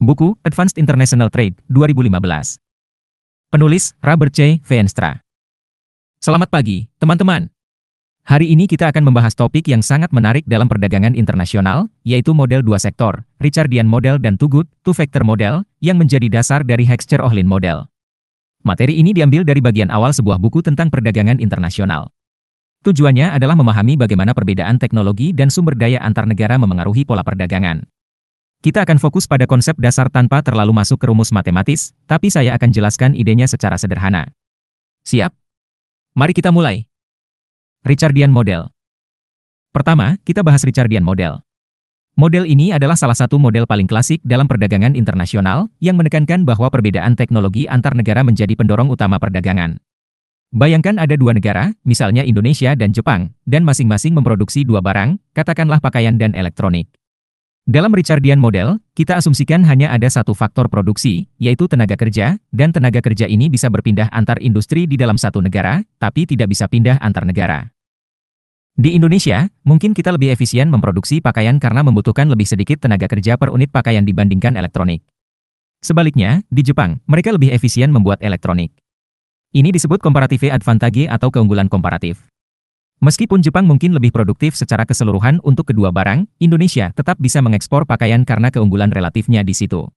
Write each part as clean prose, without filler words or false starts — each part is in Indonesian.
Buku Advanced International Trade 2015. Penulis Robert C. Veenstra. Selamat pagi, teman-teman. Hari ini kita akan membahas topik yang sangat menarik dalam perdagangan internasional, yaitu model dua sektor, Richardian Model dan Too Good, Two Factor Model, yang menjadi dasar dari Heckscher-Ohlin Model. Materi ini diambil dari bagian awal sebuah buku tentang perdagangan internasional. Tujuannya adalah memahami bagaimana perbedaan teknologi dan sumber daya antar negara memengaruhi pola perdagangan. Kita akan fokus pada konsep dasar tanpa terlalu masuk ke rumus matematis, tapi saya akan jelaskan idenya secara sederhana. Siap? Mari kita mulai. Richardian Model. Pertama, kita bahas Richardian Model. Model ini adalah salah satu model paling klasik dalam perdagangan internasional yang menekankan bahwa perbedaan teknologi antar negara menjadi pendorong utama perdagangan. Bayangkan ada dua negara, misalnya Indonesia dan Jepang, dan masing-masing memproduksi dua barang, katakanlah pakaian dan elektronik. Dalam Richardian Model, kita asumsikan hanya ada satu faktor produksi, yaitu tenaga kerja, dan tenaga kerja ini bisa berpindah antar industri di dalam satu negara, tapi tidak bisa pindah antar negara. Di Indonesia, mungkin kita lebih efisien memproduksi pakaian karena membutuhkan lebih sedikit tenaga kerja per unit pakaian dibandingkan elektronik. Sebaliknya, di Jepang, mereka lebih efisien membuat elektronik. Ini disebut comparative advantage atau keunggulan komparatif. Meskipun Jepang mungkin lebih produktif secara keseluruhan untuk kedua barang, Indonesia tetap bisa mengekspor pakaian karena keunggulan relatifnya di situ.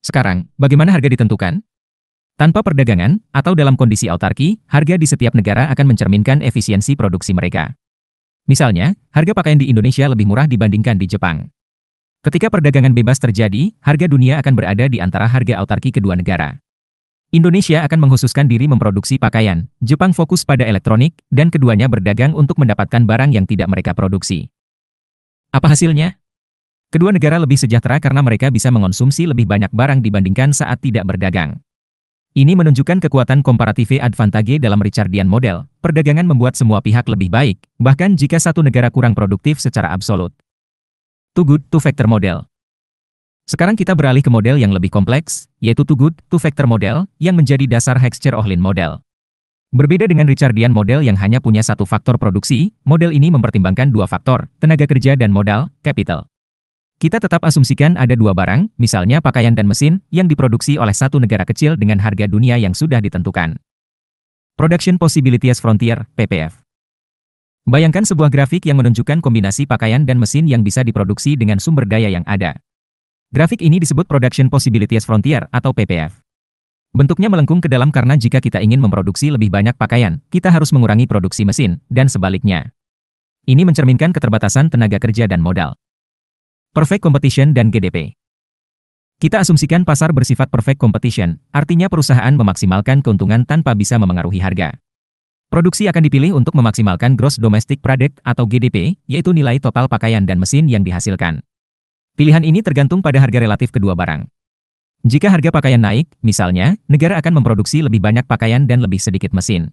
Sekarang, bagaimana harga ditentukan? Tanpa perdagangan, atau dalam kondisi autarki, harga di setiap negara akan mencerminkan efisiensi produksi mereka. Misalnya, harga pakaian di Indonesia lebih murah dibandingkan di Jepang. Ketika perdagangan bebas terjadi, harga dunia akan berada di antara harga autarki kedua negara. Indonesia akan menghususkan diri memproduksi pakaian, Jepang fokus pada elektronik, dan keduanya berdagang untuk mendapatkan barang yang tidak mereka produksi. Apa hasilnya? Kedua negara lebih sejahtera karena mereka bisa mengonsumsi lebih banyak barang dibandingkan saat tidak berdagang. Ini menunjukkan kekuatan comparative advantage dalam Richardian Model. Perdagangan membuat semua pihak lebih baik, bahkan jika satu negara kurang produktif secara absolut. Too Good, Two Factor Model. Sekarang kita beralih ke model yang lebih kompleks, yaitu Too Good, Two Factor Model, yang menjadi dasar Heckscher-Ohlin Model. Berbeda dengan Richardian Model yang hanya punya satu faktor produksi, model ini mempertimbangkan dua faktor, tenaga kerja dan modal, capital. Kita tetap asumsikan ada dua barang, misalnya pakaian dan mesin, yang diproduksi oleh satu negara kecil dengan harga dunia yang sudah ditentukan. Production Possibilities Frontier, PPF. Bayangkan sebuah grafik yang menunjukkan kombinasi pakaian dan mesin yang bisa diproduksi dengan sumber daya yang ada. Grafik ini disebut Production Possibilities Frontier atau PPF. Bentuknya melengkung ke dalam karena jika kita ingin memproduksi lebih banyak pakaian, kita harus mengurangi produksi mesin, dan sebaliknya. Ini mencerminkan keterbatasan tenaga kerja dan modal. Perfect Competition dan GDP. Kita asumsikan pasar bersifat perfect competition, artinya perusahaan memaksimalkan keuntungan tanpa bisa memengaruhi harga. Produksi akan dipilih untuk memaksimalkan Gross Domestic Product atau GDP, yaitu nilai total pakaian dan mesin yang dihasilkan. Pilihan ini tergantung pada harga relatif kedua barang. Jika harga pakaian naik, misalnya, negara akan memproduksi lebih banyak pakaian dan lebih sedikit mesin.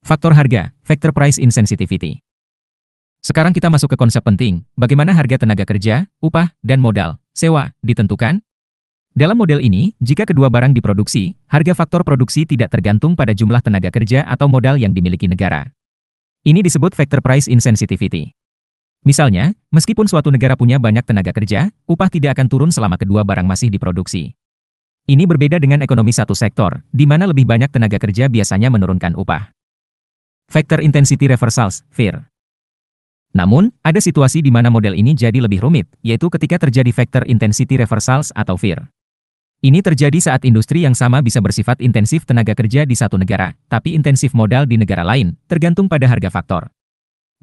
Faktor harga, Factor Price Insensitivity. Sekarang kita masuk ke konsep penting, bagaimana harga tenaga kerja, upah, dan modal, sewa, ditentukan? Dalam model ini, jika kedua barang diproduksi, harga faktor produksi tidak tergantung pada jumlah tenaga kerja atau modal yang dimiliki negara. Ini disebut Factor Price Insensitivity. Misalnya, meskipun suatu negara punya banyak tenaga kerja, upah tidak akan turun selama kedua barang masih diproduksi. Ini berbeda dengan ekonomi satu sektor, di mana lebih banyak tenaga kerja biasanya menurunkan upah. Factor Intensity Reversals, FIR. Namun, ada situasi di mana model ini jadi lebih rumit, yaitu ketika terjadi Factor Intensity Reversals atau FIR. Ini terjadi saat industri yang sama bisa bersifat intensif tenaga kerja di satu negara, tapi intensif modal di negara lain, tergantung pada harga faktor.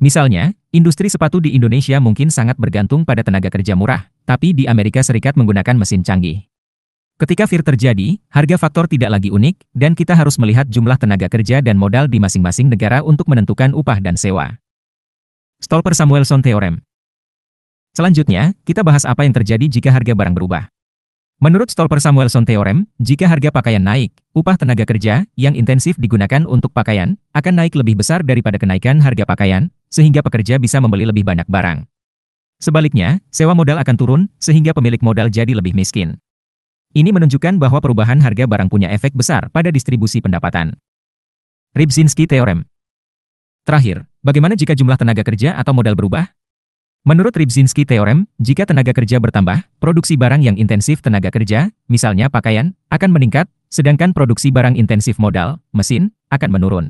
Misalnya, industri sepatu di Indonesia mungkin sangat bergantung pada tenaga kerja murah, tapi di Amerika Serikat menggunakan mesin canggih. Ketika FIR terjadi, harga faktor tidak lagi unik, dan kita harus melihat jumlah tenaga kerja dan modal di masing-masing negara untuk menentukan upah dan sewa. Stolper-Samuelson Theorem. Selanjutnya, kita bahas apa yang terjadi jika harga barang berubah. Menurut Stolper-Samuelson Theorem, jika harga pakaian naik, upah tenaga kerja yang intensif digunakan untuk pakaian akan naik lebih besar daripada kenaikan harga pakaian, sehingga pekerja bisa membeli lebih banyak barang. Sebaliknya, sewa modal akan turun, sehingga pemilik modal jadi lebih miskin. Ini menunjukkan bahwa perubahan harga barang punya efek besar pada distribusi pendapatan. Rybczynski Theorem. Terakhir, bagaimana jika jumlah tenaga kerja atau modal berubah? Menurut Rybczynski teorem, jika tenaga kerja bertambah, produksi barang yang intensif tenaga kerja, misalnya pakaian, akan meningkat, sedangkan produksi barang intensif modal, mesin, akan menurun.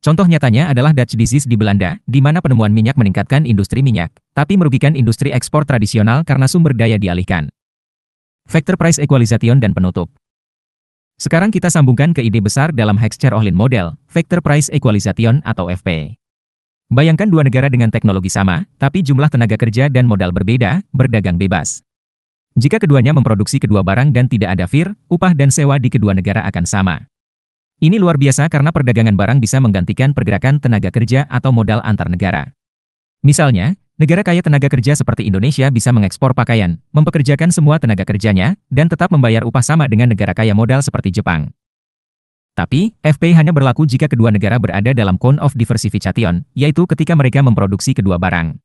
Contoh nyatanya adalah Dutch disease di Belanda, di mana penemuan minyak meningkatkan industri minyak, tapi merugikan industri ekspor tradisional karena sumber daya dialihkan. Factor price equalization dan penutup. Sekarang kita sambungkan ke ide besar dalam Heckscher-Ohlin model, factor price equalization atau FP. Bayangkan dua negara dengan teknologi sama, tapi jumlah tenaga kerja dan modal berbeda, berdagang bebas. Jika keduanya memproduksi kedua barang dan tidak ada FIR, upah dan sewa di kedua negara akan sama. Ini luar biasa karena perdagangan barang bisa menggantikan pergerakan tenaga kerja atau modal antar negara. Misalnya, negara kaya tenaga kerja seperti Indonesia bisa mengekspor pakaian, mempekerjakan semua tenaga kerjanya, dan tetap membayar upah sama dengan negara kaya modal seperti Jepang. Tapi, FP hanya berlaku jika kedua negara berada dalam cone of diversification, yaitu ketika mereka memproduksi kedua barang.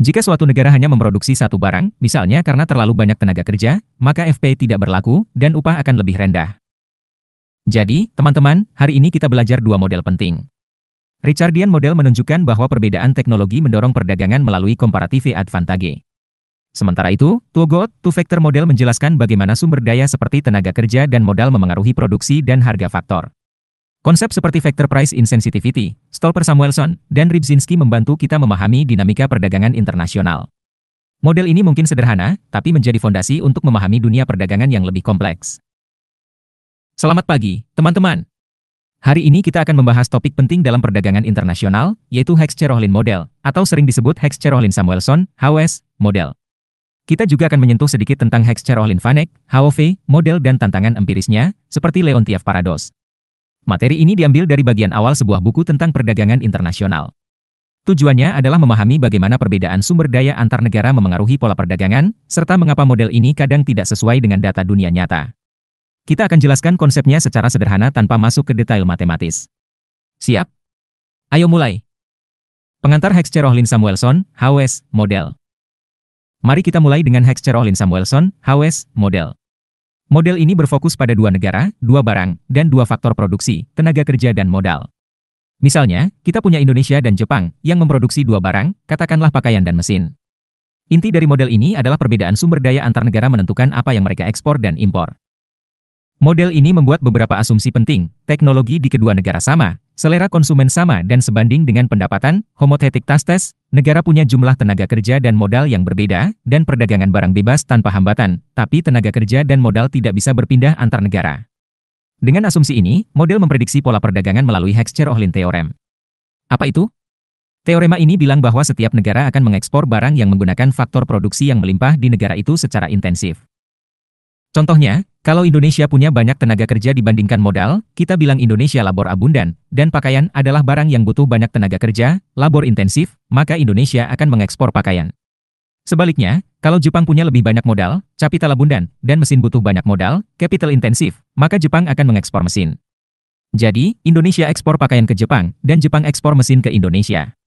Jika suatu negara hanya memproduksi satu barang, misalnya karena terlalu banyak tenaga kerja, maka FP tidak berlaku, dan upah akan lebih rendah. Jadi, teman-teman, hari ini kita belajar dua model penting. Richardian model menunjukkan bahwa perbedaan teknologi mendorong perdagangan melalui comparative advantage. Sementara itu, two-factor model menjelaskan bagaimana sumber daya seperti tenaga kerja dan modal memengaruhi produksi dan harga faktor. Konsep seperti factor price insensitivity, Stolper-Samuelson, dan Rybczynski membantu kita memahami dinamika perdagangan internasional. Model ini mungkin sederhana, tapi menjadi fondasi untuk memahami dunia perdagangan yang lebih kompleks. Selamat pagi, teman-teman. Hari ini kita akan membahas topik penting dalam perdagangan internasional, yaitu Heckscher-Ohlin model, atau sering disebut Heckscher-Ohlin-Samuelson, HOS, model. Kita juga akan menyentuh sedikit tentang Heckscher-Ohlin-Vanek, HOV, model dan tantangan empirisnya, seperti Leontief paradox. Materi ini diambil dari bagian awal sebuah buku tentang perdagangan internasional. Tujuannya adalah memahami bagaimana perbedaan sumber daya antar negara memengaruhi pola perdagangan, serta mengapa model ini kadang tidak sesuai dengan data dunia nyata. Kita akan jelaskan konsepnya secara sederhana tanpa masuk ke detail matematis. Siap? Ayo mulai. Pengantar Heckscher-Ohlin-Samuelson, HOS, model. Mari kita mulai dengan Heckscher-Ohlin-Samuelson, HOS, model. Model ini berfokus pada dua negara, dua barang, dan dua faktor produksi, tenaga kerja dan modal. Misalnya, kita punya Indonesia dan Jepang, yang memproduksi dua barang, katakanlah pakaian dan mesin. Inti dari model ini adalah perbedaan sumber daya antar negara menentukan apa yang mereka ekspor dan impor. Model ini membuat beberapa asumsi penting, teknologi di kedua negara sama, selera konsumen sama dan sebanding dengan pendapatan, homothetic tastes, negara punya jumlah tenaga kerja dan modal yang berbeda, dan perdagangan barang bebas tanpa hambatan, tapi tenaga kerja dan modal tidak bisa berpindah antar negara. Dengan asumsi ini, model memprediksi pola perdagangan melalui Heckscher-Ohlin theorem. Apa itu? Teorema ini bilang bahwa setiap negara akan mengekspor barang yang menggunakan faktor produksi yang melimpah di negara itu secara intensif. Contohnya, kalau Indonesia punya banyak tenaga kerja dibandingkan modal, kita bilang Indonesia labor abundan, dan pakaian adalah barang yang butuh banyak tenaga kerja, labor intensif, maka Indonesia akan mengekspor pakaian. Sebaliknya, kalau Jepang punya lebih banyak modal, capital abundan, dan mesin butuh banyak modal, capital intensif, maka Jepang akan mengekspor mesin. Jadi, Indonesia ekspor pakaian ke Jepang, dan Jepang ekspor mesin ke Indonesia.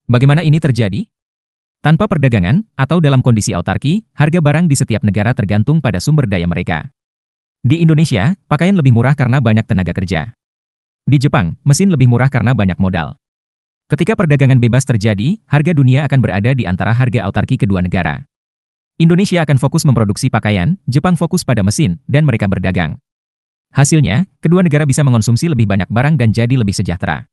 Bagaimana ini terjadi? Tanpa perdagangan, atau dalam kondisi autarki, harga barang di setiap negara tergantung pada sumber daya mereka. Di Indonesia, pakaian lebih murah karena banyak tenaga kerja. Di Jepang, mesin lebih murah karena banyak modal. Ketika perdagangan bebas terjadi, harga dunia akan berada di antara harga autarki kedua negara. Indonesia akan fokus memproduksi pakaian, Jepang fokus pada mesin, dan mereka berdagang. Hasilnya, kedua negara bisa mengonsumsi lebih banyak barang dan jadi lebih sejahtera.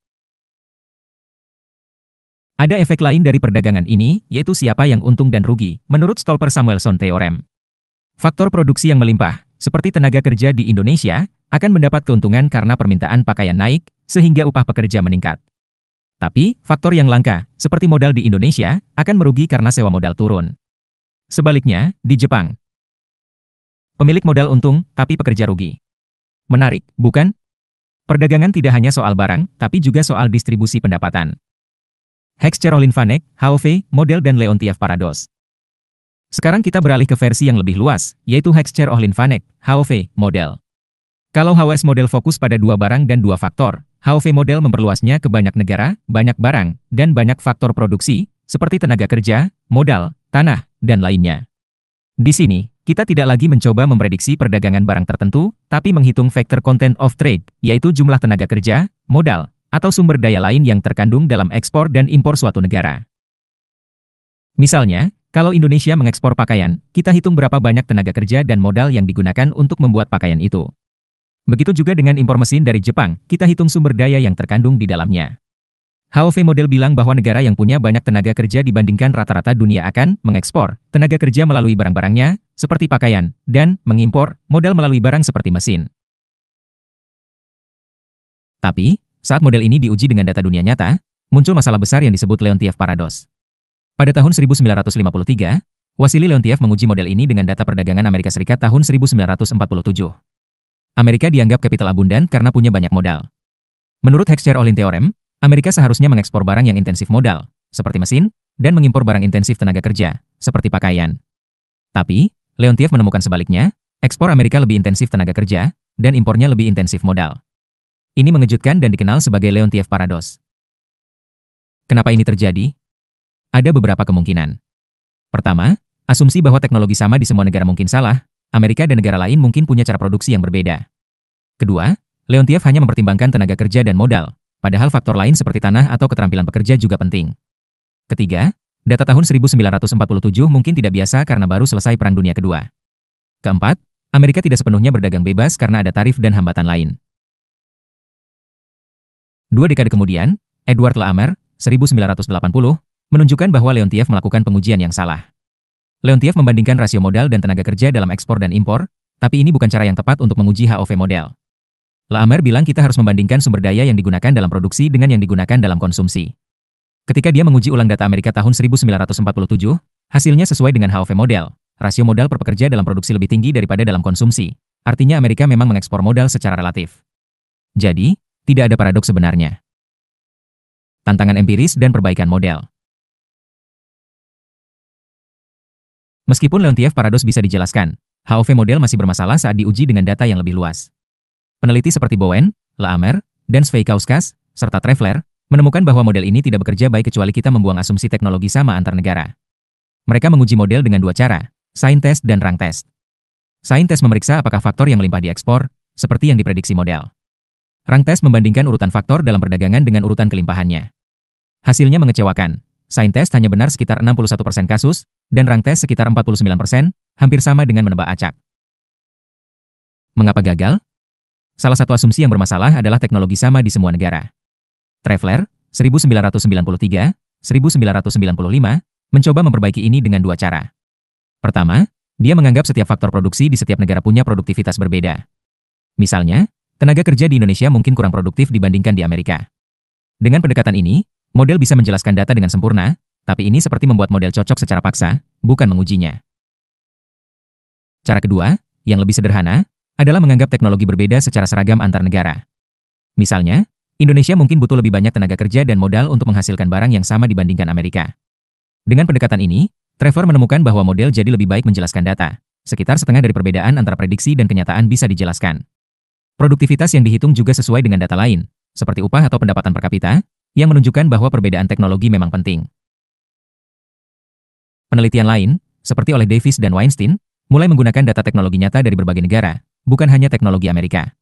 Ada efek lain dari perdagangan ini, yaitu siapa yang untung dan rugi, menurut Stolper-Samuelson theorem. Faktor produksi yang melimpah, seperti tenaga kerja di Indonesia, akan mendapat keuntungan karena permintaan pakaian naik, sehingga upah pekerja meningkat. Tapi, faktor yang langka, seperti modal di Indonesia, akan merugi karena sewa modal turun. Sebaliknya, di Jepang, pemilik modal untung, tapi pekerja rugi. Menarik, bukan? Perdagangan tidak hanya soal barang, tapi juga soal distribusi pendapatan. Heckscher-Ohlin-Vanek, HOV, model dan Leontief paradox. Sekarang kita beralih ke versi yang lebih luas, yaitu Heckscher-Ohlin-Vanek, HOV, model. Kalau HOS model fokus pada dua barang dan dua faktor, HOV model memperluasnya ke banyak negara, banyak barang, dan banyak faktor produksi, seperti tenaga kerja, modal, tanah, dan lainnya. Di sini, kita tidak lagi mencoba memprediksi perdagangan barang tertentu, tapi menghitung faktor content of trade, yaitu jumlah tenaga kerja, modal, atau sumber daya lain yang terkandung dalam ekspor dan impor suatu negara. Misalnya, kalau Indonesia mengekspor pakaian, kita hitung berapa banyak tenaga kerja dan modal yang digunakan untuk membuat pakaian itu. Begitu juga dengan impor mesin dari Jepang, kita hitung sumber daya yang terkandung di dalamnya. HOV model bilang bahwa negara yang punya banyak tenaga kerja dibandingkan rata-rata dunia akan mengekspor tenaga kerja melalui barang-barangnya, seperti pakaian, dan mengimpor modal melalui barang seperti mesin. Tapi, saat model ini diuji dengan data dunia nyata, muncul masalah besar yang disebut Leontief Paradox. Pada tahun 1953, Wassily Leontief menguji model ini dengan data perdagangan Amerika Serikat tahun 1947. Amerika dianggap kapital abundan karena punya banyak modal. Menurut Heckscher-Ohlin teorem, Amerika seharusnya mengekspor barang yang intensif modal, seperti mesin, dan mengimpor barang intensif tenaga kerja, seperti pakaian. Tapi, Leontief menemukan sebaliknya, ekspor Amerika lebih intensif tenaga kerja, dan impornya lebih intensif modal. Ini mengejutkan dan dikenal sebagai Leontief Paradox. Kenapa ini terjadi? Ada beberapa kemungkinan. Pertama, asumsi bahwa teknologi sama di semua negara mungkin salah, Amerika dan negara lain mungkin punya cara produksi yang berbeda. Kedua, Leontief hanya mempertimbangkan tenaga kerja dan modal, padahal faktor lain seperti tanah atau keterampilan pekerja juga penting. Ketiga, data tahun 1947 mungkin tidak biasa karena baru selesai Perang Dunia Kedua. Keempat, Amerika tidak sepenuhnya berdagang bebas karena ada tarif dan hambatan lain. 2 dekade kemudian, Edward Laamer, 1980, menunjukkan bahwa Leontief melakukan pengujian yang salah. Leontief membandingkan rasio modal dan tenaga kerja dalam ekspor dan impor, tapi ini bukan cara yang tepat untuk menguji HOV model. Laamer bilang kita harus membandingkan sumber daya yang digunakan dalam produksi dengan yang digunakan dalam konsumsi. Ketika dia menguji ulang data Amerika tahun 1947, hasilnya sesuai dengan HOV model. Rasio modal per pekerja dalam produksi lebih tinggi daripada dalam konsumsi. Artinya Amerika memang mengekspor modal secara relatif. Jadi, tidak ada paradoks sebenarnya. Tantangan empiris dan perbaikan model. Meskipun Leontief Paradox bisa dijelaskan, HOV model masih bermasalah saat diuji dengan data yang lebih luas. Peneliti seperti Bowen, Laamer, dan Sveikauskas, serta Trefler, menemukan bahwa model ini tidak bekerja baik kecuali kita membuang asumsi teknologi sama antar negara. Mereka menguji model dengan dua cara, sign test dan rank test. Sign test memeriksa apakah faktor yang melimpah diekspor, seperti yang diprediksi model. Rank test membandingkan urutan faktor dalam perdagangan dengan urutan kelimpahannya. Hasilnya mengecewakan. Sign test hanya benar sekitar 61% kasus, dan rank test sekitar 49%, hampir sama dengan menebak acak. Mengapa gagal? Salah satu asumsi yang bermasalah adalah teknologi sama di semua negara. Trefler, 1993, 1995, mencoba memperbaiki ini dengan dua cara. Pertama, dia menganggap setiap faktor produksi di setiap negara punya produktivitas berbeda. Misalnya, tenaga kerja di Indonesia mungkin kurang produktif dibandingkan di Amerika. Dengan pendekatan ini, model bisa menjelaskan data dengan sempurna, tapi ini seperti membuat model cocok secara paksa, bukan mengujinya. Cara kedua, yang lebih sederhana, adalah menganggap teknologi berbeda secara seragam antar negara. Misalnya, Indonesia mungkin butuh lebih banyak tenaga kerja dan modal untuk menghasilkan barang yang sama dibandingkan Amerika. Dengan pendekatan ini, Trevor menemukan bahwa model jadi lebih baik menjelaskan data. Sekitar setengah dari perbedaan antara prediksi dan kenyataan bisa dijelaskan. Produktivitas yang dihitung juga sesuai dengan data lain, seperti upah atau pendapatan per kapita, yang menunjukkan bahwa perbedaan teknologi memang penting. Penelitian lain, seperti oleh Davis dan Weinstein, mulai menggunakan data teknologi nyata dari berbagai negara, bukan hanya teknologi Amerika.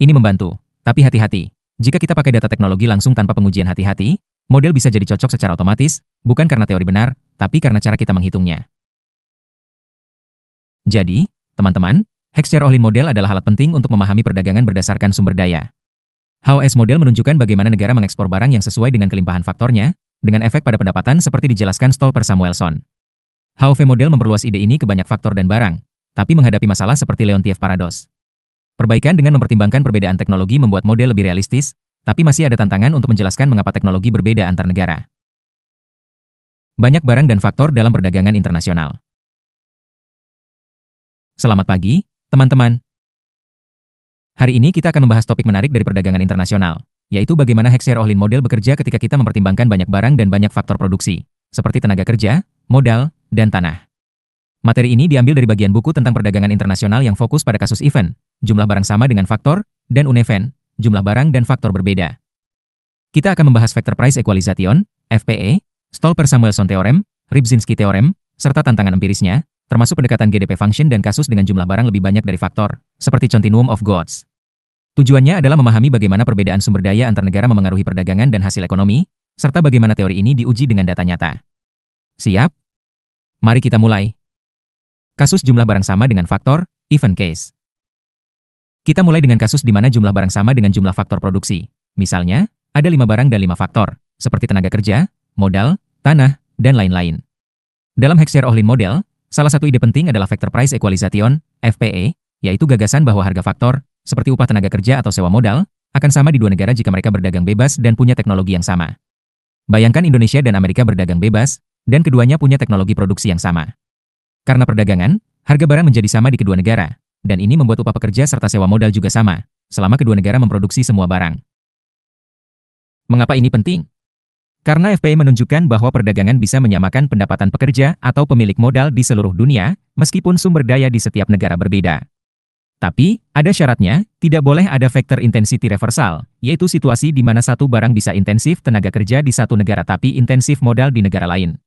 Ini membantu, tapi hati-hati. Jika kita pakai data teknologi langsung tanpa pengujian hati-hati, model bisa jadi cocok secara otomatis, bukan karena teori benar, tapi karena cara kita menghitungnya. Jadi, teman-teman, Heckscher-Ohlin model adalah alat penting untuk memahami perdagangan berdasarkan sumber daya. HOS model menunjukkan bagaimana negara mengekspor barang yang sesuai dengan kelimpahan faktornya, dengan efek pada pendapatan seperti dijelaskan Stolper-Samuelson. HOV model memperluas ide ini ke banyak faktor dan barang, tapi menghadapi masalah seperti Leontief Paradox. Perbaikan dengan mempertimbangkan perbedaan teknologi membuat model lebih realistis, tapi masih ada tantangan untuk menjelaskan mengapa teknologi berbeda antar negara. Banyak barang dan faktor dalam perdagangan internasional. Selamat pagi, teman-teman. Hari ini kita akan membahas topik menarik dari perdagangan internasional, yaitu bagaimana Heckscher-Ohlin model bekerja ketika kita mempertimbangkan banyak barang dan banyak faktor produksi, seperti tenaga kerja, modal, dan tanah. Materi ini diambil dari bagian buku tentang perdagangan internasional yang fokus pada kasus event, jumlah barang sama dengan faktor, dan unevent, jumlah barang dan faktor berbeda. Kita akan membahas Factor Price Equalization, FPE, Stolper-Samuelson Theorem, Rybczynski Theorem, serta tantangan empirisnya, termasuk pendekatan GDP function dan kasus dengan jumlah barang lebih banyak dari faktor, seperti Continuum of Goods. Tujuannya adalah memahami bagaimana perbedaan sumber daya antar negara memengaruhi perdagangan dan hasil ekonomi, serta bagaimana teori ini diuji dengan data nyata. Siap? Mari kita mulai. Kasus jumlah barang sama dengan faktor, event case. Kita mulai dengan kasus di mana jumlah barang sama dengan jumlah faktor produksi. Misalnya, ada 5 barang dan 5 faktor, seperti tenaga kerja, modal, tanah, dan lain-lain. Dalam Heckscher-Ohlin model, salah satu ide penting adalah Factor Price Equalization, FPE, yaitu gagasan bahwa harga faktor, seperti upah tenaga kerja atau sewa modal, akan sama di dua negara jika mereka berdagang bebas dan punya teknologi yang sama. Bayangkan Indonesia dan Amerika berdagang bebas, dan keduanya punya teknologi produksi yang sama. Karena perdagangan, harga barang menjadi sama di kedua negara, dan ini membuat upah pekerja serta sewa modal juga sama, selama kedua negara memproduksi semua barang. Mengapa ini penting? Karena FPE menunjukkan bahwa perdagangan bisa menyamakan pendapatan pekerja atau pemilik modal di seluruh dunia, meskipun sumber daya di setiap negara berbeda. Tapi, ada syaratnya, tidak boleh ada factor intensity reversal, yaitu situasi di mana satu barang bisa intensif tenaga kerja di satu negara tapi intensif modal di negara lain.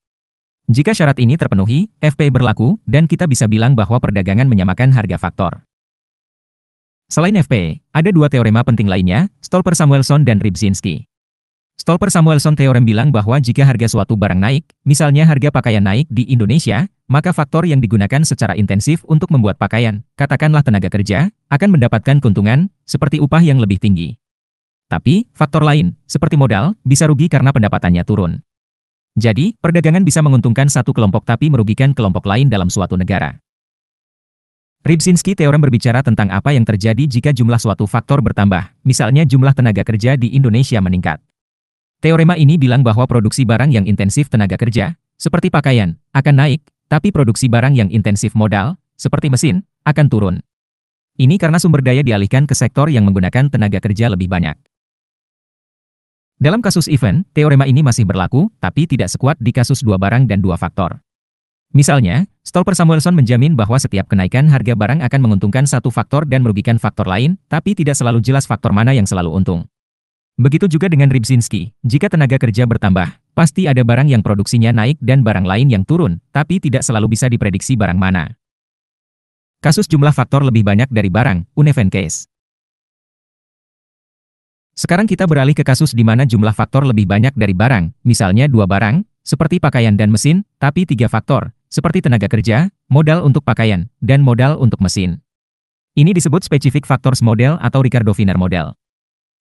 Jika syarat ini terpenuhi, FPE berlaku, dan kita bisa bilang bahwa perdagangan menyamakan harga faktor. Selain FPE, ada dua teorema penting lainnya, Stolper-Samuelson dan Rybczynski. Stolper-Samuelson teorem bilang bahwa jika harga suatu barang naik, misalnya harga pakaian naik di Indonesia, maka faktor yang digunakan secara intensif untuk membuat pakaian, katakanlah tenaga kerja, akan mendapatkan keuntungan, seperti upah yang lebih tinggi. Tapi, faktor lain, seperti modal, bisa rugi karena pendapatannya turun. Jadi, perdagangan bisa menguntungkan satu kelompok tapi merugikan kelompok lain dalam suatu negara. Rybczynski teorem berbicara tentang apa yang terjadi jika jumlah suatu faktor bertambah, misalnya jumlah tenaga kerja di Indonesia meningkat. Teorema ini bilang bahwa produksi barang yang intensif tenaga kerja, seperti pakaian, akan naik, tapi produksi barang yang intensif modal, seperti mesin, akan turun. Ini karena sumber daya dialihkan ke sektor yang menggunakan tenaga kerja lebih banyak. Dalam kasus event, teorema ini masih berlaku, tapi tidak sekuat di kasus dua barang dan dua faktor. Misalnya, Stolper-Samuelson menjamin bahwa setiap kenaikan harga barang akan menguntungkan satu faktor dan merugikan faktor lain, tapi tidak selalu jelas faktor mana yang selalu untung. Begitu juga dengan Rybczynski, jika tenaga kerja bertambah, pasti ada barang yang produksinya naik dan barang lain yang turun, tapi tidak selalu bisa diprediksi barang mana. Kasus jumlah faktor lebih banyak dari barang, unevent case. Sekarang kita beralih ke kasus di mana jumlah faktor lebih banyak dari barang, misalnya dua barang, seperti pakaian dan mesin, tapi tiga faktor, seperti tenaga kerja, modal untuk pakaian, dan modal untuk mesin. Ini disebut specific factors model atau Ricardo-Wiener model.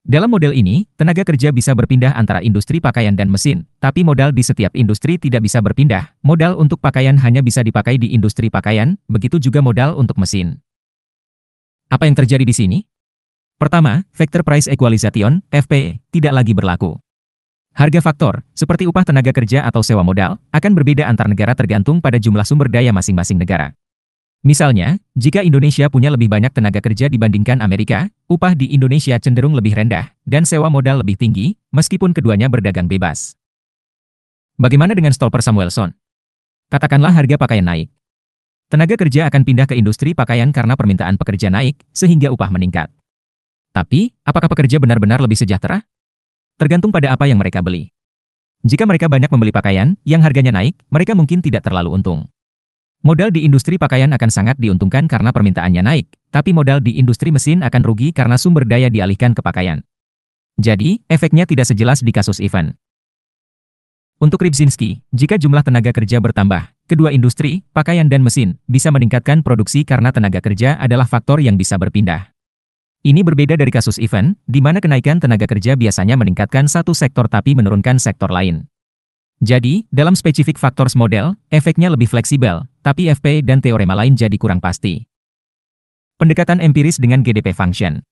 Dalam model ini, tenaga kerja bisa berpindah antara industri pakaian dan mesin, tapi modal di setiap industri tidak bisa berpindah. Modal untuk pakaian hanya bisa dipakai di industri pakaian, begitu juga modal untuk mesin. Apa yang terjadi di sini? Pertama, Factor Price Equalization, FPE, tidak lagi berlaku. Harga faktor, seperti upah tenaga kerja atau sewa modal, akan berbeda antar negara tergantung pada jumlah sumber daya masing-masing negara. Misalnya, jika Indonesia punya lebih banyak tenaga kerja dibandingkan Amerika, upah di Indonesia cenderung lebih rendah, dan sewa modal lebih tinggi, meskipun keduanya berdagang bebas. Bagaimana dengan Stolper-Samuelson? Katakanlah harga pakaian naik. Tenaga kerja akan pindah ke industri pakaian karena permintaan pekerja naik, sehingga upah meningkat. Tapi, apakah pekerja benar-benar lebih sejahtera? Tergantung pada apa yang mereka beli. Jika mereka banyak membeli pakaian, yang harganya naik, mereka mungkin tidak terlalu untung. Modal di industri pakaian akan sangat diuntungkan karena permintaannya naik, tapi modal di industri mesin akan rugi karena sumber daya dialihkan ke pakaian. Jadi, efeknya tidak sejelas di kasus event. Untuk Rybczynski, jika jumlah tenaga kerja bertambah, kedua industri, pakaian dan mesin, bisa meningkatkan produksi karena tenaga kerja adalah faktor yang bisa berpindah. Ini berbeda dari kasus event, di mana kenaikan tenaga kerja biasanya meningkatkan satu sektor tapi menurunkan sektor lain. Jadi, dalam specific factors model, efeknya lebih fleksibel, tapi FP dan teorema lain jadi kurang pasti. Pendekatan empiris dengan GDP function.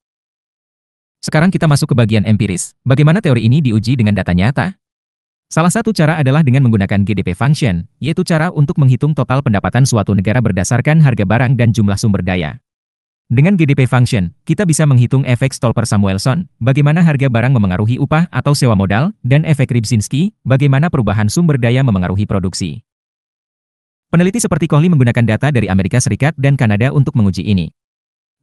Sekarang kita masuk ke bagian empiris. Bagaimana teori ini diuji dengan data nyata? Salah satu cara adalah dengan menggunakan GDP function, yaitu cara untuk menghitung total pendapatan suatu negara berdasarkan harga barang dan jumlah sumber daya. Dengan GDP function, kita bisa menghitung efek Stolper-Samuelson, bagaimana harga barang memengaruhi upah atau sewa modal, dan efek Rybczynski, bagaimana perubahan sumber daya memengaruhi produksi. Peneliti seperti Kohli menggunakan data dari Amerika Serikat dan Kanada untuk menguji ini.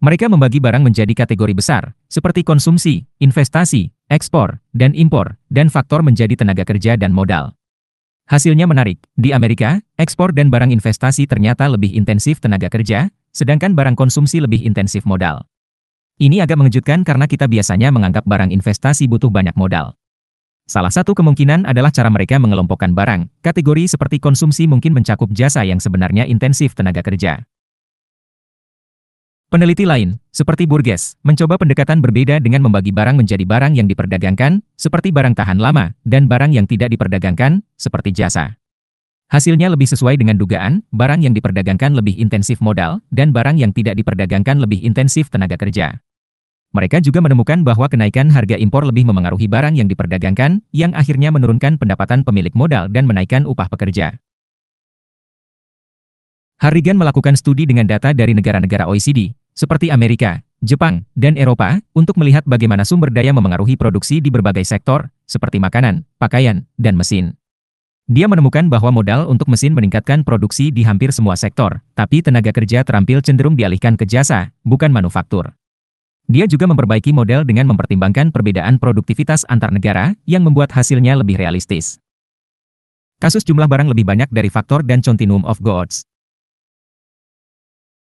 Mereka membagi barang menjadi kategori besar, seperti konsumsi, investasi, ekspor, dan impor, dan faktor menjadi tenaga kerja dan modal. Hasilnya menarik. Di Amerika, ekspor dan barang investasi ternyata lebih intensif tenaga kerja, sedangkan barang konsumsi lebih intensif modal. Ini agak mengejutkan karena kita biasanya menganggap barang investasi butuh banyak modal. Salah satu kemungkinan adalah cara mereka mengelompokkan barang. Kategori seperti konsumsi mungkin mencakup jasa yang sebenarnya intensif tenaga kerja. Peneliti lain, seperti Burgess, mencoba pendekatan berbeda dengan membagi barang menjadi barang yang diperdagangkan, seperti barang tahan lama, dan barang yang tidak diperdagangkan, seperti jasa. Hasilnya lebih sesuai dengan dugaan, barang yang diperdagangkan lebih intensif modal, dan barang yang tidak diperdagangkan lebih intensif tenaga kerja. Mereka juga menemukan bahwa kenaikan harga impor lebih memengaruhi barang yang diperdagangkan, yang akhirnya menurunkan pendapatan pemilik modal dan menaikkan upah pekerja. Harrigan melakukan studi dengan data dari negara-negara OECD, seperti Amerika, Jepang, dan Eropa, untuk melihat bagaimana sumber daya memengaruhi produksi di berbagai sektor, seperti makanan, pakaian, dan mesin. Dia menemukan bahwa modal untuk mesin meningkatkan produksi di hampir semua sektor, tapi tenaga kerja terampil cenderung dialihkan ke jasa, bukan manufaktur. Dia juga memperbaiki model dengan mempertimbangkan perbedaan produktivitas antar negara, yang membuat hasilnya lebih realistis. Kasus jumlah barang lebih banyak dari faktor dan continuum of goods.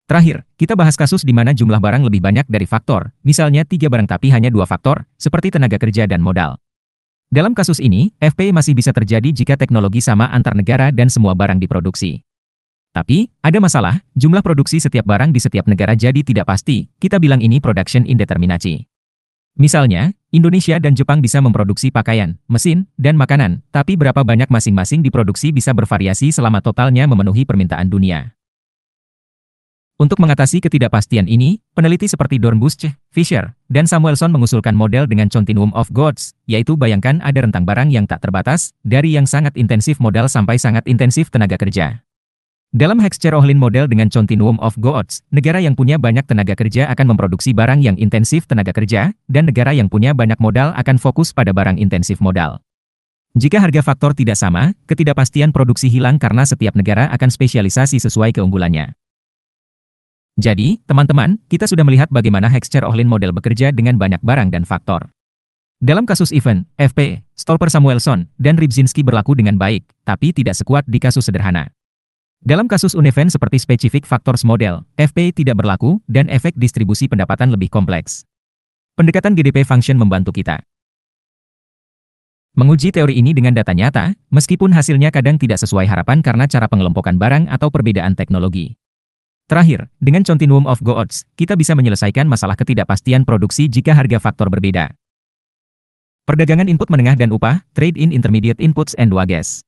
Terakhir, kita bahas kasus di mana jumlah barang lebih banyak dari faktor, misalnya 3 barang tapi hanya 2 faktor, seperti tenaga kerja dan modal. Dalam kasus ini, FP masih bisa terjadi jika teknologi sama antar negara dan semua barang diproduksi. Tapi, ada masalah, jumlah produksi setiap barang di setiap negara jadi tidak pasti, kita bilang ini production indeterminacy. Misalnya, Indonesia dan Jepang bisa memproduksi pakaian, mesin, dan makanan, tapi berapa banyak masing-masing diproduksi bisa bervariasi selama totalnya memenuhi permintaan dunia. Untuk mengatasi ketidakpastian ini, peneliti seperti Dornbusch, Fisher, dan Samuelson mengusulkan model dengan continuum of goods, yaitu bayangkan ada rentang barang yang tak terbatas, dari yang sangat intensif modal sampai sangat intensif tenaga kerja. Dalam Heckscher-Ohlin model dengan continuum of goods, negara yang punya banyak tenaga kerja akan memproduksi barang yang intensif tenaga kerja, dan negara yang punya banyak modal akan fokus pada barang intensif modal. Jika harga faktor tidak sama, ketidakpastian produksi hilang karena setiap negara akan spesialisasi sesuai keunggulannya. Jadi, teman-teman, kita sudah melihat bagaimana Heckscher-Ohlin model bekerja dengan banyak barang dan faktor. Dalam kasus event, FP, Stolper-Samuelson, dan Rybczynski berlaku dengan baik, tapi tidak sekuat di kasus sederhana. Dalam kasus unevent seperti specific factors model, FP tidak berlaku, dan efek distribusi pendapatan lebih kompleks. Pendekatan GDP function membantu kita menguji teori ini dengan data nyata, meskipun hasilnya kadang tidak sesuai harapan karena cara pengelompokan barang atau perbedaan teknologi. Terakhir, dengan continuum of goods, kita bisa menyelesaikan masalah ketidakpastian produksi jika harga faktor berbeda. Perdagangan input menengah dan upah, trade in intermediate inputs and wages.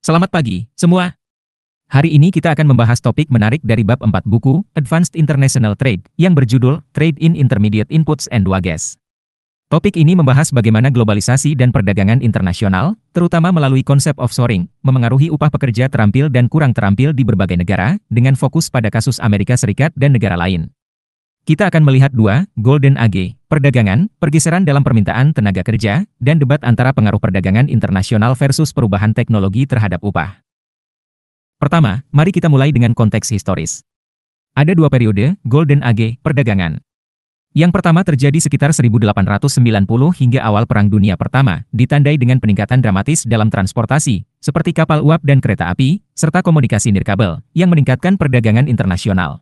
Selamat pagi, semua. Hari ini kita akan membahas topik menarik dari bab 4 buku, Advanced International Trade, yang berjudul Trade in Intermediate Inputs and Wages. Topik ini membahas bagaimana globalisasi dan perdagangan internasional, terutama melalui konsep offshoring, memengaruhi upah pekerja terampil dan kurang terampil di berbagai negara, dengan fokus pada kasus Amerika Serikat dan negara lain. Kita akan melihat 2, Golden Age, perdagangan, pergeseran dalam permintaan tenaga kerja, dan debat antara pengaruh perdagangan internasional versus perubahan teknologi terhadap upah. Pertama, mari kita mulai dengan konteks historis. Ada 2 periode, Golden Age, perdagangan. Yang pertama terjadi sekitar 1890 hingga awal Perang Dunia Pertama, ditandai dengan peningkatan dramatis dalam transportasi, seperti kapal uap dan kereta api, serta komunikasi nirkabel, yang meningkatkan perdagangan internasional.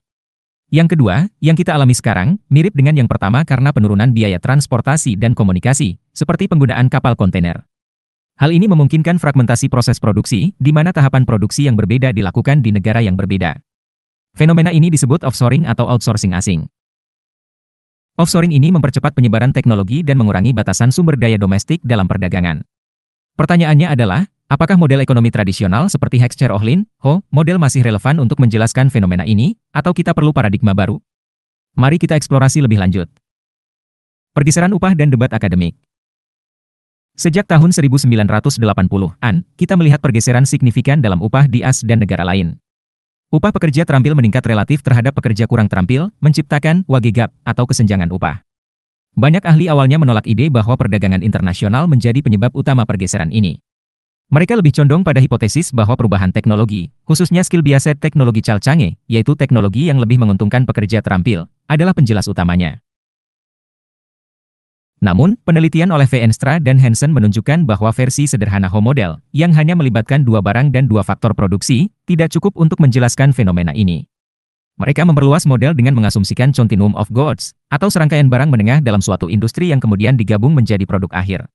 Yang kedua, yang kita alami sekarang, mirip dengan yang pertama karena penurunan biaya transportasi dan komunikasi, seperti penggunaan kapal kontainer. Hal ini memungkinkan fragmentasi proses produksi, di mana tahapan produksi yang berbeda dilakukan di negara yang berbeda. Fenomena ini disebut offshoring atau outsourcing asing. Offshoring ini mempercepat penyebaran teknologi dan mengurangi batasan sumber daya domestik dalam perdagangan. Pertanyaannya adalah, apakah model ekonomi tradisional seperti Heckscher-Ohlin, model masih relevan untuk menjelaskan fenomena ini, atau kita perlu paradigma baru? Mari kita eksplorasi lebih lanjut. Pergeseran upah dan debat akademik. Sejak tahun 1980-an, kita melihat pergeseran signifikan dalam upah di AS dan negara lain. Upah pekerja terampil meningkat relatif terhadap pekerja kurang terampil, menciptakan wage gap atau kesenjangan upah. Banyak ahli awalnya menolak ide bahwa perdagangan internasional menjadi penyebab utama pergeseran ini. Mereka lebih condong pada hipotesis bahwa perubahan teknologi, khususnya skill-biased teknologi Calcange, yaitu teknologi yang lebih menguntungkan pekerja terampil, adalah penjelas utamanya. Namun, penelitian oleh Veenstra dan Hansen menunjukkan bahwa versi sederhana model, yang hanya melibatkan 2 barang dan 2 faktor produksi, tidak cukup untuk menjelaskan fenomena ini. Mereka memperluas model dengan mengasumsikan continuum of goods, atau serangkaian barang menengah dalam suatu industri yang kemudian digabung menjadi produk akhir.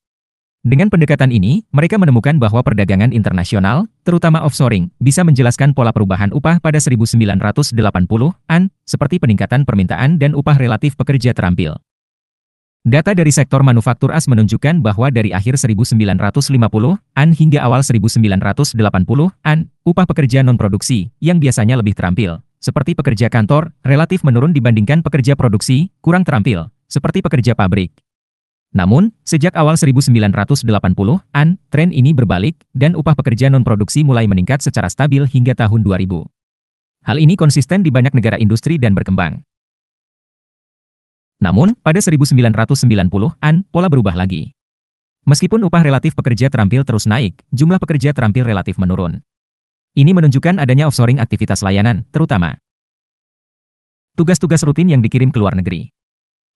Dengan pendekatan ini, mereka menemukan bahwa perdagangan internasional, terutama offshoring, bisa menjelaskan pola perubahan upah pada 1980-an, seperti peningkatan permintaan dan upah relatif pekerja terampil. Data dari sektor manufaktur AS menunjukkan bahwa dari akhir 1950-an hingga awal 1980-an, upah pekerja non-produksi, yang biasanya lebih terampil, seperti pekerja kantor, relatif menurun dibandingkan pekerja produksi, kurang terampil, seperti pekerja pabrik. Namun, sejak awal 1980-an, tren ini berbalik, dan upah pekerja non-produksi mulai meningkat secara stabil hingga tahun 2000. Hal ini konsisten di banyak negara industri dan berkembang. Namun, pada 1990-an, pola berubah lagi. Meskipun upah relatif pekerja terampil terus naik, jumlah pekerja terampil relatif menurun. Ini menunjukkan adanya offshoring aktivitas layanan, terutama tugas-tugas rutin yang dikirim ke luar negeri.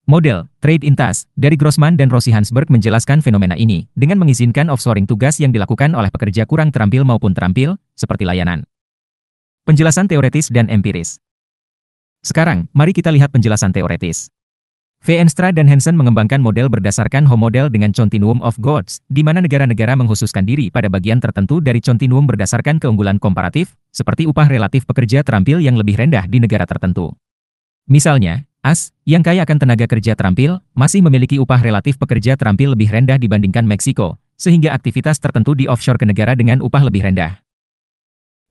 Model Trade in Task dari Grossman dan Rossi Hansberg menjelaskan fenomena ini dengan mengizinkan offshoring tugas yang dilakukan oleh pekerja kurang terampil maupun terampil, seperti layanan. Penjelasan teoretis dan empiris. Sekarang, mari kita lihat penjelasan teoretis. Veenstra dan Hansen mengembangkan model berdasarkan Home Model dengan Continuum of Goods, di mana negara-negara mengkhususkan diri pada bagian tertentu dari continuum berdasarkan keunggulan komparatif, seperti upah relatif pekerja terampil yang lebih rendah di negara tertentu. Misalnya, AS, yang kaya akan tenaga kerja terampil, masih memiliki upah relatif pekerja terampil lebih rendah dibandingkan Meksiko, sehingga aktivitas tertentu di offshore ke negara dengan upah lebih rendah.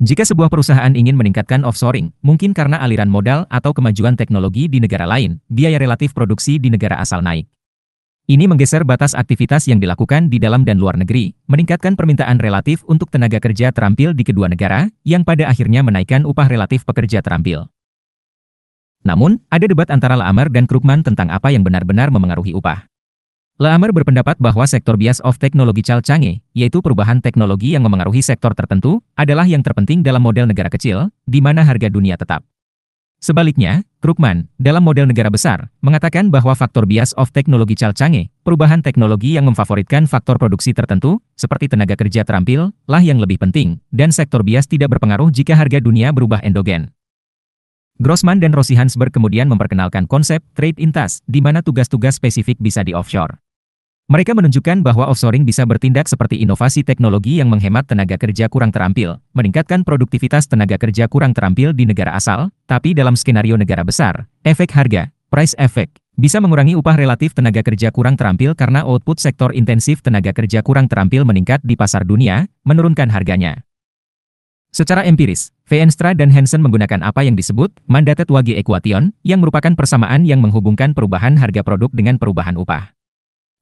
Jika sebuah perusahaan ingin meningkatkan offshoring, mungkin karena aliran modal atau kemajuan teknologi di negara lain, biaya relatif produksi di negara asal naik. Ini menggeser batas aktivitas yang dilakukan di dalam dan luar negeri, meningkatkan permintaan relatif untuk tenaga kerja terampil di kedua negara, yang pada akhirnya menaikkan upah relatif pekerja terampil. Namun, ada debat antara Laamer dan Krugman tentang apa yang benar-benar memengaruhi upah. Laamer berpendapat bahwa sektor bias of technological change, yaitu perubahan teknologi yang memengaruhi sektor tertentu, adalah yang terpenting dalam model negara kecil, di mana harga dunia tetap. Sebaliknya, Krugman, dalam model negara besar, mengatakan bahwa faktor bias of technological change, perubahan teknologi yang memfavoritkan faktor produksi tertentu, seperti tenaga kerja terampil, lah yang lebih penting, dan sektor bias tidak berpengaruh jika harga dunia berubah endogen. Grossman dan Rossi Hansberg kemudian memperkenalkan konsep trade in task, di mana tugas-tugas spesifik bisa di-offshore. Mereka menunjukkan bahwa offshoring bisa bertindak seperti inovasi teknologi yang menghemat tenaga kerja kurang terampil, meningkatkan produktivitas tenaga kerja kurang terampil di negara asal, tapi dalam skenario negara besar, efek harga, price effect, bisa mengurangi upah relatif tenaga kerja kurang terampil karena output sektor intensif tenaga kerja kurang terampil meningkat di pasar dunia, menurunkan harganya. Secara empiris, Veenstra dan Hansen menggunakan apa yang disebut mandated wage equation, yang merupakan persamaan yang menghubungkan perubahan harga produk dengan perubahan upah.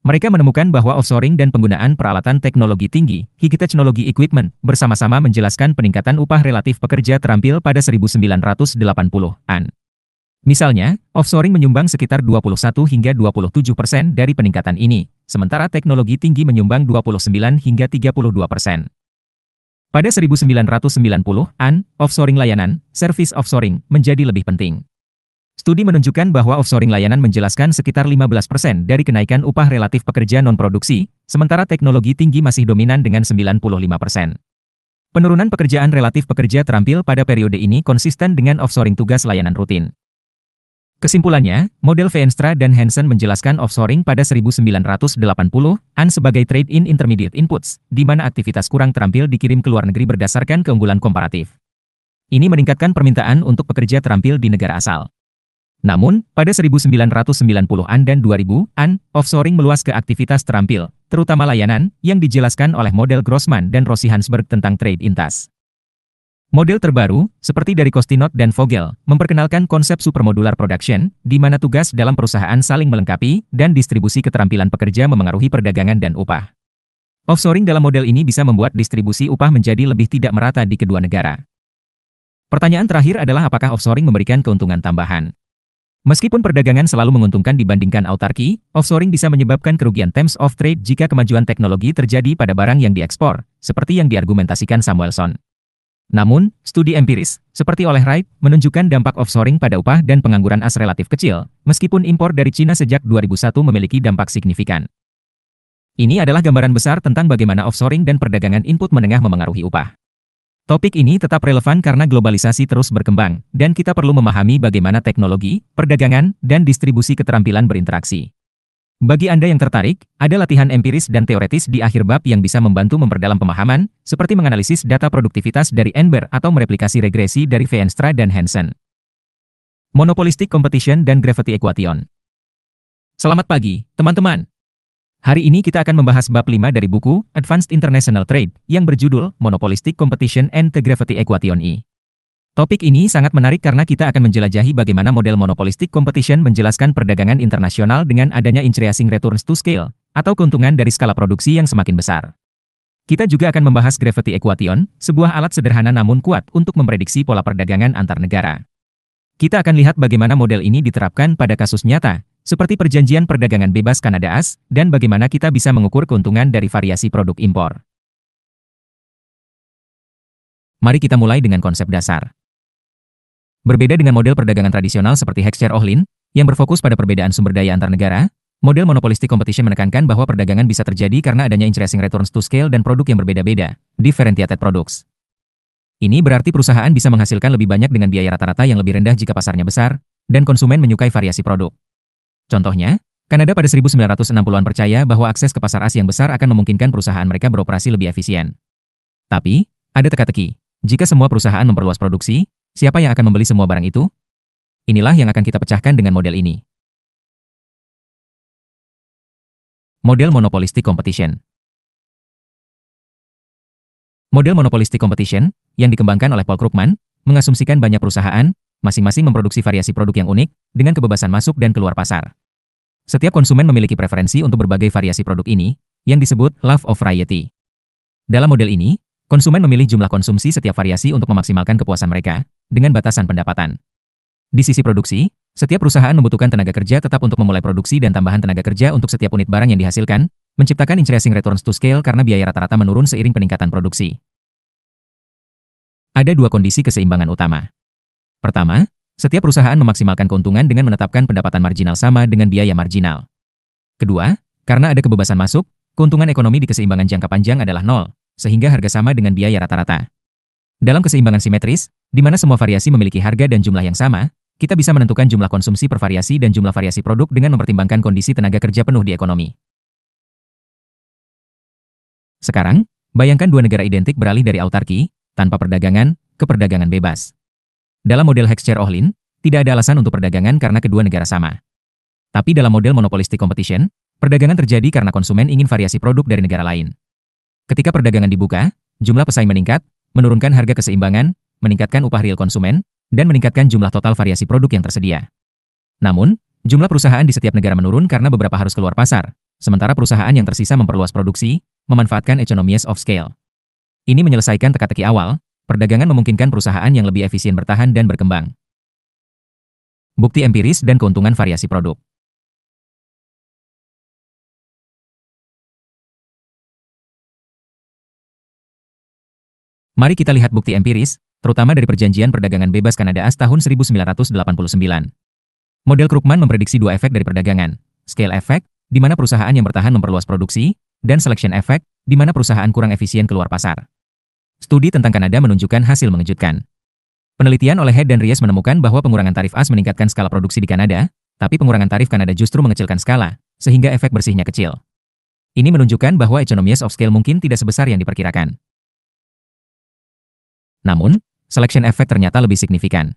Mereka menemukan bahwa offshoring dan penggunaan peralatan teknologi tinggi, high technology equipment, bersama-sama menjelaskan peningkatan upah relatif pekerja terampil pada 1980-an. Misalnya, offshoring menyumbang sekitar 21 hingga 27% dari peningkatan ini, sementara teknologi tinggi menyumbang 29 hingga 32%. Pada 1990-an, offshoring layanan, service offshoring, menjadi lebih penting. Studi menunjukkan bahwa offshoring layanan menjelaskan sekitar 15% dari kenaikan upah relatif pekerja non-produksi, sementara teknologi tinggi masih dominan dengan 95%. Penurunan pekerjaan relatif pekerja terampil pada periode ini konsisten dengan offshoring tugas layanan rutin. Kesimpulannya, model Veenstra dan Hansen menjelaskan offshoring pada 1980-an sebagai trade-in intermediate inputs, di mana aktivitas kurang terampil dikirim ke luar negeri berdasarkan keunggulan komparatif. Ini meningkatkan permintaan untuk pekerja terampil di negara asal. Namun, pada 1990-an dan 2000-an, offshoring meluas ke aktivitas terampil, terutama layanan, yang dijelaskan oleh model Grossman dan Rossi Hansberg tentang trade-in task. Model terbaru, seperti dari Costinot dan Vogel, memperkenalkan konsep supermodular production, di mana tugas dalam perusahaan saling melengkapi, dan distribusi keterampilan pekerja memengaruhi perdagangan dan upah. Offshoring dalam model ini bisa membuat distribusi upah menjadi lebih tidak merata di kedua negara. Pertanyaan terakhir adalah apakah offshoring memberikan keuntungan tambahan? Meskipun perdagangan selalu menguntungkan dibandingkan autarki, offshoring bisa menyebabkan kerugian terms of trade jika kemajuan teknologi terjadi pada barang yang diekspor, seperti yang diargumentasikan Samuelson. Namun, studi empiris, seperti oleh Wright, menunjukkan dampak offshoring pada upah dan pengangguran AS relatif kecil, meskipun impor dari Cina sejak 2001 memiliki dampak signifikan. Ini adalah gambaran besar tentang bagaimana offshoring dan perdagangan input menengah memengaruhi upah. Topik ini tetap relevan karena globalisasi terus berkembang, dan kita perlu memahami bagaimana teknologi, perdagangan, dan distribusi keterampilan berinteraksi. Bagi Anda yang tertarik, ada latihan empiris dan teoretis di akhir bab yang bisa membantu memperdalam pemahaman, seperti menganalisis data produktivitas dari Enber atau mereplikasi regresi dari Veenstra dan Hansen. Monopolistic Competition dan Gravity Equation. Selamat pagi, teman-teman. Hari ini kita akan membahas bab 5 dari buku Advanced International Trade yang berjudul Monopolistic Competition and the Gravity Equation I. Topik ini sangat menarik karena kita akan menjelajahi bagaimana model monopolistic competition menjelaskan perdagangan internasional dengan adanya increasing returns to scale, atau keuntungan dari skala produksi yang semakin besar. Kita juga akan membahas gravity equation, sebuah alat sederhana namun kuat untuk memprediksi pola perdagangan antar negara. Kita akan lihat bagaimana model ini diterapkan pada kasus nyata, seperti perjanjian perdagangan bebas Kanada-AS, dan bagaimana kita bisa mengukur keuntungan dari variasi produk impor. Mari kita mulai dengan konsep dasar. Berbeda dengan model perdagangan tradisional seperti Heckscher-Ohlin, yang berfokus pada perbedaan sumber daya antar negara, model monopolistic competition menekankan bahwa perdagangan bisa terjadi karena adanya increasing returns to scale dan produk yang berbeda-beda, differentiated products. Ini berarti perusahaan bisa menghasilkan lebih banyak dengan biaya rata-rata yang lebih rendah jika pasarnya besar, dan konsumen menyukai variasi produk. Contohnya, Kanada pada 1960-an percaya bahwa akses ke pasar Asia yang besar akan memungkinkan perusahaan mereka beroperasi lebih efisien. Tapi, ada teka-teki. Jika semua perusahaan memperluas produksi, siapa yang akan membeli semua barang itu? Inilah yang akan kita pecahkan dengan model ini. Model monopolistic competition. Model monopolistic competition, yang dikembangkan oleh Paul Krugman, mengasumsikan banyak perusahaan, masing-masing memproduksi variasi produk yang unik, dengan kebebasan masuk dan keluar pasar. Setiap konsumen memiliki preferensi untuk berbagai variasi produk ini, yang disebut love of variety. Dalam model ini, konsumen memilih jumlah konsumsi setiap variasi untuk memaksimalkan kepuasan mereka, dengan batasan pendapatan. Di sisi produksi, setiap perusahaan membutuhkan tenaga kerja tetap untuk memulai produksi dan tambahan tenaga kerja untuk setiap unit barang yang dihasilkan, menciptakan increasing returns to scale karena biaya rata-rata menurun seiring peningkatan produksi. Ada dua kondisi keseimbangan utama. Pertama, setiap perusahaan memaksimalkan keuntungan dengan menetapkan pendapatan marginal sama dengan biaya marginal. Kedua, karena ada kebebasan masuk, keuntungan ekonomi di keseimbangan jangka panjang adalah nol, sehingga harga sama dengan biaya rata-rata. Dalam keseimbangan simetris, di mana semua variasi memiliki harga dan jumlah yang sama, kita bisa menentukan jumlah konsumsi per variasi dan jumlah variasi produk dengan mempertimbangkan kondisi tenaga kerja penuh di ekonomi. Sekarang, bayangkan dua negara identik beralih dari autarki, tanpa perdagangan, ke perdagangan bebas. Dalam model Heckscher-Ohlin, tidak ada alasan untuk perdagangan karena kedua negara sama. Tapi dalam model monopolistic competition, perdagangan terjadi karena konsumen ingin variasi produk dari negara lain. Ketika perdagangan dibuka, jumlah pesaing meningkat, menurunkan harga keseimbangan, meningkatkan upah real konsumen, dan meningkatkan jumlah total variasi produk yang tersedia. Namun, jumlah perusahaan di setiap negara menurun karena beberapa harus keluar pasar, sementara perusahaan yang tersisa memperluas produksi, memanfaatkan economies of scale. Ini menyelesaikan teka-teki awal, perdagangan memungkinkan perusahaan yang lebih efisien bertahan dan berkembang. Bukti empiris dan keuntungan variasi produk. Mari kita lihat bukti empiris, terutama dari perjanjian perdagangan bebas Kanada-AS tahun 1989. Model Krugman memprediksi dua efek dari perdagangan, scale effect, di mana perusahaan yang bertahan memperluas produksi, dan selection effect, di mana perusahaan kurang efisien keluar pasar. Studi tentang Kanada menunjukkan hasil mengejutkan. Penelitian oleh Head dan Ries menemukan bahwa pengurangan tarif AS meningkatkan skala produksi di Kanada, tapi pengurangan tarif Kanada justru mengecilkan skala, sehingga efek bersihnya kecil. Ini menunjukkan bahwa economies of scale mungkin tidak sebesar yang diperkirakan. Namun, selection effect ternyata lebih signifikan.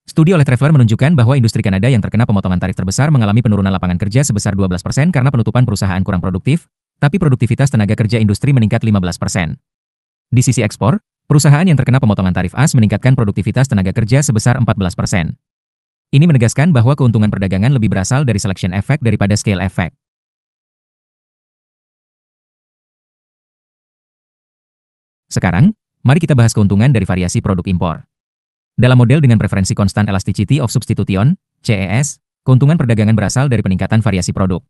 Studi oleh Traveler menunjukkan bahwa industri Kanada yang terkena pemotongan tarif terbesar mengalami penurunan lapangan kerja sebesar 12% karena penutupan perusahaan kurang produktif, tapi produktivitas tenaga kerja industri meningkat 15%. Di sisi ekspor, perusahaan yang terkena pemotongan tarif AS meningkatkan produktivitas tenaga kerja sebesar 14%. Ini menegaskan bahwa keuntungan perdagangan lebih berasal dari selection effect daripada scale effect. Sekarang, mari kita bahas keuntungan dari variasi produk impor. Dalam model dengan preferensi Constant Elasticity of Substitution, CES, keuntungan perdagangan berasal dari peningkatan variasi produk.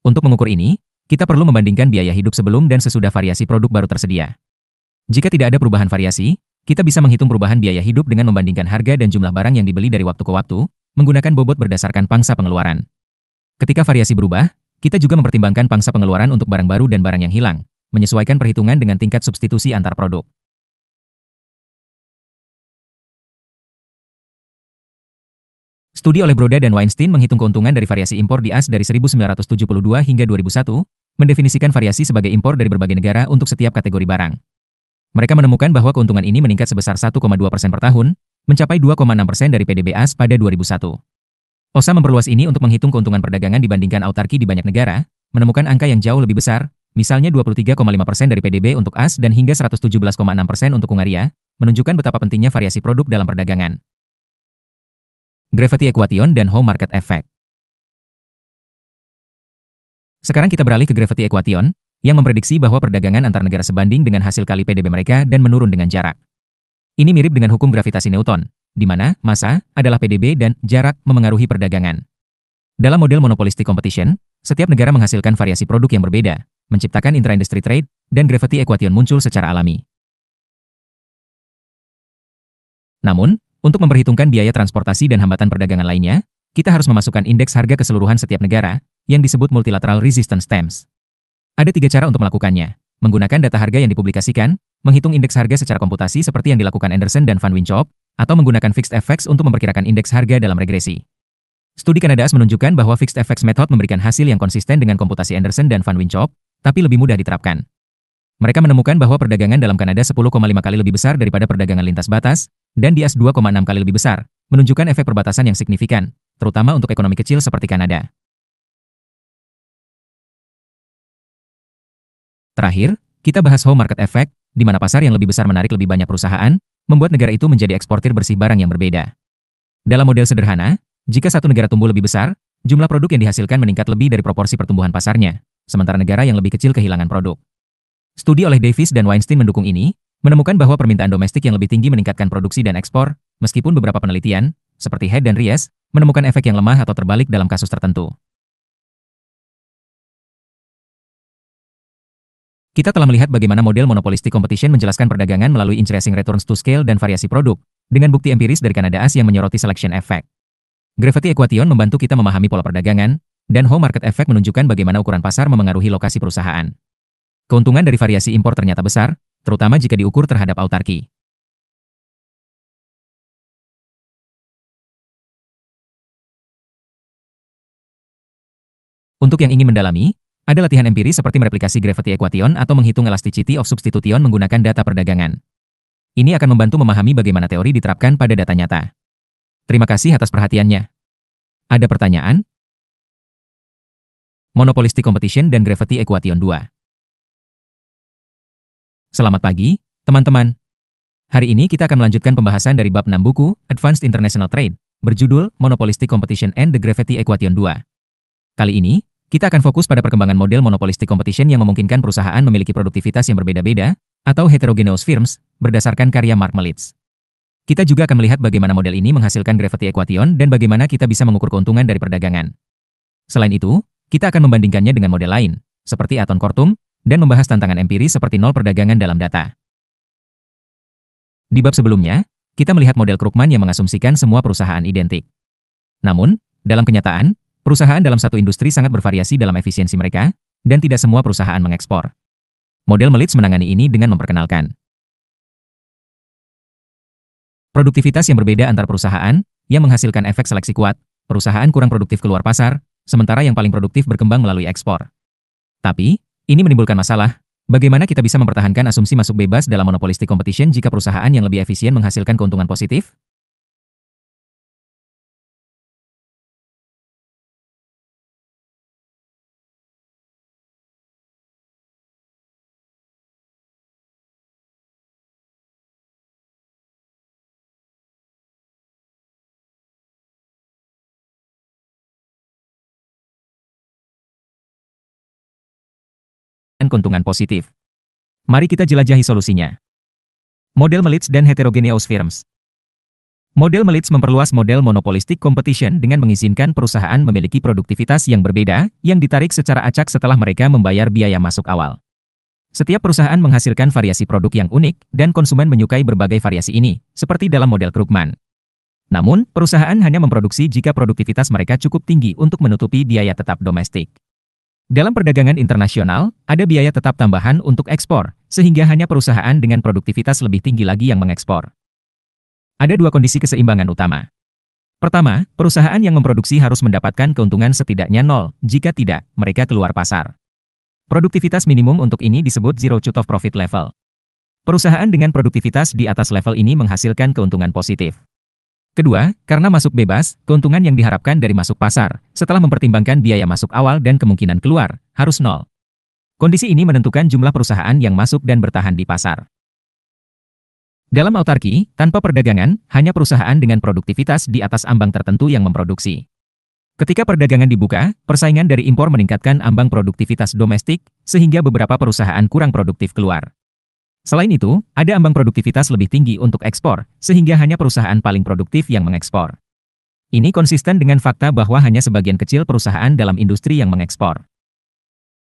Untuk mengukur ini, kita perlu membandingkan biaya hidup sebelum dan sesudah variasi produk baru tersedia. Jika tidak ada perubahan variasi, kita bisa menghitung perubahan biaya hidup dengan membandingkan harga dan jumlah barang yang dibeli dari waktu ke waktu, menggunakan bobot berdasarkan pangsa pengeluaran. Ketika variasi berubah, kita juga mempertimbangkan pangsa pengeluaran untuk barang baru dan barang yang hilang, menyesuaikan perhitungan dengan tingkat substitusi antar produk. Studi oleh Broda dan Weinstein menghitung keuntungan dari variasi impor di AS dari 1972 hingga 2001, mendefinisikan variasi sebagai impor dari berbagai negara untuk setiap kategori barang. Mereka menemukan bahwa keuntungan ini meningkat sebesar 1,2% per tahun, mencapai 2,6% dari PDB AS pada 2001. OSA memperluas ini untuk menghitung keuntungan perdagangan dibandingkan autarki di banyak negara, menemukan angka yang jauh lebih besar, misalnya 23,5% dari PDB untuk AS dan hingga 117,6% untuk Hungaria, menunjukkan betapa pentingnya variasi produk dalam perdagangan. Gravity Equation dan Home Market Effect. Sekarang kita beralih ke Gravity Equation, yang memprediksi bahwa perdagangan antar negara sebanding dengan hasil kali PDB mereka dan menurun dengan jarak. Ini mirip dengan hukum gravitasi Newton, di mana massa adalah PDB dan jarak memengaruhi perdagangan. Dalam model monopolistic competition, setiap negara menghasilkan variasi produk yang berbeda, menciptakan intra-industry trade, dan gravity equation muncul secara alami. Namun, untuk memperhitungkan biaya transportasi dan hambatan perdagangan lainnya, kita harus memasukkan indeks harga keseluruhan setiap negara, yang disebut multilateral resistance terms. Ada 3 cara untuk melakukannya. Menggunakan data harga yang dipublikasikan, menghitung indeks harga secara komputasi seperti yang dilakukan Anderson dan Van Winchop, atau menggunakan fixed effects untuk memperkirakan indeks harga dalam regresi. Studi Kanadaas menunjukkan bahwa fixed effects method memberikan hasil yang konsisten dengan komputasi Anderson dan Van Winchop, tapi lebih mudah diterapkan. Mereka menemukan bahwa perdagangan dalam Kanada 10,5 kali lebih besar daripada perdagangan lintas batas, dan di AS 2,6 kali lebih besar, menunjukkan efek perbatasan yang signifikan, terutama untuk ekonomi kecil seperti Kanada. Terakhir, kita bahas home market effect, di mana pasar yang lebih besar menarik lebih banyak perusahaan, membuat negara itu menjadi eksportir bersih barang yang berbeda. Dalam model sederhana, jika satu negara tumbuh lebih besar, jumlah produk yang dihasilkan meningkat lebih dari proporsi pertumbuhan pasarnya, sementara negara yang lebih kecil kehilangan produk. Studi oleh Davis dan Weinstein mendukung ini, menemukan bahwa permintaan domestik yang lebih tinggi meningkatkan produksi dan ekspor, meskipun beberapa penelitian, seperti Head dan Ries, menemukan efek yang lemah atau terbalik dalam kasus tertentu. Kita telah melihat bagaimana model monopolistic competition menjelaskan perdagangan melalui increasing returns to scale dan variasi produk, dengan bukti empiris dari Kanadaas yang menyoroti selection effect. Gravity equation membantu kita memahami pola perdagangan, dan home market effect menunjukkan bagaimana ukuran pasar memengaruhi lokasi perusahaan. Keuntungan dari variasi impor ternyata besar, terutama jika diukur terhadap autarki. Untuk yang ingin mendalami, ada latihan empiris seperti mereplikasi gravity equation atau menghitung elasticity of substitution menggunakan data perdagangan. Ini akan membantu memahami bagaimana teori diterapkan pada data nyata. Terima kasih atas perhatiannya. Ada pertanyaan? Monopolistic Competition dan Gravity Equation 2. Selamat pagi, teman-teman. Hari ini kita akan melanjutkan pembahasan dari bab 6 buku, Advanced International Trade, berjudul Monopolistic Competition and the Gravity Equation 2. Kali ini, kita akan fokus pada perkembangan model monopolistic competition yang memungkinkan perusahaan memiliki produktivitas yang berbeda-beda, atau heterogeneous firms, berdasarkan karya Mark Melitz. Kita juga akan melihat bagaimana model ini menghasilkan gravity equation dan bagaimana kita bisa mengukur keuntungan dari perdagangan. Selain itu, kita akan membandingkannya dengan model lain, seperti Aton Kortum, dan membahas tantangan empiris seperti nol perdagangan dalam data. Di bab sebelumnya, kita melihat model Krugman yang mengasumsikan semua perusahaan identik. Namun, dalam kenyataan, perusahaan dalam satu industri sangat bervariasi dalam efisiensi mereka, dan tidak semua perusahaan mengekspor. Model Melitz menangani ini dengan memperkenalkan produktivitas yang berbeda antar perusahaan, yang menghasilkan efek seleksi kuat, perusahaan kurang produktif keluar pasar, sementara yang paling produktif berkembang melalui ekspor. Tapi, ini menimbulkan masalah, bagaimana kita bisa mempertahankan asumsi masuk bebas dalam monopolistic competition jika perusahaan yang lebih efisien menghasilkan keuntungan positif? Dan keuntungan positif. Mari kita jelajahi solusinya. Model Melitz dan Heterogeneous Firms. Model Melitz memperluas model monopolistic competition dengan mengizinkan perusahaan memiliki produktivitas yang berbeda, yang ditarik secara acak setelah mereka membayar biaya masuk awal. Setiap perusahaan menghasilkan variasi produk yang unik, dan konsumen menyukai berbagai variasi ini, seperti dalam model Krugman. Namun, perusahaan hanya memproduksi jika produktivitas mereka cukup tinggi untuk menutupi biaya tetap domestik. Dalam perdagangan internasional, ada biaya tetap tambahan untuk ekspor, sehingga hanya perusahaan dengan produktivitas lebih tinggi lagi yang mengekspor. Ada dua kondisi keseimbangan utama. Pertama, perusahaan yang memproduksi harus mendapatkan keuntungan setidaknya nol, jika tidak, mereka keluar pasar. Produktivitas minimum untuk ini disebut zero cut-off profit level. Perusahaan dengan produktivitas di atas level ini menghasilkan keuntungan positif. Kedua, karena masuk bebas, keuntungan yang diharapkan dari masuk pasar, setelah mempertimbangkan biaya masuk awal dan kemungkinan keluar, harus nol. Kondisi ini menentukan jumlah perusahaan yang masuk dan bertahan di pasar. Dalam autarki, tanpa perdagangan, hanya perusahaan dengan produktivitas di atas ambang tertentu yang memproduksi. Ketika perdagangan dibuka, persaingan dari impor meningkatkan ambang produktivitas domestik, sehingga beberapa perusahaan kurang produktif keluar. Selain itu, ada ambang produktivitas lebih tinggi untuk ekspor, sehingga hanya perusahaan paling produktif yang mengekspor. Ini konsisten dengan fakta bahwa hanya sebagian kecil perusahaan dalam industri yang mengekspor.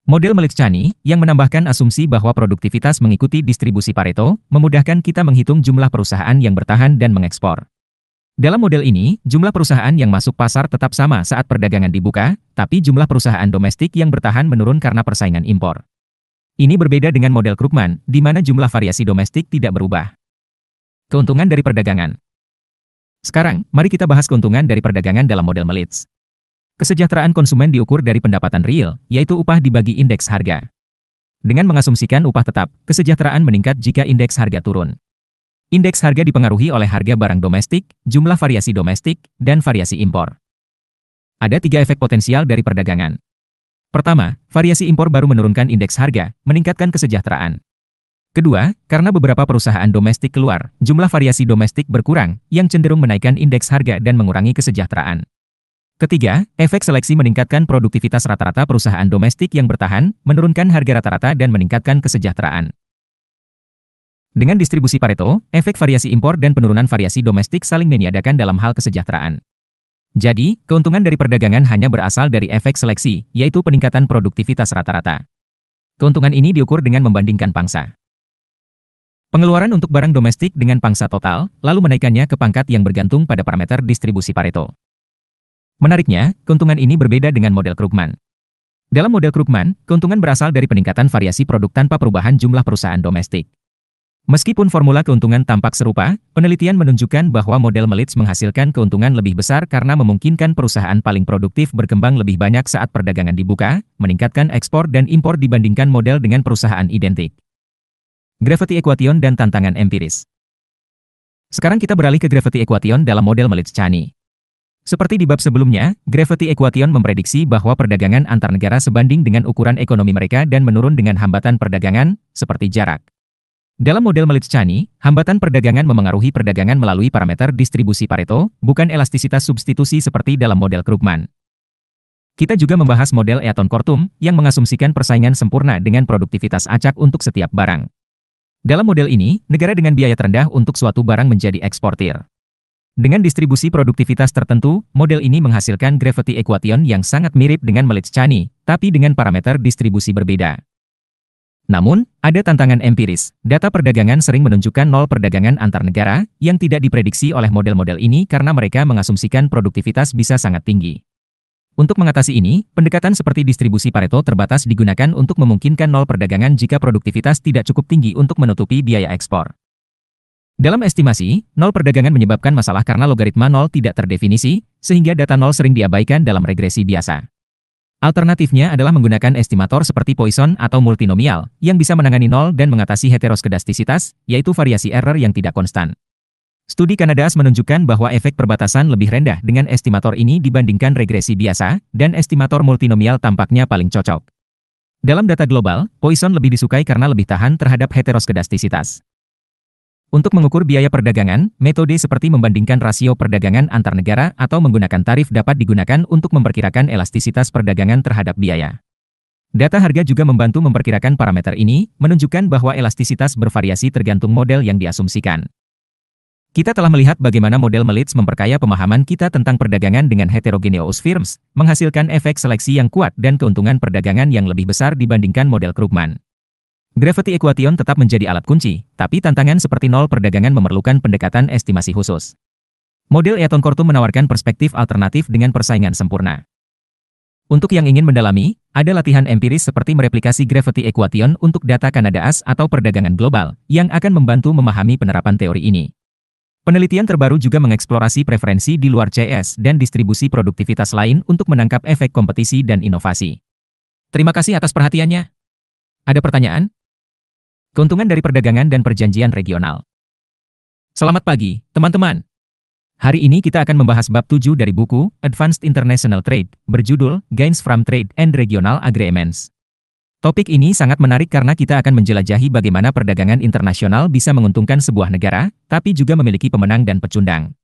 Model Melichani, yang menambahkan asumsi bahwa produktivitas mengikuti distribusi Pareto, memudahkan kita menghitung jumlah perusahaan yang bertahan dan mengekspor. Dalam model ini, jumlah perusahaan yang masuk pasar tetap sama saat perdagangan dibuka, tapi jumlah perusahaan domestik yang bertahan menurun karena persaingan impor. Ini berbeda dengan model Krugman, di mana jumlah variasi domestik tidak berubah. Keuntungan dari perdagangan. Sekarang, mari kita bahas keuntungan dari perdagangan dalam model Melitz. Kesejahteraan konsumen diukur dari pendapatan real, yaitu upah dibagi indeks harga. Dengan mengasumsikan upah tetap, kesejahteraan meningkat jika indeks harga turun. Indeks harga dipengaruhi oleh harga barang domestik, jumlah variasi domestik, dan variasi impor. Ada 3 efek potensial dari perdagangan. Pertama, variasi impor baru menurunkan indeks harga, meningkatkan kesejahteraan. Kedua, karena beberapa perusahaan domestik keluar, jumlah variasi domestik berkurang, yang cenderung menaikkan indeks harga dan mengurangi kesejahteraan. Ketiga, efek seleksi meningkatkan produktivitas rata-rata perusahaan domestik yang bertahan, menurunkan harga rata-rata dan meningkatkan kesejahteraan. Dengan distribusi Pareto, efek variasi impor dan penurunan variasi domestik saling meniadakan dalam hal kesejahteraan. Jadi, keuntungan dari perdagangan hanya berasal dari efek seleksi, yaitu peningkatan produktivitas rata-rata. Keuntungan ini diukur dengan membandingkan pangsa. Pengeluaran untuk barang domestik dengan pangsa total, lalu menaikkannya ke pangkat yang bergantung pada parameter distribusi Pareto. Menariknya, keuntungan ini berbeda dengan model Krugman. Dalam model Krugman, keuntungan berasal dari peningkatan variasi produk tanpa perubahan jumlah perusahaan domestik. Meskipun formula keuntungan tampak serupa, penelitian menunjukkan bahwa model Melitz menghasilkan keuntungan lebih besar karena memungkinkan perusahaan paling produktif berkembang lebih banyak saat perdagangan dibuka, meningkatkan ekspor dan impor dibandingkan model dengan perusahaan identik. Gravity Equation dan tantangan empiris. Sekarang kita beralih ke Gravity Equation dalam model Melichani. Seperti di bab sebelumnya, Gravity Equation memprediksi bahwa perdagangan antar negara sebanding dengan ukuran ekonomi mereka dan menurun dengan hambatan perdagangan, seperti jarak. Dalam model Melichani, hambatan perdagangan memengaruhi perdagangan melalui parameter distribusi Pareto, bukan elastisitas substitusi seperti dalam model Krugman. Kita juga membahas model Eaton-Kortum, yang mengasumsikan persaingan sempurna dengan produktivitas acak untuk setiap barang. Dalam model ini, negara dengan biaya terendah untuk suatu barang menjadi eksportir. Dengan distribusi produktivitas tertentu, model ini menghasilkan Gravity Equation yang sangat mirip dengan Melichani, tapi dengan parameter distribusi berbeda. Namun, ada tantangan empiris. Data perdagangan sering menunjukkan nol perdagangan antar negara, yang tidak diprediksi oleh model-model ini karena mereka mengasumsikan produktivitas bisa sangat tinggi. Untuk mengatasi ini, pendekatan seperti distribusi Pareto terbatas digunakan untuk memungkinkan nol perdagangan jika produktivitas tidak cukup tinggi untuk menutupi biaya ekspor. Dalam estimasi, nol perdagangan menyebabkan masalah karena logaritma nol tidak terdefinisi, sehingga data nol sering diabaikan dalam regresi biasa. Alternatifnya adalah menggunakan estimator seperti Poisson atau multinomial, yang bisa menangani nol dan mengatasi heteroskedastisitas, yaitu variasi error yang tidak konstan. Studi Kanadas menunjukkan bahwa efek perbatasan lebih rendah dengan estimator ini dibandingkan regresi biasa, dan estimator multinomial tampaknya paling cocok. Dalam data global, Poisson lebih disukai karena lebih tahan terhadap heteroskedastisitas. Untuk mengukur biaya perdagangan, metode seperti membandingkan rasio perdagangan antar negara atau menggunakan tarif dapat digunakan untuk memperkirakan elastisitas perdagangan terhadap biaya. Data harga juga membantu memperkirakan parameter ini, menunjukkan bahwa elastisitas bervariasi tergantung model yang diasumsikan. Kita telah melihat bagaimana model Melitz memperkaya pemahaman kita tentang perdagangan dengan heterogeneous firms, menghasilkan efek seleksi yang kuat dan keuntungan perdagangan yang lebih besar dibandingkan model Krugman. Gravity Equation tetap menjadi alat kunci, tapi tantangan seperti nol perdagangan memerlukan pendekatan estimasi khusus. Model Eaton-Kortum menawarkan perspektif alternatif dengan persaingan sempurna. Untuk yang ingin mendalami, ada latihan empiris seperti mereplikasi Gravity Equation untuk data Kanadas atau perdagangan global, yang akan membantu memahami penerapan teori ini. Penelitian terbaru juga mengeksplorasi preferensi di luar CS dan distribusi produktivitas lain untuk menangkap efek kompetisi dan inovasi. Terima kasih atas perhatiannya. Ada pertanyaan? Keuntungan dari perdagangan dan perjanjian regional. Selamat pagi, teman-teman. Hari ini kita akan membahas bab 7 dari buku Advanced International Trade, berjudul Gains from Trade and Regional Agreements. Topik ini sangat menarik karena kita akan menjelajahi bagaimana perdagangan internasional bisa menguntungkan sebuah negara, tapi juga memiliki pemenang dan pecundang.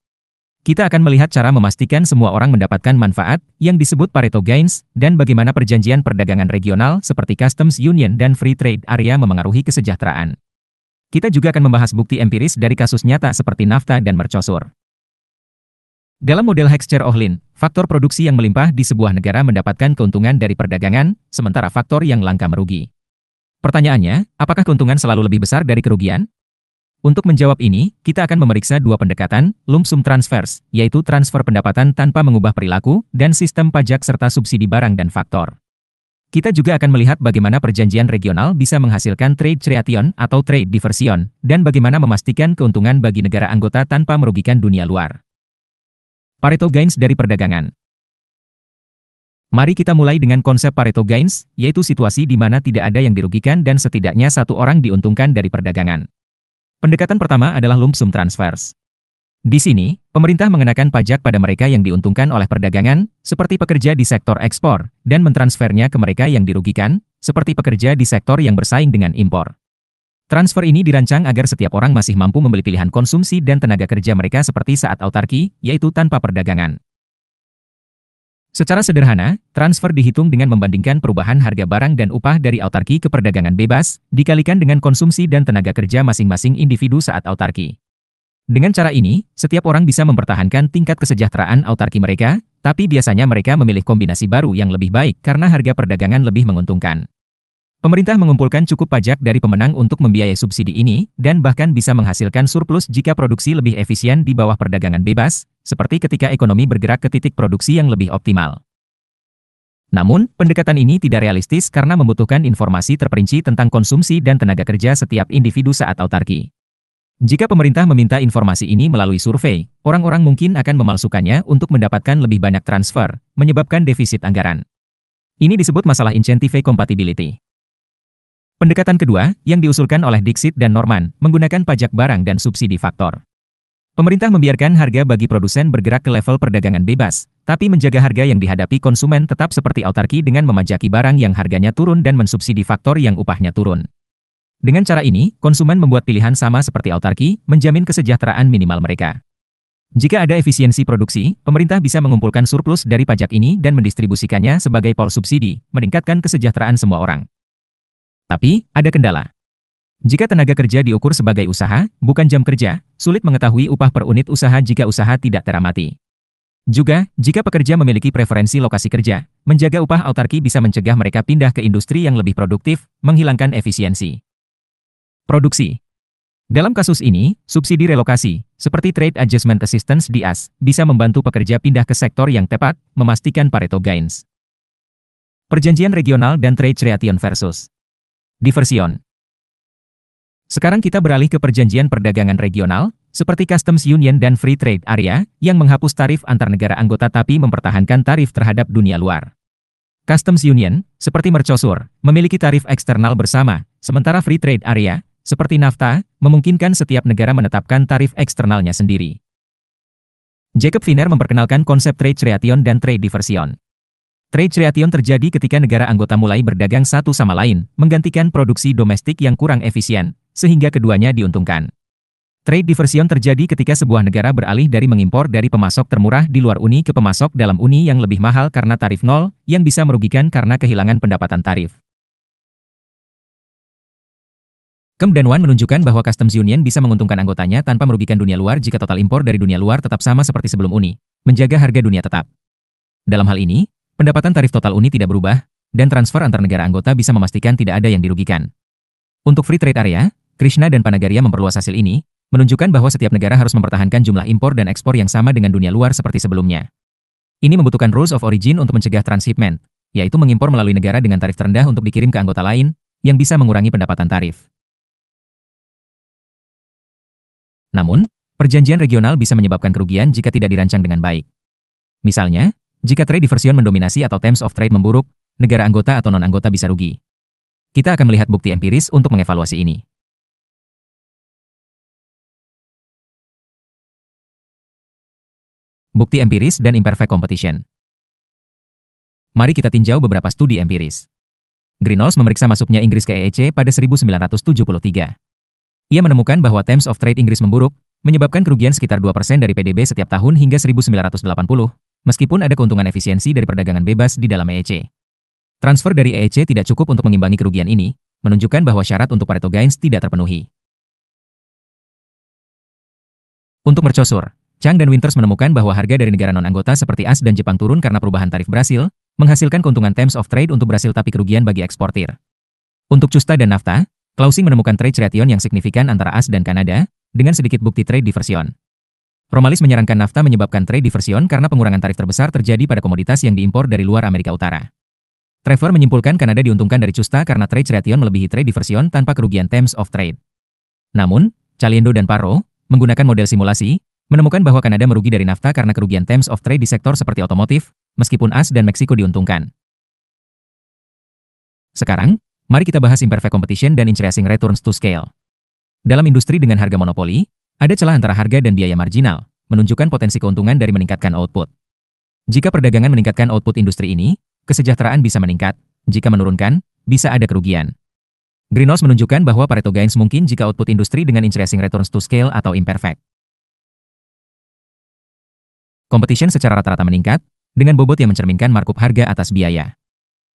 Kita akan melihat cara memastikan semua orang mendapatkan manfaat, yang disebut Pareto Gains, dan bagaimana perjanjian perdagangan regional seperti Customs Union dan Free Trade Area memengaruhi kesejahteraan. Kita juga akan membahas bukti empiris dari kasus nyata seperti NAFTA dan Mercosur. Dalam model Heckscher-Ohlin, faktor produksi yang melimpah di sebuah negara mendapatkan keuntungan dari perdagangan, sementara faktor yang langka merugi. Pertanyaannya, apakah keuntungan selalu lebih besar dari kerugian? Untuk menjawab ini, kita akan memeriksa dua pendekatan, lump sum transfers, yaitu transfer pendapatan tanpa mengubah perilaku, dan sistem pajak serta subsidi barang dan faktor. Kita juga akan melihat bagaimana perjanjian regional bisa menghasilkan trade creation atau trade diversion, dan bagaimana memastikan keuntungan bagi negara anggota tanpa merugikan dunia luar. Pareto Gains dari perdagangan. Mari kita mulai dengan konsep Pareto Gains, yaitu situasi di mana tidak ada yang dirugikan dan setidaknya satu orang diuntungkan dari perdagangan. Pendekatan pertama adalah lump sum transfers. Di sini, pemerintah mengenakan pajak pada mereka yang diuntungkan oleh perdagangan, seperti pekerja di sektor ekspor, dan mentransfernya ke mereka yang dirugikan, seperti pekerja di sektor yang bersaing dengan impor. Transfer ini dirancang agar setiap orang masih mampu membeli pilihan konsumsi dan tenaga kerja mereka seperti saat autarki, yaitu tanpa perdagangan. Secara sederhana, transfer dihitung dengan membandingkan perubahan harga barang dan upah dari autarki ke perdagangan bebas, dikalikan dengan konsumsi dan tenaga kerja masing-masing individu saat autarki. Dengan cara ini, setiap orang bisa mempertahankan tingkat kesejahteraan autarki mereka, tapi biasanya mereka memilih kombinasi baru yang lebih baik karena harga perdagangan lebih menguntungkan. Pemerintah mengumpulkan cukup pajak dari pemenang untuk membiayai subsidi ini, dan bahkan bisa menghasilkan surplus jika produksi lebih efisien di bawah perdagangan bebas, seperti ketika ekonomi bergerak ke titik produksi yang lebih optimal. Namun, pendekatan ini tidak realistis karena membutuhkan informasi terperinci tentang konsumsi dan tenaga kerja setiap individu saat autarki. Jika pemerintah meminta informasi ini melalui survei, orang-orang mungkin akan memalsukannya untuk mendapatkan lebih banyak transfer, menyebabkan defisit anggaran. Ini disebut masalah incentive compatibility. Pendekatan kedua, yang diusulkan oleh Dixit dan Norman, menggunakan pajak barang dan subsidi faktor. Pemerintah membiarkan harga bagi produsen bergerak ke level perdagangan bebas, tapi menjaga harga yang dihadapi konsumen tetap seperti autarki dengan memajaki barang yang harganya turun dan mensubsidi faktor yang upahnya turun. Dengan cara ini, konsumen membuat pilihan sama seperti autarki, menjamin kesejahteraan minimal mereka. Jika ada efisiensi produksi, pemerintah bisa mengumpulkan surplus dari pajak ini dan mendistribusikannya sebagai pol subsidi, meningkatkan kesejahteraan semua orang. Tapi, ada kendala. Jika tenaga kerja diukur sebagai usaha, bukan jam kerja, sulit mengetahui upah per unit usaha jika usaha tidak teramati. Juga, jika pekerja memiliki preferensi lokasi kerja, menjaga upah autarki bisa mencegah mereka pindah ke industri yang lebih produktif, menghilangkan efisiensi. Produksi. Dalam kasus ini, subsidi relokasi, seperti Trade Adjustment Assistance (DAS), bisa membantu pekerja pindah ke sektor yang tepat, memastikan Pareto Gains. Perjanjian regional dan trade creation versus diversion. Sekarang kita beralih ke perjanjian perdagangan regional, seperti Customs Union dan Free Trade Area, yang menghapus tarif antar negara anggota tapi mempertahankan tarif terhadap dunia luar. Customs Union, seperti Mercosur, memiliki tarif eksternal bersama, sementara Free Trade Area, seperti NAFTA, memungkinkan setiap negara menetapkan tarif eksternalnya sendiri. Jacob Wiener memperkenalkan konsep trade creation dan trade diversion. Trade creation terjadi ketika negara anggota mulai berdagang satu sama lain, menggantikan produksi domestik yang kurang efisien, sehingga keduanya diuntungkan. Trade diversion terjadi ketika sebuah negara beralih dari mengimpor dari pemasok termurah di luar Uni ke pemasok dalam Uni yang lebih mahal karena tarif nol, yang bisa merugikan karena kehilangan pendapatan tarif. Kemp dan Wan menunjukkan bahwa Customs Union bisa menguntungkan anggotanya tanpa merugikan dunia luar jika total impor dari dunia luar tetap sama seperti sebelum Uni, menjaga harga dunia tetap. Dalam hal ini, pendapatan tarif total Uni tidak berubah, dan transfer antar negara anggota bisa memastikan tidak ada yang dirugikan. Untuk Free Trade Area, Krishna dan Panagaria memperluas hasil ini, menunjukkan bahwa setiap negara harus mempertahankan jumlah impor dan ekspor yang sama dengan dunia luar seperti sebelumnya. Ini membutuhkan rules of origin untuk mencegah transshipment, yaitu mengimpor melalui negara dengan tarif terendah untuk dikirim ke anggota lain, yang bisa mengurangi pendapatan tarif. Namun, Perjanjian regional bisa menyebabkan kerugian jika tidak dirancang dengan baik. Misalnya, jika trade diversion mendominasi atau terms of trade memburuk, negara anggota atau non-anggota bisa rugi. Kita akan melihat bukti empiris untuk mengevaluasi ini. Bukti empiris dan imperfect competition. Mari kita tinjau beberapa studi empiris. Greenhalgh memeriksa masuknya Inggris ke EEC pada 1973. Ia menemukan bahwa terms of trade Inggris memburuk, menyebabkan kerugian sekitar 2% dari PDB setiap tahun hingga 1980, meskipun ada keuntungan efisiensi dari perdagangan bebas di dalam EEC. Transfer dari EEC tidak cukup untuk mengimbangi kerugian ini, menunjukkan bahwa syarat untuk Pareto Gains tidak terpenuhi. Untuk mercosur, Chang dan Winters menemukan bahwa harga dari negara non-anggota seperti AS dan Jepang turun karena perubahan tarif Brasil, menghasilkan keuntungan terms of trade untuk Brasil tapi kerugian bagi eksportir. Untuk CUSTA dan NAFTA, Clausing menemukan trade relation yang signifikan antara AS dan Kanada, dengan sedikit bukti trade diversion. Romalis menyarankan NAFTA menyebabkan trade diversion karena pengurangan tarif terbesar terjadi pada komoditas yang diimpor dari luar Amerika Utara. Trevor menyimpulkan Kanada diuntungkan dari CUSTA karena trade relation melebihi trade diversion tanpa kerugian terms of trade. Namun, Caliendo dan Parro, menggunakan model simulasi, menemukan bahwa Kanada merugi dari NAFTA karena kerugian terms of trade di sektor seperti otomotif, meskipun AS dan Meksiko diuntungkan. Sekarang, mari kita bahas imperfect competition dan increasing returns to scale. Dalam industri dengan harga monopoli, ada celah antara harga dan biaya marginal, menunjukkan potensi keuntungan dari meningkatkan output. Jika perdagangan meningkatkan output industri ini, kesejahteraan bisa meningkat, jika menurunkan, bisa ada kerugian. Greenhalgh menunjukkan bahwa Pareto Gains mungkin jika output industri dengan increasing returns to scale atau imperfect. Competition secara rata-rata meningkat, dengan bobot yang mencerminkan markup harga atas biaya.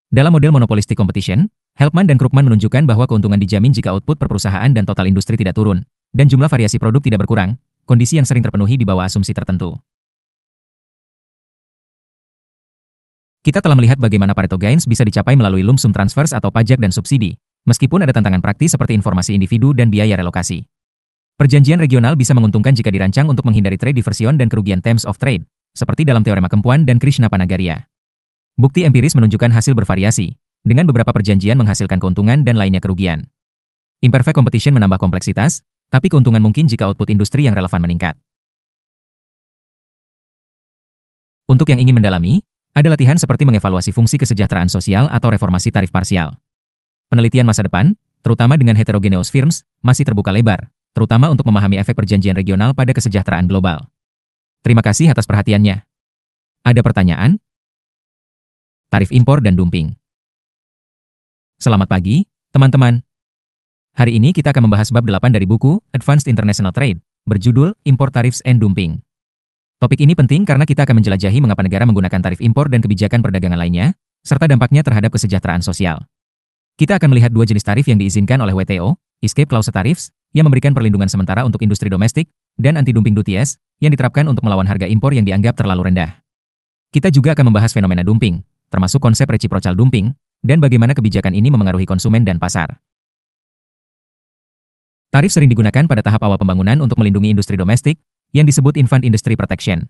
Dalam model monopolistic competition, Helpman dan Krugman menunjukkan bahwa keuntungan dijamin jika output per perusahaan dan total industri tidak turun, dan jumlah variasi produk tidak berkurang, kondisi yang sering terpenuhi di bawah asumsi tertentu. Kita telah melihat bagaimana Pareto Gains bisa dicapai melalui lump sum transfers atau pajak dan subsidi, meskipun ada tantangan praktis seperti informasi individu dan biaya relokasi. Perjanjian regional bisa menguntungkan jika dirancang untuk menghindari trade diversion dan kerugian terms of trade, seperti dalam teorema Kempuan dan Krishna Panagaria. Bukti empiris menunjukkan hasil bervariasi, dengan beberapa perjanjian menghasilkan keuntungan dan lainnya kerugian. Imperfect competition menambah kompleksitas, tapi keuntungan mungkin jika output industri yang relevan meningkat. Untuk yang ingin mendalami, ada latihan seperti mengevaluasi fungsi kesejahteraan sosial atau reformasi tarif parsial. Penelitian masa depan, terutama dengan heterogeneous firms, masih terbuka lebar, terutama untuk memahami efek perjanjian regional pada kesejahteraan global. Terima kasih atas perhatiannya. Ada pertanyaan? Tarif impor dan dumping. Selamat pagi, teman-teman. Hari ini kita akan membahas bab 8 dari buku Advanced International Trade, berjudul Import Tariffs and Dumping. Topik ini penting karena kita akan menjelajahi mengapa negara menggunakan tarif impor dan kebijakan perdagangan lainnya, serta dampaknya terhadap kesejahteraan sosial. Kita akan melihat dua jenis tarif yang diizinkan oleh WTO, Escape Clause Tariffs, yang memberikan perlindungan sementara untuk industri domestik, dan anti-dumping duties, yang diterapkan untuk melawan harga impor yang dianggap terlalu rendah. Kita juga akan membahas fenomena dumping, termasuk konsep reciprocal dumping, dan bagaimana kebijakan ini memengaruhi konsumen dan pasar. Tarif sering digunakan pada tahap awal pembangunan untuk melindungi industri domestik, yang disebut Infant Industry Protection.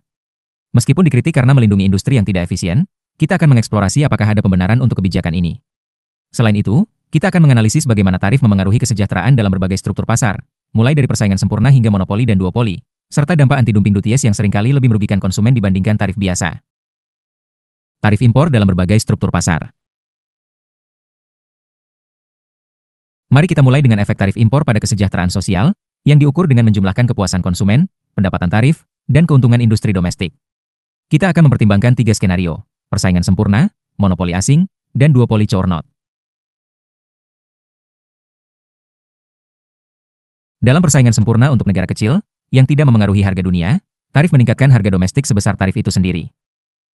Meskipun dikritik karena melindungi industri yang tidak efisien, kita akan mengeksplorasi apakah ada pembenaran untuk kebijakan ini. Selain itu, kita akan menganalisis bagaimana tarif memengaruhi kesejahteraan dalam berbagai struktur pasar, mulai dari persaingan sempurna hingga monopoli dan duopoli, serta dampak anti-dumping duties yang seringkali lebih merugikan konsumen dibandingkan tarif biasa. Tarif impor dalam berbagai struktur pasar. Mari kita mulai dengan efek tarif impor pada kesejahteraan sosial, yang diukur dengan menjumlahkan kepuasan konsumen, pendapatan tarif, dan keuntungan industri domestik. Kita akan mempertimbangkan 3 skenario, persaingan sempurna, monopoli asing, dan duopoli or not. Dalam persaingan sempurna untuk negara kecil, yang tidak memengaruhi harga dunia, tarif meningkatkan harga domestik sebesar tarif itu sendiri.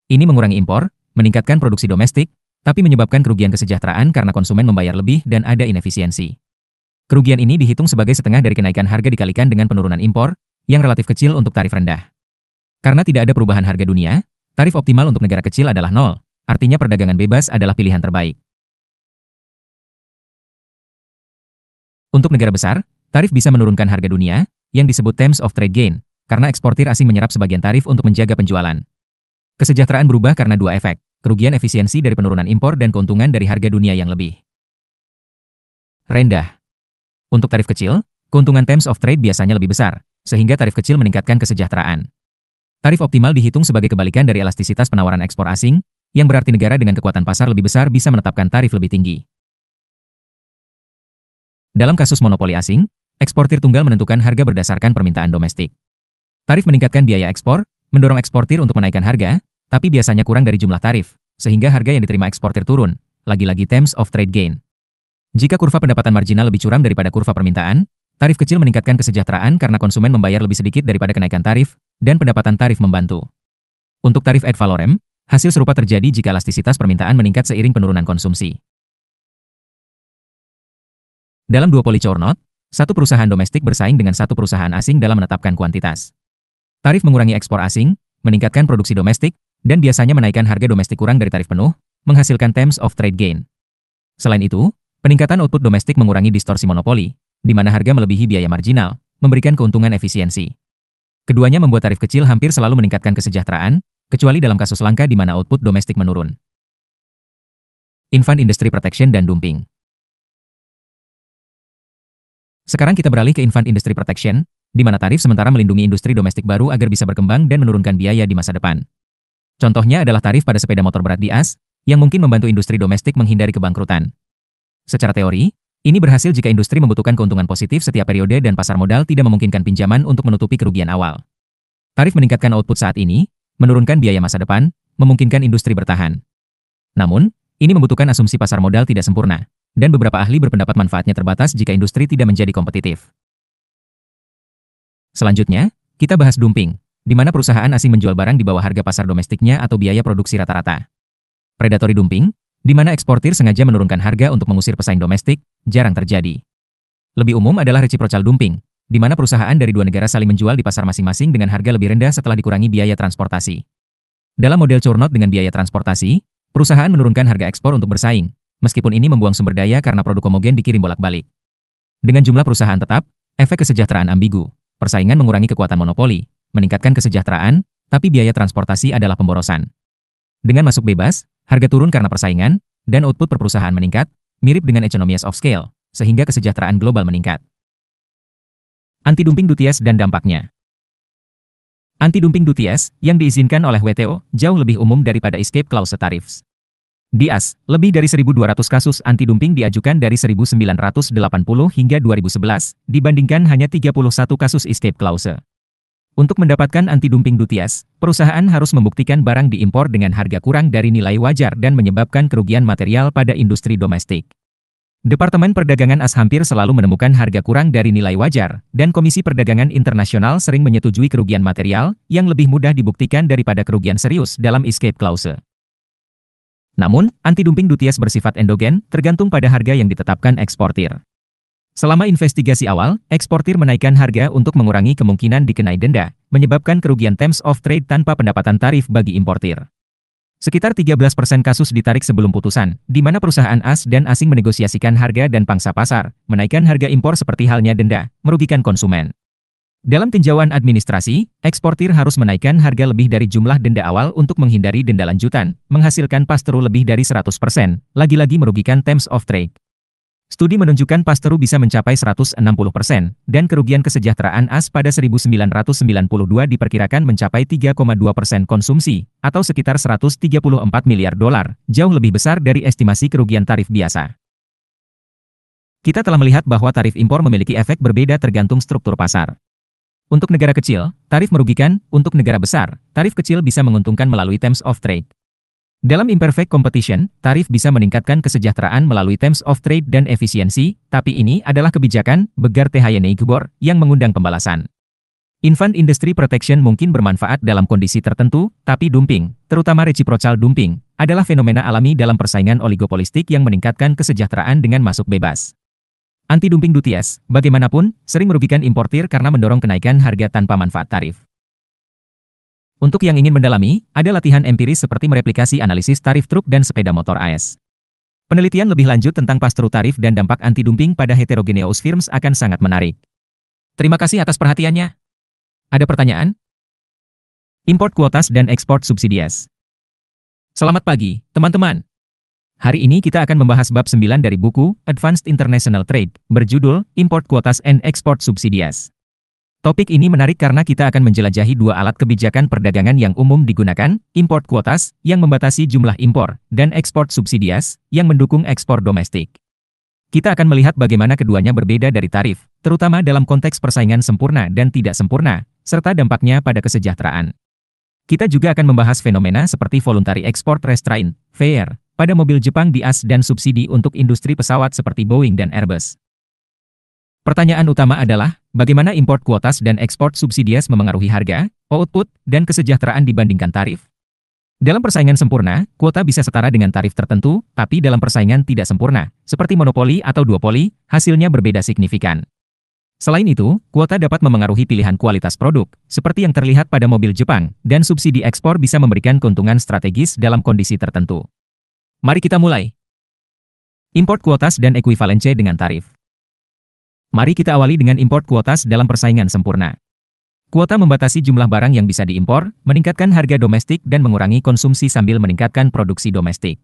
Ini mengurangi impor, meningkatkan produksi domestik, tapi menyebabkan kerugian kesejahteraan karena konsumen membayar lebih dan ada inefisiensi. Kerugian ini dihitung sebagai setengah dari kenaikan harga dikalikan dengan penurunan impor, yang relatif kecil untuk tarif rendah. Karena tidak ada perubahan harga dunia, tarif optimal untuk negara kecil adalah 0, artinya perdagangan bebas adalah pilihan terbaik. Untuk negara besar, tarif bisa menurunkan harga dunia, yang disebut terms of trade gain, karena eksportir asing menyerap sebagian tarif untuk menjaga penjualan. Kesejahteraan berubah karena dua efek, kerugian efisiensi dari penurunan impor dan keuntungan dari harga dunia yang lebih rendah. Untuk tarif kecil, keuntungan terms of trade biasanya lebih besar, sehingga tarif kecil meningkatkan kesejahteraan. Tarif optimal dihitung sebagai kebalikan dari elastisitas penawaran ekspor asing, yang berarti negara dengan kekuatan pasar lebih besar bisa menetapkan tarif lebih tinggi. Dalam kasus monopoli asing, eksportir tunggal menentukan harga berdasarkan permintaan domestik. Tarif meningkatkan biaya ekspor, mendorong eksportir untuk menaikkan harga, tapi biasanya kurang dari jumlah tarif, sehingga harga yang diterima eksportir turun, lagi-lagi terms of trade gain. Jika kurva pendapatan marginal lebih curam daripada kurva permintaan, tarif kecil meningkatkan kesejahteraan karena konsumen membayar lebih sedikit daripada kenaikan tarif, dan pendapatan tarif membantu. Untuk tarif ad valorem, hasil serupa terjadi jika elastisitas permintaan meningkat seiring penurunan konsumsi. Dalam duopoli Cournot, satu perusahaan domestik bersaing dengan satu perusahaan asing dalam menetapkan kuantitas. Tarif mengurangi ekspor asing, meningkatkan produksi domestik, dan biasanya menaikkan harga domestik kurang dari tarif penuh, menghasilkan terms of trade gain. Selain itu, peningkatan output domestik mengurangi distorsi monopoli, di mana harga melebihi biaya marginal, memberikan keuntungan efisiensi. Keduanya membuat tarif kecil hampir selalu meningkatkan kesejahteraan, kecuali dalam kasus langka di mana output domestik menurun. Infant Industry Protection dan Dumping. Sekarang kita beralih ke Infant Industry Protection, di mana tarif sementara melindungi industri domestik baru agar bisa berkembang dan menurunkan biaya di masa depan. Contohnya adalah tarif pada sepeda motor berat di AS, yang mungkin membantu industri domestik menghindari kebangkrutan. Secara teori, ini berhasil jika industri membutuhkan keuntungan positif setiap periode dan pasar modal tidak memungkinkan pinjaman untuk menutupi kerugian awal. Tarif meningkatkan output saat ini, menurunkan biaya masa depan, memungkinkan industri bertahan. Namun, ini membutuhkan asumsi pasar modal tidak sempurna, dan beberapa ahli berpendapat manfaatnya terbatas jika industri tidak menjadi kompetitif. Selanjutnya, kita bahas dumping, di mana perusahaan asing menjual barang di bawah harga pasar domestiknya atau biaya produksi rata-rata. Predatory dumping, di mana eksportir sengaja menurunkan harga untuk mengusir pesaing domestik, jarang terjadi. Lebih umum adalah reciprocal dumping, di mana perusahaan dari dua negara saling menjual di pasar masing-masing dengan harga lebih rendah setelah dikurangi biaya transportasi. Dalam model Cournot dengan biaya transportasi, perusahaan menurunkan harga ekspor untuk bersaing, meskipun ini membuang sumber daya karena produk homogen dikirim bolak-balik. Dengan jumlah perusahaan tetap, efek kesejahteraan ambigu. Persaingan mengurangi kekuatan monopoli, meningkatkan kesejahteraan, tapi biaya transportasi adalah pemborosan. Dengan masuk bebas, harga turun karena persaingan, dan output per perusahaan meningkat, mirip dengan economies of scale, sehingga kesejahteraan global meningkat. Anti-dumping duties dan dampaknya. Anti-dumping duties, yang diizinkan oleh WTO, jauh lebih umum daripada escape clause tariffs. Di AS, lebih dari 1.200 kasus anti-dumping diajukan dari 1980 hingga 2011, dibandingkan hanya 31 kasus escape clause. Untuk mendapatkan anti-dumping duties, perusahaan harus membuktikan barang diimpor dengan harga kurang dari nilai wajar dan menyebabkan kerugian material pada industri domestik. Departemen Perdagangan AS hampir selalu menemukan harga kurang dari nilai wajar, dan Komisi Perdagangan Internasional sering menyetujui kerugian material yang lebih mudah dibuktikan daripada kerugian serius dalam escape clause. Namun, anti-dumping duties bersifat endogen, tergantung pada harga yang ditetapkan eksportir. Selama investigasi awal, eksportir menaikkan harga untuk mengurangi kemungkinan dikenai denda, menyebabkan kerugian terms of trade tanpa pendapatan tarif bagi importir. Sekitar 13% kasus ditarik sebelum putusan, di mana perusahaan AS dan asing menegosiasikan harga dan pangsa pasar, menaikkan harga impor seperti halnya denda, merugikan konsumen. Dalam tinjauan administrasi, eksportir harus menaikkan harga lebih dari jumlah denda awal untuk menghindari denda lanjutan, menghasilkan pass-through lebih dari 100%, lagi-lagi merugikan terms of trade. Studi menunjukkan pass-through bisa mencapai 160%, dan kerugian kesejahteraan AS pada 1992 diperkirakan mencapai 3,2% konsumsi, atau sekitar 134 miliar dolar, jauh lebih besar dari estimasi kerugian tarif biasa. Kita telah melihat bahwa tarif impor memiliki efek berbeda tergantung struktur pasar. Untuk negara kecil, tarif merugikan; untuk negara besar, tarif kecil bisa menguntungkan melalui terms of trade. Dalam imperfect competition, tarif bisa meningkatkan kesejahteraan melalui terms of trade dan efisiensi, tapi ini adalah kebijakan begar Gebor yang mengundang pembalasan. Infant Industry Protection mungkin bermanfaat dalam kondisi tertentu, tapi dumping, terutama reciprocal dumping, adalah fenomena alami dalam persaingan oligopolistik yang meningkatkan kesejahteraan dengan masuk bebas. Anti-dumping duties, bagaimanapun, sering merugikan importir karena mendorong kenaikan harga tanpa manfaat tarif. Untuk yang ingin mendalami, ada latihan empiris seperti mereplikasi analisis tarif truk dan sepeda motor AS. Penelitian lebih lanjut tentang pass-through tarif dan dampak anti-dumping pada heterogeneous firms akan sangat menarik. Terima kasih atas perhatiannya. Ada pertanyaan? Import quotas dan ekspor subsidies. Selamat pagi, teman-teman. Hari ini kita akan membahas bab 9 dari buku Advanced International Trade, berjudul Import Quotas and Export Subsidies. Topik ini menarik karena kita akan menjelajahi dua alat kebijakan perdagangan yang umum digunakan, import quotas, yang membatasi jumlah impor, dan export subsidies, yang mendukung ekspor domestik. Kita akan melihat bagaimana keduanya berbeda dari tarif, terutama dalam konteks persaingan sempurna dan tidak sempurna, serta dampaknya pada kesejahteraan. Kita juga akan membahas fenomena seperti voluntary export restraint, (VER), pada mobil Jepang di AS dan subsidi untuk industri pesawat seperti Boeing dan Airbus. Pertanyaan utama adalah, bagaimana import kuotas dan ekspor subsidies memengaruhi harga, output, dan kesejahteraan dibandingkan tarif? Dalam persaingan sempurna, kuota bisa setara dengan tarif tertentu, tapi dalam persaingan tidak sempurna, seperti monopoli atau duopoli, hasilnya berbeda signifikan. Selain itu, kuota dapat memengaruhi pilihan kualitas produk, seperti yang terlihat pada mobil Jepang, dan subsidi ekspor bisa memberikan keuntungan strategis dalam kondisi tertentu. Mari kita mulai. Import kuotas dan ekuivalensi dengan tarif. Mari kita awali dengan import kuotas dalam persaingan sempurna. Kuota membatasi jumlah barang yang bisa diimpor, meningkatkan harga domestik dan mengurangi konsumsi sambil meningkatkan produksi domestik.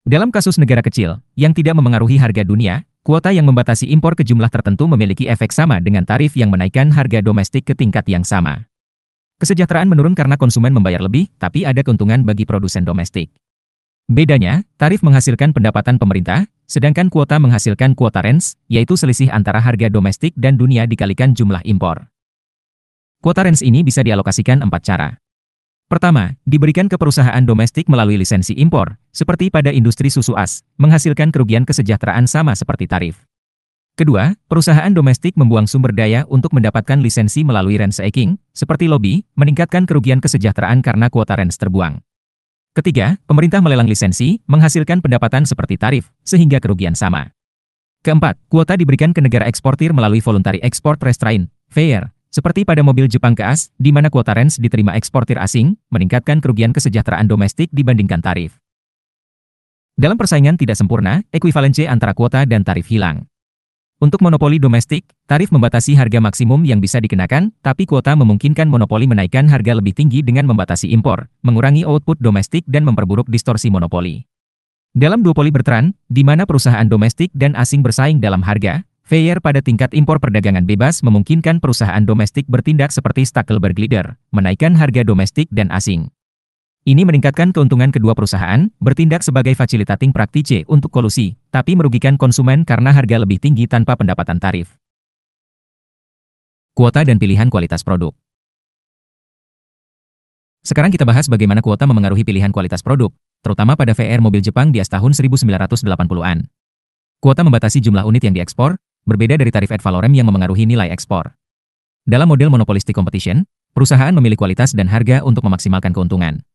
Dalam kasus negara kecil, yang tidak memengaruhi harga dunia, kuota yang membatasi impor ke jumlah tertentu memiliki efek sama dengan tarif yang menaikkan harga domestik ke tingkat yang sama. Kesejahteraan menurun karena konsumen membayar lebih, tapi ada keuntungan bagi produsen domestik. Bedanya, tarif menghasilkan pendapatan pemerintah, sedangkan kuota menghasilkan kuota range, yaitu selisih antara harga domestik dan dunia dikalikan jumlah impor. Kuota range ini bisa dialokasikan 4 cara. Pertama, diberikan ke perusahaan domestik melalui lisensi impor, seperti pada industri susu AS, menghasilkan kerugian kesejahteraan sama seperti tarif. Kedua, perusahaan domestik membuang sumber daya untuk mendapatkan lisensi melalui range-seeking, seperti lobby, meningkatkan kerugian kesejahteraan karena kuota range terbuang. Ketiga, pemerintah melelang lisensi, menghasilkan pendapatan seperti tarif, sehingga kerugian sama. Keempat, kuota diberikan ke negara eksportir melalui voluntary export restraint, (VER), seperti pada mobil Jepang ke AS, di mana kuota range diterima eksportir asing, meningkatkan kerugian kesejahteraan domestik dibandingkan tarif. Dalam persaingan tidak sempurna, ekuivalensi antara kuota dan tarif hilang. Untuk monopoli domestik, tarif membatasi harga maksimum yang bisa dikenakan, tapi kuota memungkinkan monopoli menaikkan harga lebih tinggi dengan membatasi impor, mengurangi output domestik dan memperburuk distorsi monopoli. Dalam duopoli berteran, di mana perusahaan domestik dan asing bersaing dalam harga, VER pada tingkat impor perdagangan bebas memungkinkan perusahaan domestik bertindak seperti Stackelberg Leader, menaikkan harga domestik dan asing. Ini meningkatkan keuntungan kedua perusahaan, bertindak sebagai facilitating practice untuk kolusi, tapi merugikan konsumen karena harga lebih tinggi tanpa pendapatan tarif. Kuota dan pilihan kualitas produk. Sekarang kita bahas bagaimana kuota memengaruhi pilihan kualitas produk, terutama pada VER mobil Jepang di AS tahun 1980-an. Kuota membatasi jumlah unit yang diekspor, berbeda dari tarif ad valorem yang memengaruhi nilai ekspor. Dalam model monopolistic competition, perusahaan memilih kualitas dan harga untuk memaksimalkan keuntungan.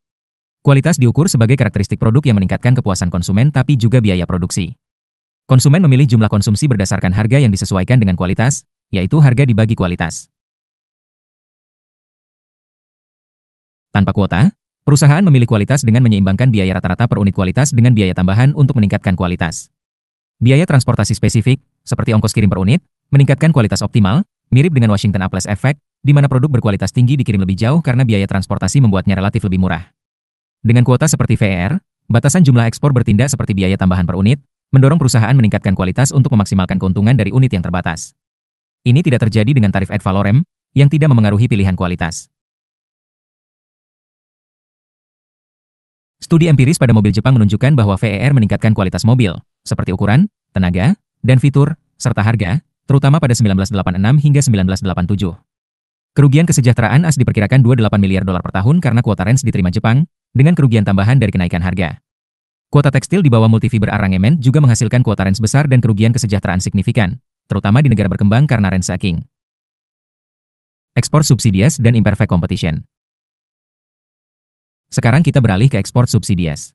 Kualitas diukur sebagai karakteristik produk yang meningkatkan kepuasan konsumen tapi juga biaya produksi. Konsumen memilih jumlah konsumsi berdasarkan harga yang disesuaikan dengan kualitas, yaitu harga dibagi kualitas. Tanpa kuota, perusahaan memilih kualitas dengan menyeimbangkan biaya rata-rata per unit kualitas dengan biaya tambahan untuk meningkatkan kualitas. Biaya transportasi spesifik, seperti ongkos kirim per unit, meningkatkan kualitas optimal, mirip dengan Washington Apples Effect, di mana produk berkualitas tinggi dikirim lebih jauh karena biaya transportasi membuatnya relatif lebih murah. Dengan kuota seperti VER, batasan jumlah ekspor bertindak seperti biaya tambahan per unit, mendorong perusahaan meningkatkan kualitas untuk memaksimalkan keuntungan dari unit yang terbatas. Ini tidak terjadi dengan tarif ad valorem, yang tidak memengaruhi pilihan kualitas. Studi empiris pada mobil Jepang menunjukkan bahwa VER meningkatkan kualitas mobil, seperti ukuran, tenaga, dan fitur, serta harga, terutama pada 1986 hingga 1987. Kerugian kesejahteraan AS diperkirakan $28 miliar per tahun karena kuota range diterima Jepang, dengan kerugian tambahan dari kenaikan harga. Kuota tekstil di bawah multifiber arrangement juga menghasilkan kuota range besar dan kerugian kesejahteraan signifikan, terutama di negara berkembang karena range-seeking. Ekspor subsidies dan imperfect competition. Sekarang kita beralih ke ekspor subsidies.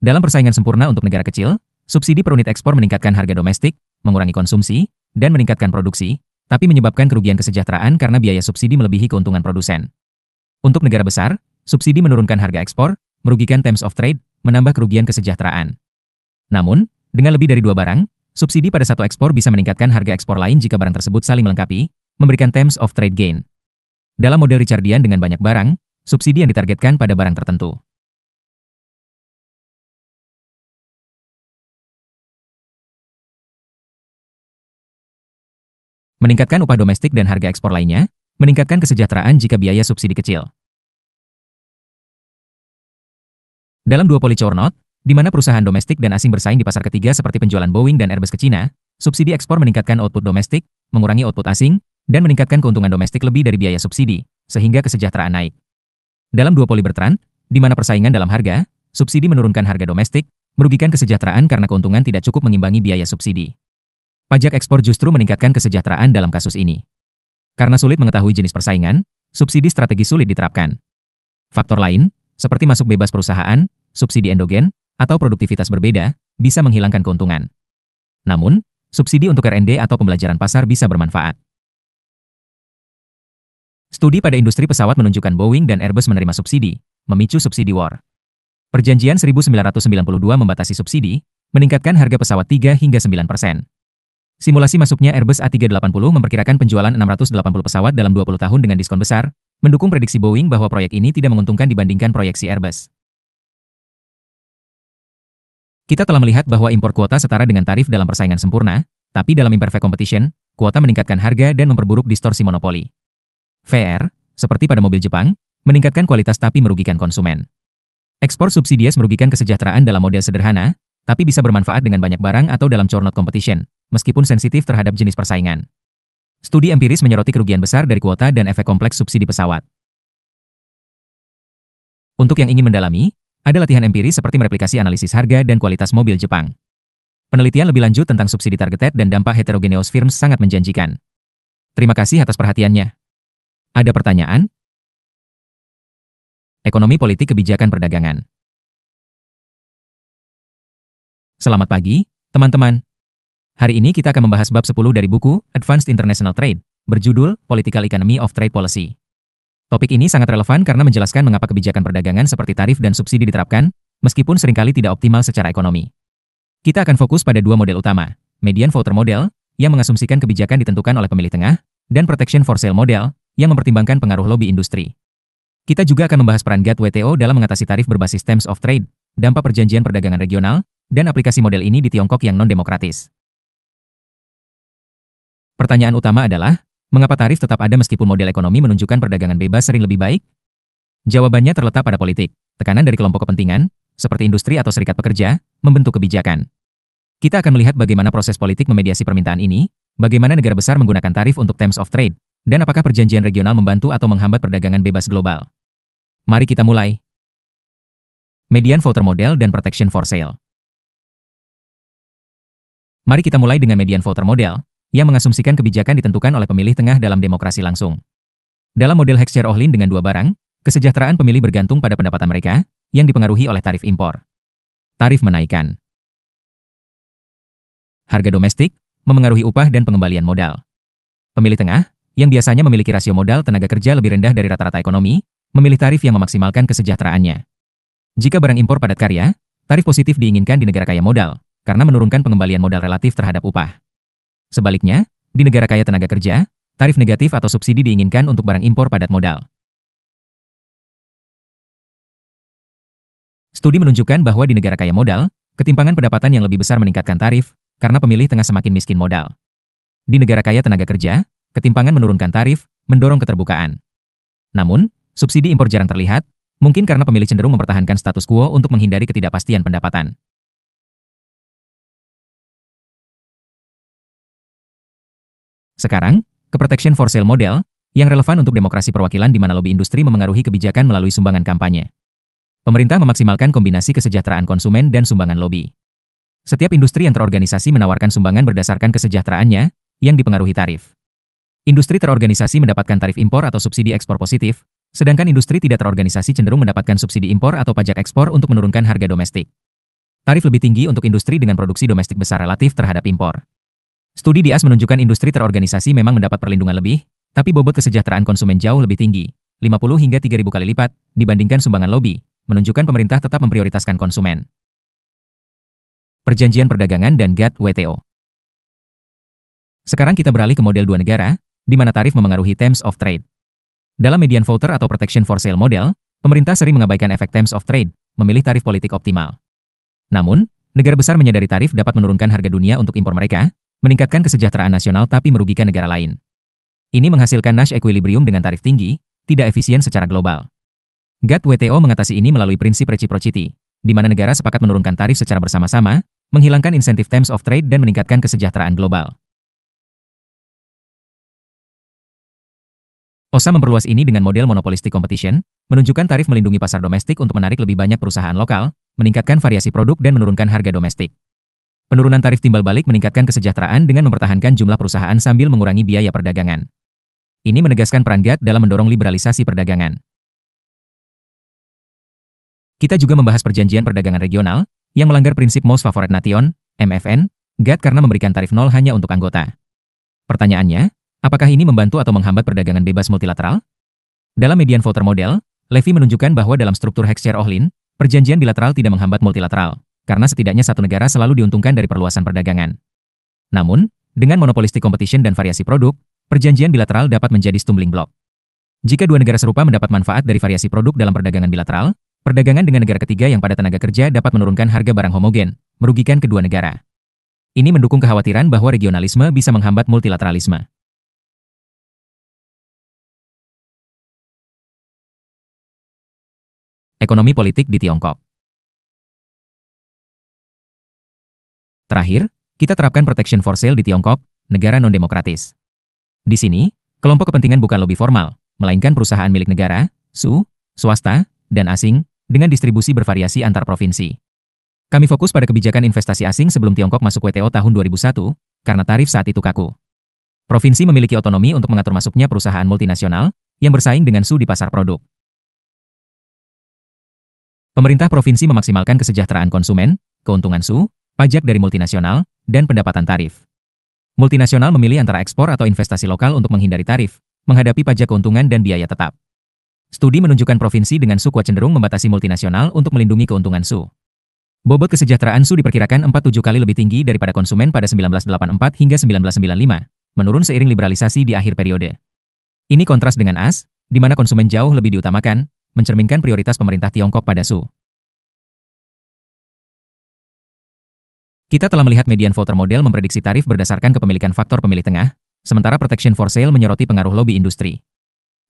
Dalam persaingan sempurna untuk negara kecil, subsidi per unit ekspor meningkatkan harga domestik, mengurangi konsumsi, dan meningkatkan produksi, tapi menyebabkan kerugian kesejahteraan karena biaya subsidi melebihi keuntungan produsen. Untuk negara besar, subsidi menurunkan harga ekspor, merugikan terms of trade, menambah kerugian kesejahteraan. Namun, dengan lebih dari 2 barang, subsidi pada satu ekspor bisa meningkatkan harga ekspor lain jika barang tersebut saling melengkapi, memberikan terms of trade gain. Dalam model Richardian dengan banyak barang, subsidi yang ditargetkan pada barang tertentu. meningkatkan upah domestik dan harga ekspor lainnya, meningkatkan kesejahteraan jika biaya subsidi kecil. Dalam duopoli Cournot, di mana perusahaan domestik dan asing bersaing di pasar ketiga seperti penjualan Boeing dan Airbus ke China, subsidi ekspor meningkatkan output domestik, mengurangi output asing, dan meningkatkan keuntungan domestik lebih dari biaya subsidi, sehingga kesejahteraan naik. Dalam duopoli Bertrand, di mana persaingan dalam harga, subsidi menurunkan harga domestik, merugikan kesejahteraan karena keuntungan tidak cukup mengimbangi biaya subsidi. Pajak ekspor justru meningkatkan kesejahteraan dalam kasus ini. Karena sulit mengetahui jenis persaingan, subsidi strategi sulit diterapkan. Faktor lain, seperti masuk bebas perusahaan, subsidi endogen, atau produktivitas berbeda, bisa menghilangkan keuntungan. Namun, subsidi untuk R&D atau pembelajaran pasar bisa bermanfaat. Studi pada industri pesawat menunjukkan Boeing dan Airbus menerima subsidi, memicu subsidi war. Perjanjian 1992 membatasi subsidi, meningkatkan harga pesawat 3 hingga 9%. Simulasi masuknya Airbus A380 memperkirakan penjualan 680 pesawat dalam 20 tahun dengan diskon besar, mendukung prediksi Boeing bahwa proyek ini tidak menguntungkan dibandingkan proyeksi Airbus. Kita telah melihat bahwa impor kuota setara dengan tarif dalam persaingan sempurna, tapi dalam imperfect competition, kuota meningkatkan harga dan memperburuk distorsi monopoli. VR, seperti pada mobil Jepang, meningkatkan kualitas tapi merugikan konsumen. Ekspor subsidies merugikan kesejahteraan dalam model sederhana, tapi bisa bermanfaat dengan banyak barang atau dalam Cournot competition, meskipun sensitif terhadap jenis persaingan. Studi empiris menyoroti kerugian besar dari kuota dan efek kompleks subsidi pesawat. Untuk yang ingin mendalami, ada latihan empiris seperti mereplikasi analisis harga dan kualitas mobil Jepang. Penelitian lebih lanjut tentang subsidi targeted dan dampak heterogeneous firms sangat menjanjikan. Terima kasih atas perhatiannya. Ada pertanyaan? Ekonomi politik kebijakan perdagangan. Selamat pagi, teman-teman. Hari ini kita akan membahas bab 10 dari buku Advanced International Trade, berjudul Political Economy of Trade Policy. Topik ini sangat relevan karena menjelaskan mengapa kebijakan perdagangan seperti tarif dan subsidi diterapkan, meskipun seringkali tidak optimal secara ekonomi. Kita akan fokus pada dua model utama, median voter model, yang mengasumsikan kebijakan ditentukan oleh pemilih tengah, dan protection for sale model, yang mempertimbangkan pengaruh lobi industri. Kita juga akan membahas peran GATT WTO dalam mengatasi tarif berbasis Terms of Trade, dampak perjanjian perdagangan regional, dan aplikasi model ini di Tiongkok yang non-demokratis. Pertanyaan utama adalah, mengapa tarif tetap ada meskipun model ekonomi menunjukkan perdagangan bebas sering lebih baik? Jawabannya terletak pada politik, tekanan dari kelompok kepentingan, seperti industri atau serikat pekerja, membentuk kebijakan. Kita akan melihat bagaimana proses politik memediasi permintaan ini, bagaimana negara besar menggunakan tarif untuk Terms of Trade, dan apakah perjanjian regional membantu atau menghambat perdagangan bebas global. Mari kita mulai. Median voter model dan protection for sale. Mari kita mulai dengan median voter model, yang mengasumsikan kebijakan ditentukan oleh pemilih tengah dalam demokrasi langsung. Dalam model Heckscher-Ohlin dengan dua barang, kesejahteraan pemilih bergantung pada pendapatan mereka, yang dipengaruhi oleh tarif impor. Tarif menaikkan harga domestik, memengaruhi upah dan pengembalian modal. Pemilih tengah, yang biasanya memiliki rasio modal tenaga kerja lebih rendah dari rata-rata ekonomi, memilih tarif yang memaksimalkan kesejahteraannya. Jika barang impor padat karya, tarif positif diinginkan di negara kaya modal, karena menurunkan pengembalian modal relatif terhadap upah. Sebaliknya, di negara kaya tenaga kerja, tarif negatif atau subsidi diinginkan untuk barang impor padat modal. Studi menunjukkan bahwa di negara kaya modal, ketimpangan pendapatan yang lebih besar meningkatkan tarif, karena pemilih tengah semakin miskin modal. Di negara kaya tenaga kerja, ketimpangan menurunkan tarif, mendorong keterbukaan. Namun, subsidi impor jarang terlihat, mungkin karena pemilih cenderung mempertahankan status quo untuk menghindari ketidakpastian pendapatan. Sekarang, ke protection for sale model, yang relevan untuk demokrasi perwakilan di mana lobi industri memengaruhi kebijakan melalui sumbangan kampanye. Pemerintah memaksimalkan kombinasi kesejahteraan konsumen dan sumbangan lobi. Setiap industri yang terorganisasi menawarkan sumbangan berdasarkan kesejahteraannya, yang dipengaruhi tarif. Industri terorganisasi mendapatkan tarif impor atau subsidi ekspor positif, sedangkan industri tidak terorganisasi cenderung mendapatkan subsidi impor atau pajak ekspor untuk menurunkan harga domestik. Tarif lebih tinggi untuk industri dengan produksi domestik besar relatif terhadap impor. Studi di AS menunjukkan industri terorganisasi memang mendapat perlindungan lebih, tapi bobot kesejahteraan konsumen jauh lebih tinggi, 50 hingga 3.000 kali lipat, dibandingkan sumbangan lobi, menunjukkan pemerintah tetap memprioritaskan konsumen. Perjanjian perdagangan dan GATT WTO. Sekarang kita beralih ke model dua negara, di mana tarif memengaruhi Terms of Trade. Dalam median voter atau protection for sale model, pemerintah sering mengabaikan efek Terms of Trade, memilih tarif politik optimal. Namun, negara besar menyadari tarif dapat menurunkan harga dunia untuk impor mereka, meningkatkan kesejahteraan nasional tapi merugikan negara lain. Ini menghasilkan Nash equilibrium dengan tarif tinggi, tidak efisien secara global. GATT-WTO mengatasi ini melalui prinsip reciprocity, di mana negara sepakat menurunkan tarif secara bersama-sama, menghilangkan insentif terms of trade dan meningkatkan kesejahteraan global. OSA memperluas ini dengan model monopolistic competition, menunjukkan tarif melindungi pasar domestik untuk menarik lebih banyak perusahaan lokal, meningkatkan variasi produk dan menurunkan harga domestik. Penurunan tarif timbal balik meningkatkan kesejahteraan dengan mempertahankan jumlah perusahaan sambil mengurangi biaya perdagangan. Ini menegaskan peran GATT dalam mendorong liberalisasi perdagangan. Kita juga membahas perjanjian perdagangan regional, yang melanggar prinsip Most Favored Nation, MFN, GATT karena memberikan tarif nol hanya untuk anggota. Pertanyaannya, apakah ini membantu atau menghambat perdagangan bebas multilateral? Dalam median voter model, Levy menunjukkan bahwa dalam struktur Heckscher-Ohlin, perjanjian bilateral tidak menghambat multilateral, karena setidaknya satu negara selalu diuntungkan dari perluasan perdagangan. Namun, dengan monopolistic competition dan variasi produk, perjanjian bilateral dapat menjadi stumbling block. Jika dua negara serupa mendapat manfaat dari variasi produk dalam perdagangan bilateral, perdagangan dengan negara ketiga yang padat tenaga kerja dapat menurunkan harga barang homogen, merugikan kedua negara. Ini mendukung kekhawatiran bahwa regionalisme bisa menghambat multilateralisme. Ekonomi politik di Tiongkok. Terakhir, kita terapkan protection for sale di Tiongkok, negara non-demokratis. Di sini, kelompok kepentingan bukan lobi formal, melainkan perusahaan milik negara, swasta, dan asing, dengan distribusi bervariasi antar provinsi. Kami fokus pada kebijakan investasi asing sebelum Tiongkok masuk WTO tahun 2001, karena tarif saat itu kaku. Provinsi memiliki otonomi untuk mengatur masuknya perusahaan multinasional, yang bersaing dengan di pasar produk. Pemerintah provinsi memaksimalkan kesejahteraan konsumen, keuntungan pajak dari multinasional, dan pendapatan tarif. Multinasional memilih antara ekspor atau investasi lokal untuk menghindari tarif, menghadapi pajak keuntungan dan biaya tetap. Studi menunjukkan provinsi dengan kuat cenderung membatasi multinasional untuk melindungi keuntungan Bobot kesejahteraan diperkirakan 47 kali lebih tinggi daripada konsumen pada 1984 hingga 1995, menurun seiring liberalisasi di akhir periode. Ini kontras dengan di mana konsumen jauh lebih diutamakan, mencerminkan prioritas pemerintah Tiongkok pada Kita telah melihat median voter model memprediksi tarif berdasarkan kepemilikan faktor pemilih tengah, sementara protection for sale menyoroti pengaruh lobi industri.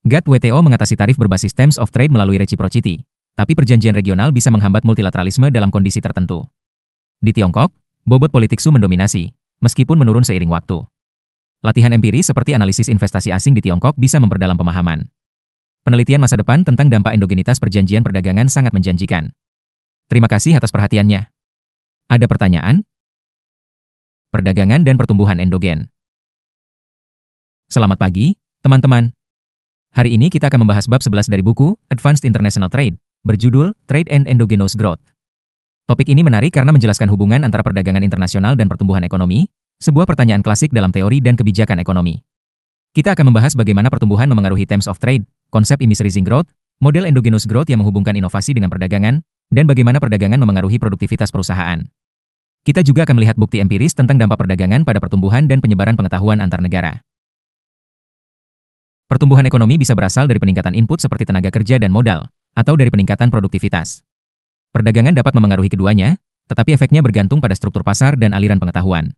GATT-WTO mengatasi tarif berbasis terms of trade melalui reciprocity, tapi perjanjian regional bisa menghambat multilateralisme dalam kondisi tertentu. Di Tiongkok, bobot politik mendominasi, meskipun menurun seiring waktu. Latihan empiris seperti analisis investasi asing di Tiongkok bisa memperdalam pemahaman. Penelitian masa depan tentang dampak endogenitas perjanjian perdagangan sangat menjanjikan. Terima kasih atas perhatiannya. Ada pertanyaan? Perdagangan dan pertumbuhan endogen. Selamat pagi, teman-teman. Hari ini kita akan membahas bab 11 dari buku Advanced International Trade, berjudul Trade and Endogenous Growth. Topik ini menarik karena menjelaskan hubungan antara perdagangan internasional dan pertumbuhan ekonomi, sebuah pertanyaan klasik dalam teori dan kebijakan ekonomi. Kita akan membahas bagaimana pertumbuhan memengaruhi terms of trade, konsep immiscerizing growth, model endogenous growth yang menghubungkan inovasi dengan perdagangan, dan bagaimana perdagangan memengaruhi produktivitas perusahaan. Kita juga akan melihat bukti empiris tentang dampak perdagangan pada pertumbuhan dan penyebaran pengetahuan antar negara. Pertumbuhan ekonomi bisa berasal dari peningkatan input seperti tenaga kerja dan modal, atau dari peningkatan produktivitas. Perdagangan dapat memengaruhi keduanya, tetapi efeknya bergantung pada struktur pasar dan aliran pengetahuan.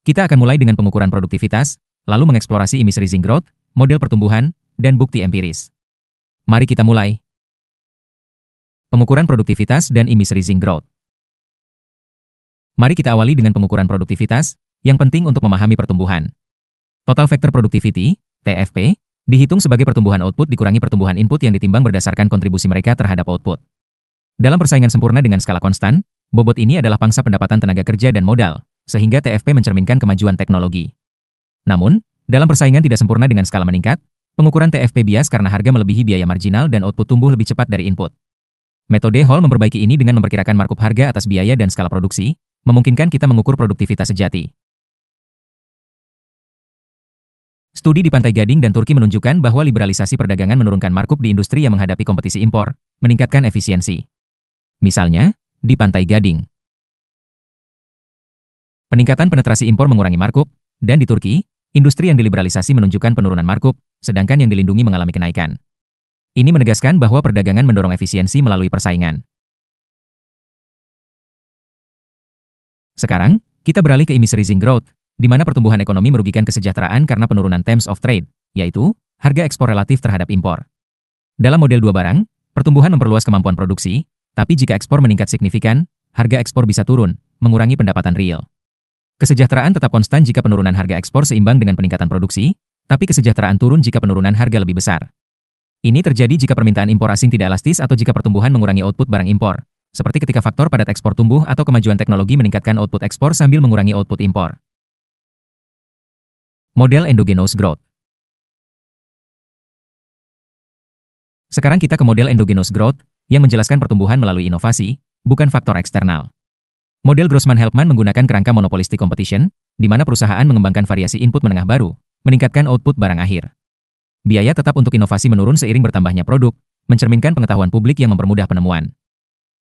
Kita akan mulai dengan pengukuran produktivitas, lalu mengeksplorasi immiscerizing growth, model pertumbuhan, dan bukti empiris. Mari kita mulai. Pengukuran produktivitas dan immiscerizing growth. Mari kita awali dengan pengukuran produktivitas, yang penting untuk memahami pertumbuhan. Total Factor Productivity, TFP, dihitung sebagai pertumbuhan output dikurangi pertumbuhan input yang ditimbang berdasarkan kontribusi mereka terhadap output. Dalam persaingan sempurna dengan skala konstan, bobot ini adalah pangsa pendapatan tenaga kerja dan modal, sehingga TFP mencerminkan kemajuan teknologi. Namun, dalam persaingan tidak sempurna dengan skala meningkat, pengukuran TFP bias karena harga melebihi biaya marginal dan output tumbuh lebih cepat dari input. Metode Hall memperbaiki ini dengan memperkirakan markup harga atas biaya dan skala produksi, memungkinkan kita mengukur produktivitas sejati. Studi di Pantai Gading dan Turki menunjukkan bahwa liberalisasi perdagangan menurunkan markup di industri yang menghadapi kompetisi impor, meningkatkan efisiensi. Misalnya, di Pantai Gading. Peningkatan penetrasi impor mengurangi markup, dan di Turki, industri yang diliberalisasi menunjukkan penurunan markup, sedangkan yang dilindungi mengalami kenaikan. Ini menegaskan bahwa perdagangan mendorong efisiensi melalui persaingan. Sekarang, kita beralih ke immiscerizing growth, di mana pertumbuhan ekonomi merugikan kesejahteraan karena penurunan terms of trade, yaitu harga ekspor relatif terhadap impor. Dalam model dua barang, pertumbuhan memperluas kemampuan produksi, tapi jika ekspor meningkat signifikan, harga ekspor bisa turun, mengurangi pendapatan real. Kesejahteraan tetap konstan jika penurunan harga ekspor seimbang dengan peningkatan produksi, tapi kesejahteraan turun jika penurunan harga lebih besar. Ini terjadi jika permintaan impor asing tidak elastis atau jika pertumbuhan mengurangi output barang impor, seperti ketika faktor padat ekspor tumbuh atau kemajuan teknologi meningkatkan output ekspor sambil mengurangi output impor. Model endogenous growth. Sekarang kita ke model endogenous growth, yang menjelaskan pertumbuhan melalui inovasi, bukan faktor eksternal. Model Grossman-Helpman menggunakan kerangka monopolistic competition, di mana perusahaan mengembangkan variasi input menengah baru, meningkatkan output barang akhir. Biaya tetap untuk inovasi menurun seiring bertambahnya produk, mencerminkan pengetahuan publik yang mempermudah penemuan.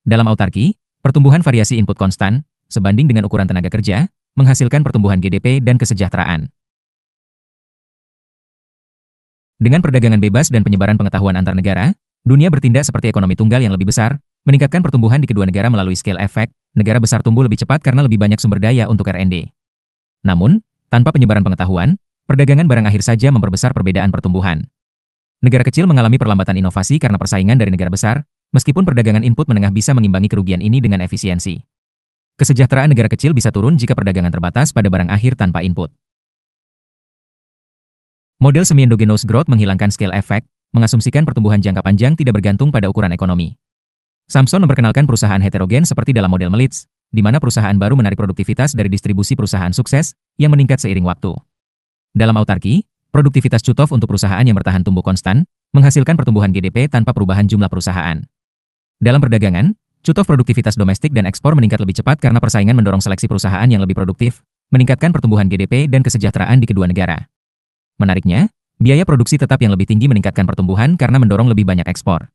Dalam autarki, pertumbuhan variasi input konstan, sebanding dengan ukuran tenaga kerja, menghasilkan pertumbuhan GDP dan kesejahteraan. Dengan perdagangan bebas dan penyebaran pengetahuan antar negara, dunia bertindak seperti ekonomi tunggal yang lebih besar, meningkatkan pertumbuhan di kedua negara melalui scale effect, negara besar tumbuh lebih cepat karena lebih banyak sumber daya untuk R&D. Namun, tanpa penyebaran pengetahuan, perdagangan barang akhir saja memperbesar perbedaan pertumbuhan. Negara kecil mengalami perlambatan inovasi karena persaingan dari negara besar, meskipun perdagangan input menengah bisa mengimbangi kerugian ini dengan efisiensi. Kesejahteraan negara kecil bisa turun jika perdagangan terbatas pada barang akhir tanpa input. Model semi-endogenous growth menghilangkan scale effect, mengasumsikan pertumbuhan jangka panjang tidak bergantung pada ukuran ekonomi. Samson memperkenalkan perusahaan heterogen seperti dalam model Melitz, di mana perusahaan baru menarik produktivitas dari distribusi perusahaan sukses yang meningkat seiring waktu. Dalam autarki, produktivitas cutoff untuk perusahaan yang bertahan tumbuh konstan, menghasilkan pertumbuhan GDP tanpa perubahan jumlah perusahaan. Dalam perdagangan, cutoff produktivitas domestik dan ekspor meningkat lebih cepat karena persaingan mendorong seleksi perusahaan yang lebih produktif, meningkatkan pertumbuhan GDP dan kesejahteraan di kedua negara. Menariknya, biaya produksi tetap yang lebih tinggi meningkatkan pertumbuhan karena mendorong lebih banyak ekspor.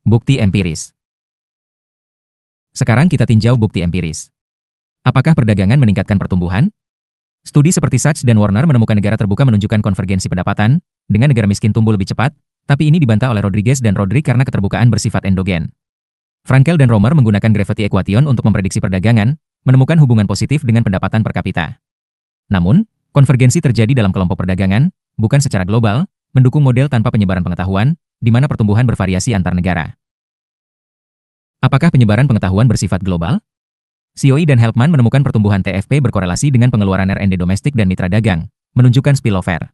Bukti empiris. Sekarang kita tinjau bukti empiris. Apakah perdagangan meningkatkan pertumbuhan? Studi seperti Sachs dan Warner menemukan negara terbuka menunjukkan konvergensi pendapatan, dengan negara miskin tumbuh lebih cepat, tapi ini dibantah oleh Rodriguez dan Rodrik karena keterbukaan bersifat endogen. Frankel dan Romer menggunakan gravity equation untuk memprediksi perdagangan, menemukan hubungan positif dengan pendapatan per kapita. Namun, konvergensi terjadi dalam kelompok perdagangan, bukan secara global, mendukung model tanpa penyebaran pengetahuan, di mana pertumbuhan bervariasi antar negara. Apakah penyebaran pengetahuan bersifat global? Sioe dan Helpman menemukan pertumbuhan TFP berkorelasi dengan pengeluaran R&D domestik dan mitra dagang, menunjukkan spillover.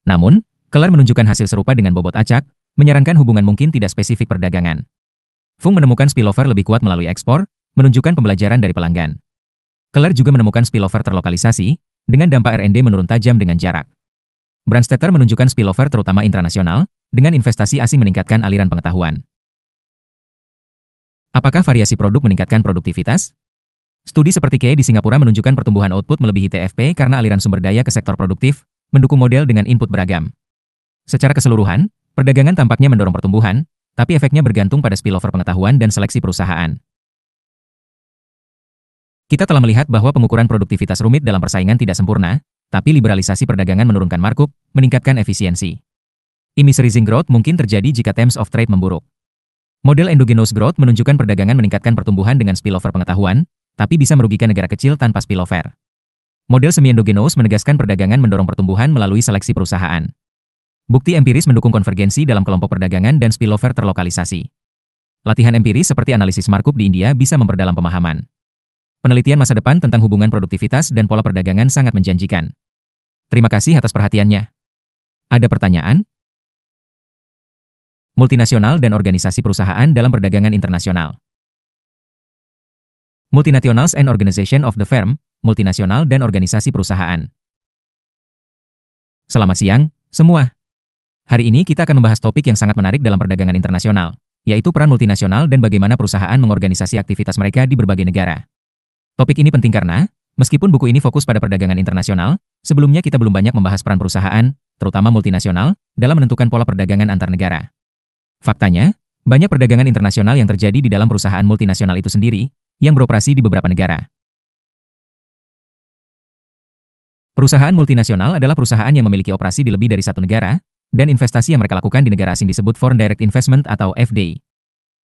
Namun, Keller menunjukkan hasil serupa dengan bobot acak, menyarankan hubungan mungkin tidak spesifik perdagangan. Fung menemukan spillover lebih kuat melalui ekspor, menunjukkan pembelajaran dari pelanggan. Keller juga menemukan spillover terlokalisasi, dengan dampak R&D menurun tajam dengan jarak. Brandstetter menunjukkan spillover terutama internasional, dengan investasi asing meningkatkan aliran pengetahuan. Apakah variasi produk meningkatkan produktivitas? Studi seperti KE di Singapura menunjukkan pertumbuhan output melebihi TFP karena aliran sumber daya ke sektor produktif, mendukung model dengan input beragam. Secara keseluruhan, perdagangan tampaknya mendorong pertumbuhan, tapi efeknya bergantung pada spillover pengetahuan dan seleksi perusahaan. Kita telah melihat bahwa pengukuran produktivitas rumit dalam persaingan tidak sempurna, tapi liberalisasi perdagangan menurunkan markup, meningkatkan efisiensi. Immiscerizing growth mungkin terjadi jika terms of trade memburuk. Model endogenous growth menunjukkan perdagangan meningkatkan pertumbuhan dengan spillover pengetahuan, tapi bisa merugikan negara kecil tanpa spillover. Model semi-endogenous menegaskan perdagangan mendorong pertumbuhan melalui seleksi perusahaan. Bukti empiris mendukung konvergensi dalam kelompok perdagangan dan spillover terlokalisasi. Latihan empiris seperti analisis markup di India bisa memperdalam pemahaman. Penelitian masa depan tentang hubungan produktivitas dan pola perdagangan sangat menjanjikan. Terima kasih atas perhatiannya. Ada pertanyaan? Multinasional dan organisasi perusahaan dalam perdagangan internasional. Multinationals and Organization of the Firm, multinasional dan organisasi perusahaan. Selamat siang, semua. Hari ini kita akan membahas topik yang sangat menarik dalam perdagangan internasional, yaitu peran multinasional dan bagaimana perusahaan mengorganisasi aktivitas mereka di berbagai negara. Topik ini penting karena, meskipun buku ini fokus pada perdagangan internasional, sebelumnya kita belum banyak membahas peran perusahaan, terutama multinasional, dalam menentukan pola perdagangan antar negara. Faktanya, banyak perdagangan internasional yang terjadi di dalam perusahaan multinasional itu sendiri, yang beroperasi di beberapa negara. Perusahaan multinasional adalah perusahaan yang memiliki operasi di lebih dari satu negara, dan investasi yang mereka lakukan di negara asing disebut Foreign Direct Investment atau FDI.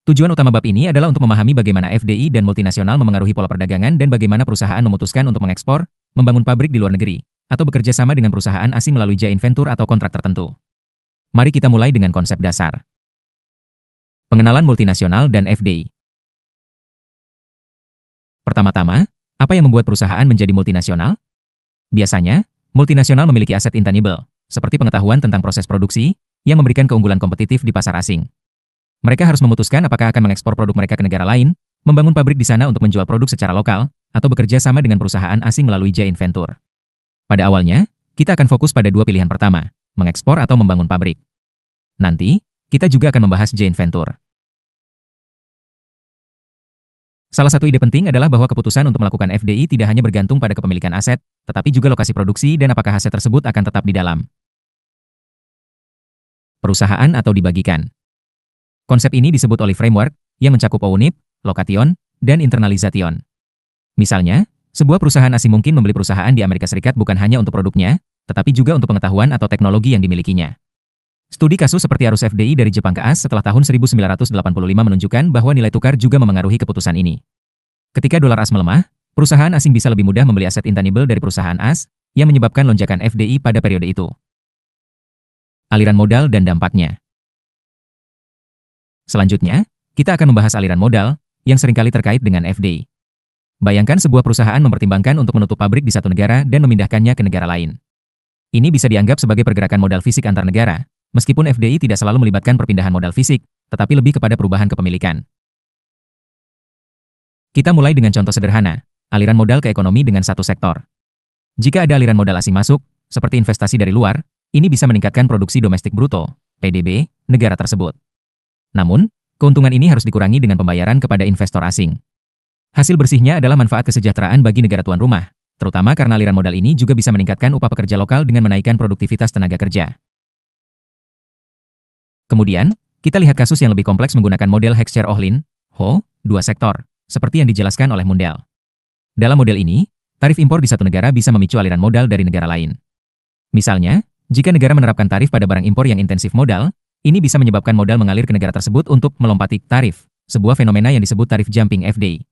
Tujuan utama bab ini adalah untuk memahami bagaimana FDI dan multinasional memengaruhi pola perdagangan dan bagaimana perusahaan memutuskan untuk mengekspor, membangun pabrik di luar negeri, atau bekerja sama dengan perusahaan asing melalui joint venture atau kontrak tertentu. Mari kita mulai dengan konsep dasar. Pengenalan multinasional dan FDI. Pertama-tama, apa yang membuat perusahaan menjadi multinasional? Biasanya, multinasional memiliki aset intangible, seperti pengetahuan tentang proses produksi, yang memberikan keunggulan kompetitif di pasar asing. Mereka harus memutuskan apakah akan mengekspor produk mereka ke negara lain, membangun pabrik di sana untuk menjual produk secara lokal, atau bekerja sama dengan perusahaan asing melalui joint venture. Pada awalnya, kita akan fokus pada dua pilihan pertama, mengekspor atau membangun pabrik. Nanti, kita juga akan membahas joint venture. Salah satu ide penting adalah bahwa keputusan untuk melakukan FDI tidak hanya bergantung pada kepemilikan aset, tetapi juga lokasi produksi dan apakah aset tersebut akan tetap di dalam perusahaan atau dibagikan. Konsep ini disebut oleh framework, yang mencakup ownership, location, dan internalization. Misalnya, sebuah perusahaan asing mungkin membeli perusahaan di Amerika Serikat bukan hanya untuk produknya, tetapi juga untuk pengetahuan atau teknologi yang dimilikinya. Studi kasus seperti arus FDI dari Jepang ke AS setelah tahun 1985 menunjukkan bahwa nilai tukar juga memengaruhi keputusan ini. Ketika dolar AS melemah, perusahaan asing bisa lebih mudah membeli aset intangible dari perusahaan AS, yang menyebabkan lonjakan FDI pada periode itu. Aliran modal dan dampaknya. Selanjutnya, kita akan membahas aliran modal, yang seringkali terkait dengan FDI. Bayangkan sebuah perusahaan mempertimbangkan untuk menutup pabrik di satu negara dan memindahkannya ke negara lain. Ini bisa dianggap sebagai pergerakan modal fisik antar negara, meskipun FDI tidak selalu melibatkan perpindahan modal fisik, tetapi lebih kepada perubahan kepemilikan. Kita mulai dengan contoh sederhana, aliran modal ke ekonomi dengan satu sektor. Jika ada aliran modal asing masuk, seperti investasi dari luar, ini bisa meningkatkan produksi domestik bruto, PDB, negara tersebut. Namun, keuntungan ini harus dikurangi dengan pembayaran kepada investor asing. Hasil bersihnya adalah manfaat kesejahteraan bagi negara tuan rumah, terutama karena aliran modal ini juga bisa meningkatkan upah pekerja lokal dengan menaikkan produktivitas tenaga kerja. Kemudian, kita lihat kasus yang lebih kompleks menggunakan model Heckscher-Ohlin, HO, dua sektor, seperti yang dijelaskan oleh Mundell. Dalam model ini, tarif impor di satu negara bisa memicu aliran modal dari negara lain. Misalnya, jika negara menerapkan tarif pada barang impor yang intensif modal, ini bisa menyebabkan modal mengalir ke negara tersebut untuk melompati tarif, sebuah fenomena yang disebut tarif jumping FDI.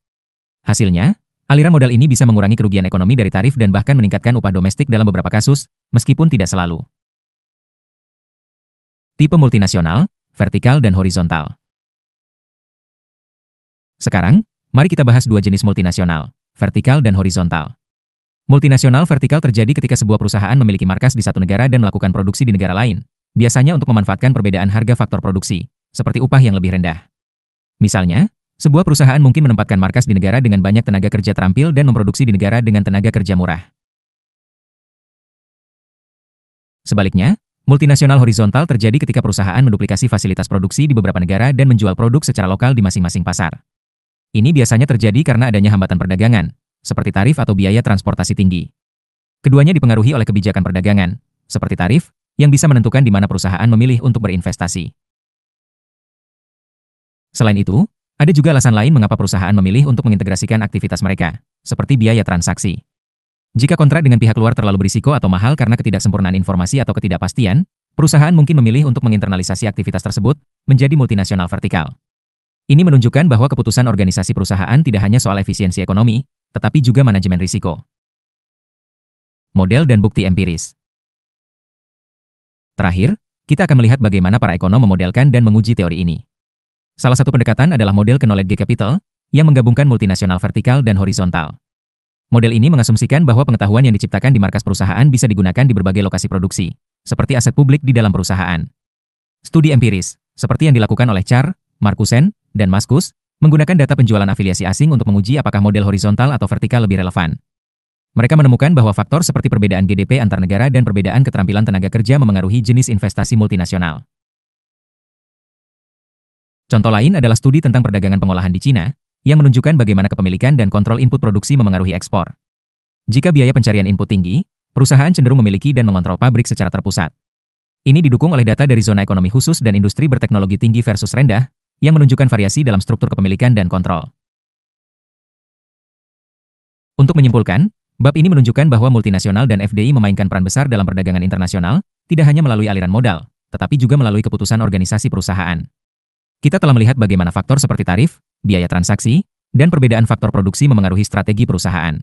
Hasilnya, aliran modal ini bisa mengurangi kerugian ekonomi dari tarif dan bahkan meningkatkan upah domestik dalam beberapa kasus, meskipun tidak selalu. Tipe multinasional, vertikal dan horizontal. Sekarang, mari kita bahas dua jenis multinasional, vertikal dan horizontal. Multinasional vertikal terjadi ketika sebuah perusahaan memiliki markas di satu negara dan melakukan produksi di negara lain, biasanya untuk memanfaatkan perbedaan harga faktor produksi, seperti upah yang lebih rendah. Misalnya, sebuah perusahaan mungkin menempatkan markas di negara dengan banyak tenaga kerja terampil dan memproduksi di negara dengan tenaga kerja murah. Sebaliknya, multinasional horizontal terjadi ketika perusahaan menduplikasi fasilitas produksi di beberapa negara dan menjual produk secara lokal di masing-masing pasar. Ini biasanya terjadi karena adanya hambatan perdagangan, seperti tarif atau biaya transportasi tinggi. Keduanya dipengaruhi oleh kebijakan perdagangan, seperti tarif, yang bisa menentukan di mana perusahaan memilih untuk berinvestasi. Selain itu, ada juga alasan lain mengapa perusahaan memilih untuk mengintegrasikan aktivitas mereka, seperti biaya transaksi. Jika kontrak dengan pihak luar terlalu berisiko atau mahal karena ketidaksempurnaan informasi atau ketidakpastian, perusahaan mungkin memilih untuk menginternalisasi aktivitas tersebut menjadi multinasional vertikal. Ini menunjukkan bahwa keputusan organisasi perusahaan tidak hanya soal efisiensi ekonomi, tetapi juga manajemen risiko. Model dan bukti empiris. Terakhir, kita akan melihat bagaimana para ekonom memodelkan dan menguji teori ini. Salah satu pendekatan adalah model knowledge capital, yang menggabungkan multinasional vertikal dan horizontal. Model ini mengasumsikan bahwa pengetahuan yang diciptakan di markas perusahaan bisa digunakan di berbagai lokasi produksi, seperti aset publik di dalam perusahaan. Studi empiris, seperti yang dilakukan oleh Char, Markussen, dan Maskus, menggunakan data penjualan afiliasi asing untuk menguji apakah model horizontal atau vertikal lebih relevan. Mereka menemukan bahwa faktor seperti perbedaan GDP antar negara dan perbedaan keterampilan tenaga kerja memengaruhi jenis investasi multinasional. Contoh lain adalah studi tentang perdagangan pengolahan di Cina, yang menunjukkan bagaimana kepemilikan dan kontrol input produksi memengaruhi ekspor. Jika biaya pencarian input tinggi, perusahaan cenderung memiliki dan mengontrol pabrik secara terpusat. Ini didukung oleh data dari zona ekonomi khusus dan industri berteknologi tinggi versus rendah, yang menunjukkan variasi dalam struktur kepemilikan dan kontrol. Untuk menyimpulkan, bab ini menunjukkan bahwa multinasional dan FDI memainkan peran besar dalam perdagangan internasional, tidak hanya melalui aliran modal, tetapi juga melalui keputusan organisasi perusahaan. Kita telah melihat bagaimana faktor seperti tarif, biaya transaksi, dan perbedaan faktor produksi memengaruhi strategi perusahaan.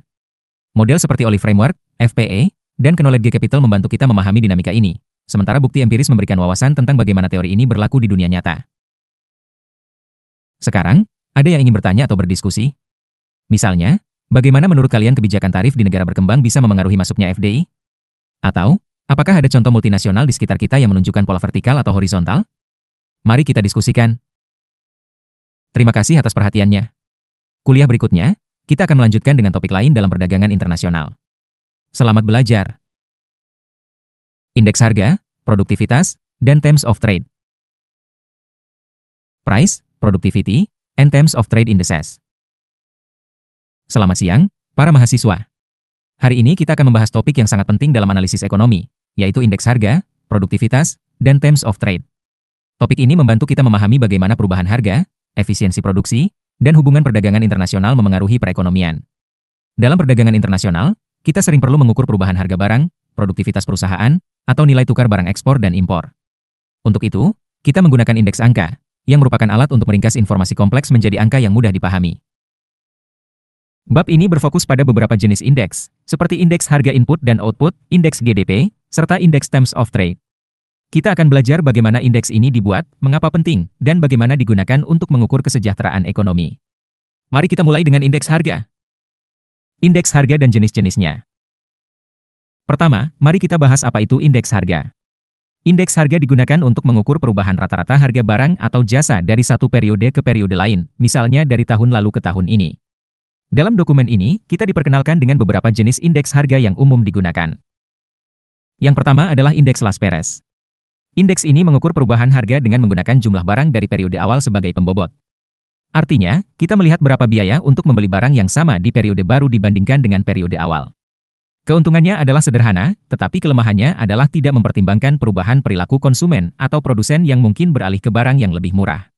Model seperti Olive Framework, FPE, dan Knowledge Capital membantu kita memahami dinamika ini, sementara bukti empiris memberikan wawasan tentang bagaimana teori ini berlaku di dunia nyata. Sekarang, ada yang ingin bertanya atau berdiskusi? Misalnya, bagaimana menurut kalian kebijakan tarif di negara berkembang bisa memengaruhi masuknya FDI? Atau, apakah ada contoh multinasional di sekitar kita yang menunjukkan pola vertikal atau horizontal? Mari kita diskusikan. Terima kasih atas perhatiannya. Kuliah berikutnya, kita akan melanjutkan dengan topik lain dalam perdagangan internasional. Selamat belajar. Indeks harga, produktivitas, dan terms of trade. Price, productivity, and terms of trade indices. Selamat siang, para mahasiswa. Hari ini kita akan membahas topik yang sangat penting dalam analisis ekonomi, yaitu indeks harga, produktivitas, dan terms of trade. Topik ini membantu kita memahami bagaimana perubahan harga, efisiensi produksi, dan hubungan perdagangan internasional memengaruhi perekonomian. Dalam perdagangan internasional, kita sering perlu mengukur perubahan harga barang, produktivitas perusahaan, atau nilai tukar barang ekspor dan impor. Untuk itu, kita menggunakan indeks angka, yang merupakan alat untuk meringkas informasi kompleks menjadi angka yang mudah dipahami. Bab ini berfokus pada beberapa jenis indeks, seperti indeks harga input dan output, indeks GDP, serta indeks terms of trade. Kita akan belajar bagaimana indeks ini dibuat, mengapa penting, dan bagaimana digunakan untuk mengukur kesejahteraan ekonomi. Mari kita mulai dengan indeks harga. Indeks harga dan jenis-jenisnya. Pertama, mari kita bahas apa itu indeks harga. Indeks harga digunakan untuk mengukur perubahan rata-rata harga barang atau jasa dari satu periode ke periode lain, misalnya dari tahun lalu ke tahun ini. Dalam dokumen ini, kita diperkenalkan dengan beberapa jenis indeks harga yang umum digunakan. Yang pertama adalah indeks Las Perez. Indeks ini mengukur perubahan harga dengan menggunakan jumlah barang dari periode awal sebagai pembobot. Artinya, kita melihat berapa biaya untuk membeli barang yang sama di periode baru dibandingkan dengan periode awal. Keuntungannya adalah sederhana, tetapi kelemahannya adalah tidak mempertimbangkan perubahan perilaku konsumen atau produsen yang mungkin beralih ke barang yang lebih murah.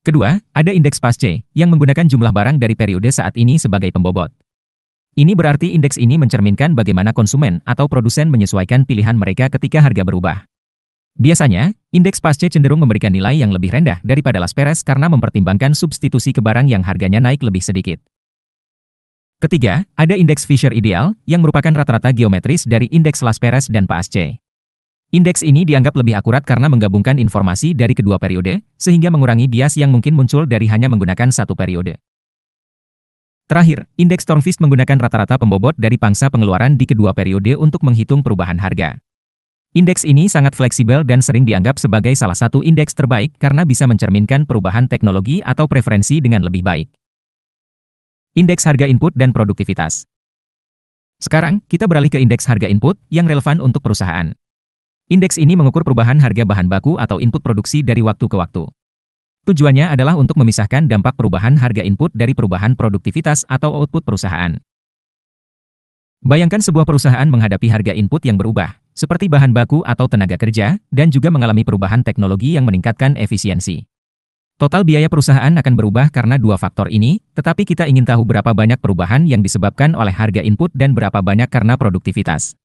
Kedua, ada indeks PASCE, yang menggunakan jumlah barang dari periode saat ini sebagai pembobot. Ini berarti indeks ini mencerminkan bagaimana konsumen atau produsen menyesuaikan pilihan mereka ketika harga berubah. Biasanya, indeks PASCE cenderung memberikan nilai yang lebih rendah daripada Las Perez karena mempertimbangkan substitusi ke barang yang harganya naik lebih sedikit. Ketiga, ada indeks Fisher Ideal, yang merupakan rata-rata geometris dari indeks Las Perez dan PASCE. Indeks ini dianggap lebih akurat karena menggabungkan informasi dari kedua periode, sehingga mengurangi bias yang mungkin muncul dari hanya menggunakan satu periode. Terakhir, indeks Stormfist menggunakan rata-rata pembobot dari pangsa pengeluaran di kedua periode untuk menghitung perubahan harga. Indeks ini sangat fleksibel dan sering dianggap sebagai salah satu indeks terbaik karena bisa mencerminkan perubahan teknologi atau preferensi dengan lebih baik. Indeks harga input dan produktivitas. Sekarang, kita beralih ke indeks harga input yang relevan untuk perusahaan. Indeks ini mengukur perubahan harga bahan baku atau input produksi dari waktu ke waktu. Tujuannya adalah untuk memisahkan dampak perubahan harga input dari perubahan produktivitas atau output perusahaan. Bayangkan sebuah perusahaan menghadapi harga input yang berubah, seperti bahan baku atau tenaga kerja, dan juga mengalami perubahan teknologi yang meningkatkan efisiensi. Total biaya perusahaan akan berubah karena dua faktor ini, tetapi kita ingin tahu berapa banyak perubahan yang disebabkan oleh harga input dan berapa banyak karena produktivitas.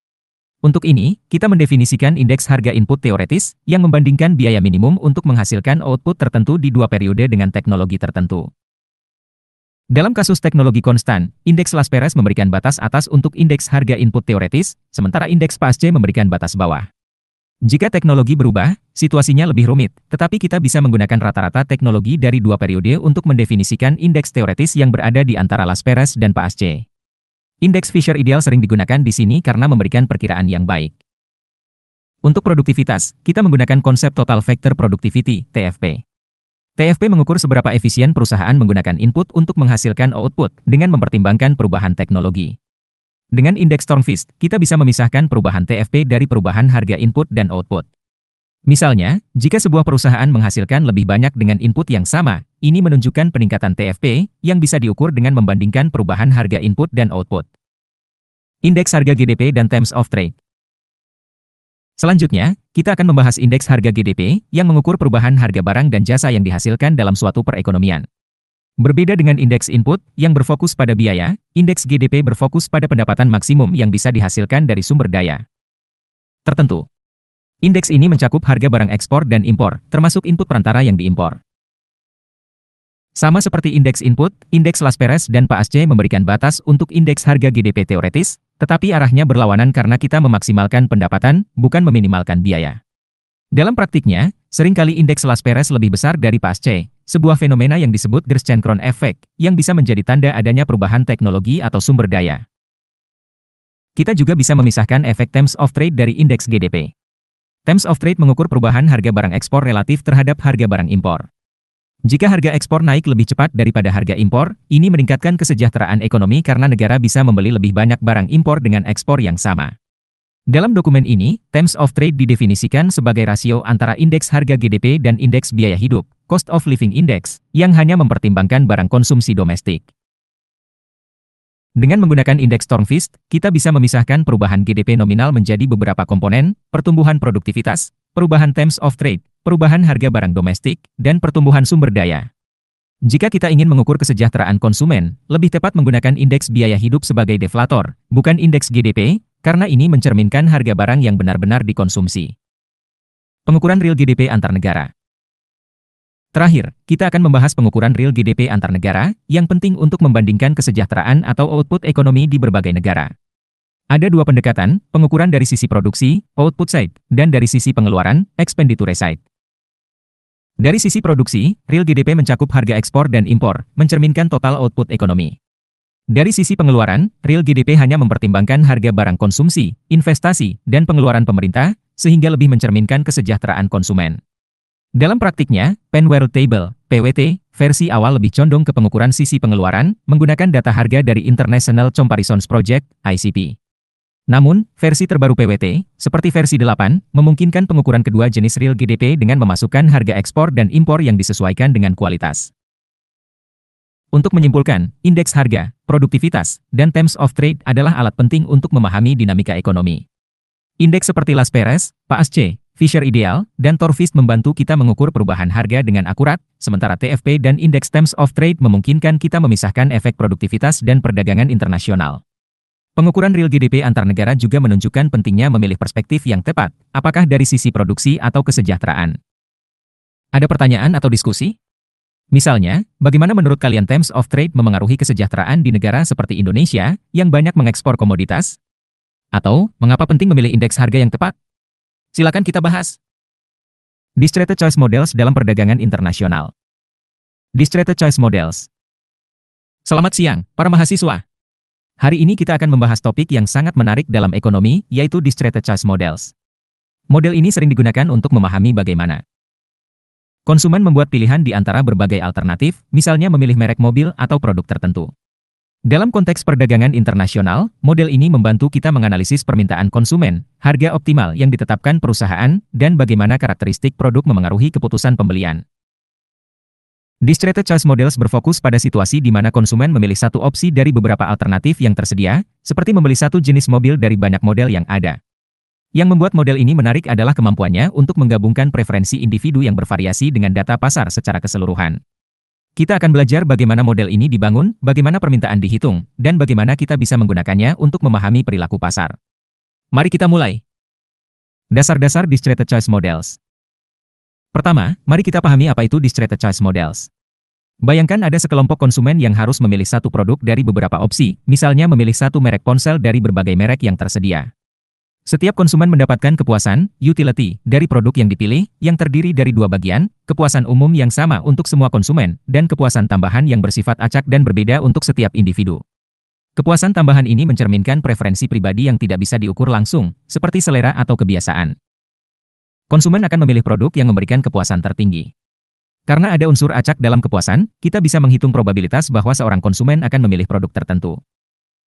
Untuk ini, kita mendefinisikan indeks harga input teoretis, yang membandingkan biaya minimum untuk menghasilkan output tertentu di dua periode dengan teknologi tertentu. Dalam kasus teknologi konstan, indeks Las Perez memberikan batas atas untuk indeks harga input teoretis, sementara indeks PASCE memberikan batas bawah. Jika teknologi berubah, situasinya lebih rumit, tetapi kita bisa menggunakan rata-rata teknologi dari dua periode untuk mendefinisikan indeks teoretis yang berada di antara Las Perez dan PASCE. Indeks Fisher Ideal sering digunakan di sini karena memberikan perkiraan yang baik. Untuk produktivitas, kita menggunakan konsep Total Factor Productivity, TFP. TFP mengukur seberapa efisien perusahaan menggunakan input untuk menghasilkan output dengan mempertimbangkan perubahan teknologi. Dengan indeks Stormfist, kita bisa memisahkan perubahan TFP dari perubahan harga input dan output. Misalnya, jika sebuah perusahaan menghasilkan lebih banyak dengan input yang sama, ini menunjukkan peningkatan TFP yang bisa diukur dengan membandingkan perubahan harga input dan output. Indeks harga GDP dan terms of trade. Selanjutnya, kita akan membahas indeks harga GDP yang mengukur perubahan harga barang dan jasa yang dihasilkan dalam suatu perekonomian. Berbeda dengan indeks input yang berfokus pada biaya, indeks GDP berfokus pada pendapatan maksimum yang bisa dihasilkan dari sumber daya tertentu. Indeks ini mencakup harga barang ekspor dan impor, termasuk input perantara yang diimpor. Sama seperti indeks input, indeks Las-Perez dan PASC memberikan batas untuk indeks harga GDP teoretis, tetapi arahnya berlawanan karena kita memaksimalkan pendapatan, bukan meminimalkan biaya. Dalam praktiknya, seringkali indeks Las-Perez lebih besar dari PASC, sebuah fenomena yang disebut Gerschenkron Effect, yang bisa menjadi tanda adanya perubahan teknologi atau sumber daya. Kita juga bisa memisahkan efek Terms of Trade dari indeks GDP. Terms of Trade mengukur perubahan harga barang ekspor relatif terhadap harga barang impor. Jika harga ekspor naik lebih cepat daripada harga impor, ini meningkatkan kesejahteraan ekonomi karena negara bisa membeli lebih banyak barang impor dengan ekspor yang sama. Dalam dokumen ini, Terms of Trade didefinisikan sebagai rasio antara indeks harga GDP dan indeks biaya hidup, Cost of Living Index, yang hanya mempertimbangkan barang konsumsi domestik. Dengan menggunakan indeks Stormfist, kita bisa memisahkan perubahan GDP nominal menjadi beberapa komponen, pertumbuhan produktivitas, perubahan Terms of Trade, perubahan harga barang domestik, dan pertumbuhan sumber daya. Jika kita ingin mengukur kesejahteraan konsumen, lebih tepat menggunakan indeks biaya hidup sebagai deflator, bukan indeks GDP, karena ini mencerminkan harga barang yang benar-benar dikonsumsi. Pengukuran real GDP antar negara. Terakhir, kita akan membahas pengukuran real GDP antar negara, yang penting untuk membandingkan kesejahteraan atau output ekonomi di berbagai negara. Ada dua pendekatan, pengukuran dari sisi produksi, output side, dan dari sisi pengeluaran, expenditure side. Dari sisi produksi, real GDP mencakup harga ekspor dan impor, mencerminkan total output ekonomi. Dari sisi pengeluaran, real GDP hanya mempertimbangkan harga barang konsumsi, investasi, dan pengeluaran pemerintah, sehingga lebih mencerminkan kesejahteraan konsumen. Dalam praktiknya, Penn-World Table, PWT, versi awal lebih condong ke pengukuran sisi pengeluaran, menggunakan data harga dari International Comparisons Project, ICP. Namun, versi terbaru PWT, seperti versi 8, memungkinkan pengukuran kedua jenis real GDP dengan memasukkan harga ekspor dan impor yang disesuaikan dengan kualitas. Untuk menyimpulkan, indeks harga, produktivitas, dan Terms of Trade adalah alat penting untuk memahami dinamika ekonomi. Indeks seperti Las-Perez, PASC, Fisher Ideal, dan Stormfist membantu kita mengukur perubahan harga dengan akurat, sementara TFP dan indeks Terms of Trade memungkinkan kita memisahkan efek produktivitas dan perdagangan internasional. Pengukuran real GDP antar negara juga menunjukkan pentingnya memilih perspektif yang tepat, apakah dari sisi produksi atau kesejahteraan. Ada pertanyaan atau diskusi? Misalnya, bagaimana menurut kalian Terms of Trade memengaruhi kesejahteraan di negara seperti Indonesia, yang banyak mengekspor komoditas? Atau, mengapa penting memilih indeks harga yang tepat? Silakan kita bahas. Distracted Choice Models dalam perdagangan internasional. Distracted Choice Models. Selamat siang, para mahasiswa. Hari ini kita akan membahas topik yang sangat menarik dalam ekonomi, yaitu Distracted Choice Models. Model ini sering digunakan untuk memahami bagaimana konsumen membuat pilihan di antara berbagai alternatif, misalnya memilih merek mobil atau produk tertentu. Dalam konteks perdagangan internasional, model ini membantu kita menganalisis permintaan konsumen, harga optimal yang ditetapkan perusahaan, dan bagaimana karakteristik produk memengaruhi keputusan pembelian. Distracted Choice Models berfokus pada situasi di mana konsumen memilih satu opsi dari beberapa alternatif yang tersedia, seperti membeli satu jenis mobil dari banyak model yang ada. Yang membuat model ini menarik adalah kemampuannya untuk menggabungkan preferensi individu yang bervariasi dengan data pasar secara keseluruhan. Kita akan belajar bagaimana model ini dibangun, bagaimana permintaan dihitung, dan bagaimana kita bisa menggunakannya untuk memahami perilaku pasar. Mari kita mulai. Dasar-dasar Distracted Choice Models. Pertama, mari kita pahami apa itu Distracted Choice Models. Bayangkan ada sekelompok konsumen yang harus memilih satu produk dari beberapa opsi, misalnya memilih satu merek ponsel dari berbagai merek yang tersedia. Setiap konsumen mendapatkan kepuasan, utility, dari produk yang dipilih, yang terdiri dari dua bagian, kepuasan umum yang sama untuk semua konsumen, dan kepuasan tambahan yang bersifat acak dan berbeda untuk setiap individu. Kepuasan tambahan ini mencerminkan preferensi pribadi yang tidak bisa diukur langsung, seperti selera atau kebiasaan. Konsumen akan memilih produk yang memberikan kepuasan tertinggi. Karena ada unsur acak dalam kepuasan, kita bisa menghitung probabilitas bahwa seorang konsumen akan memilih produk tertentu.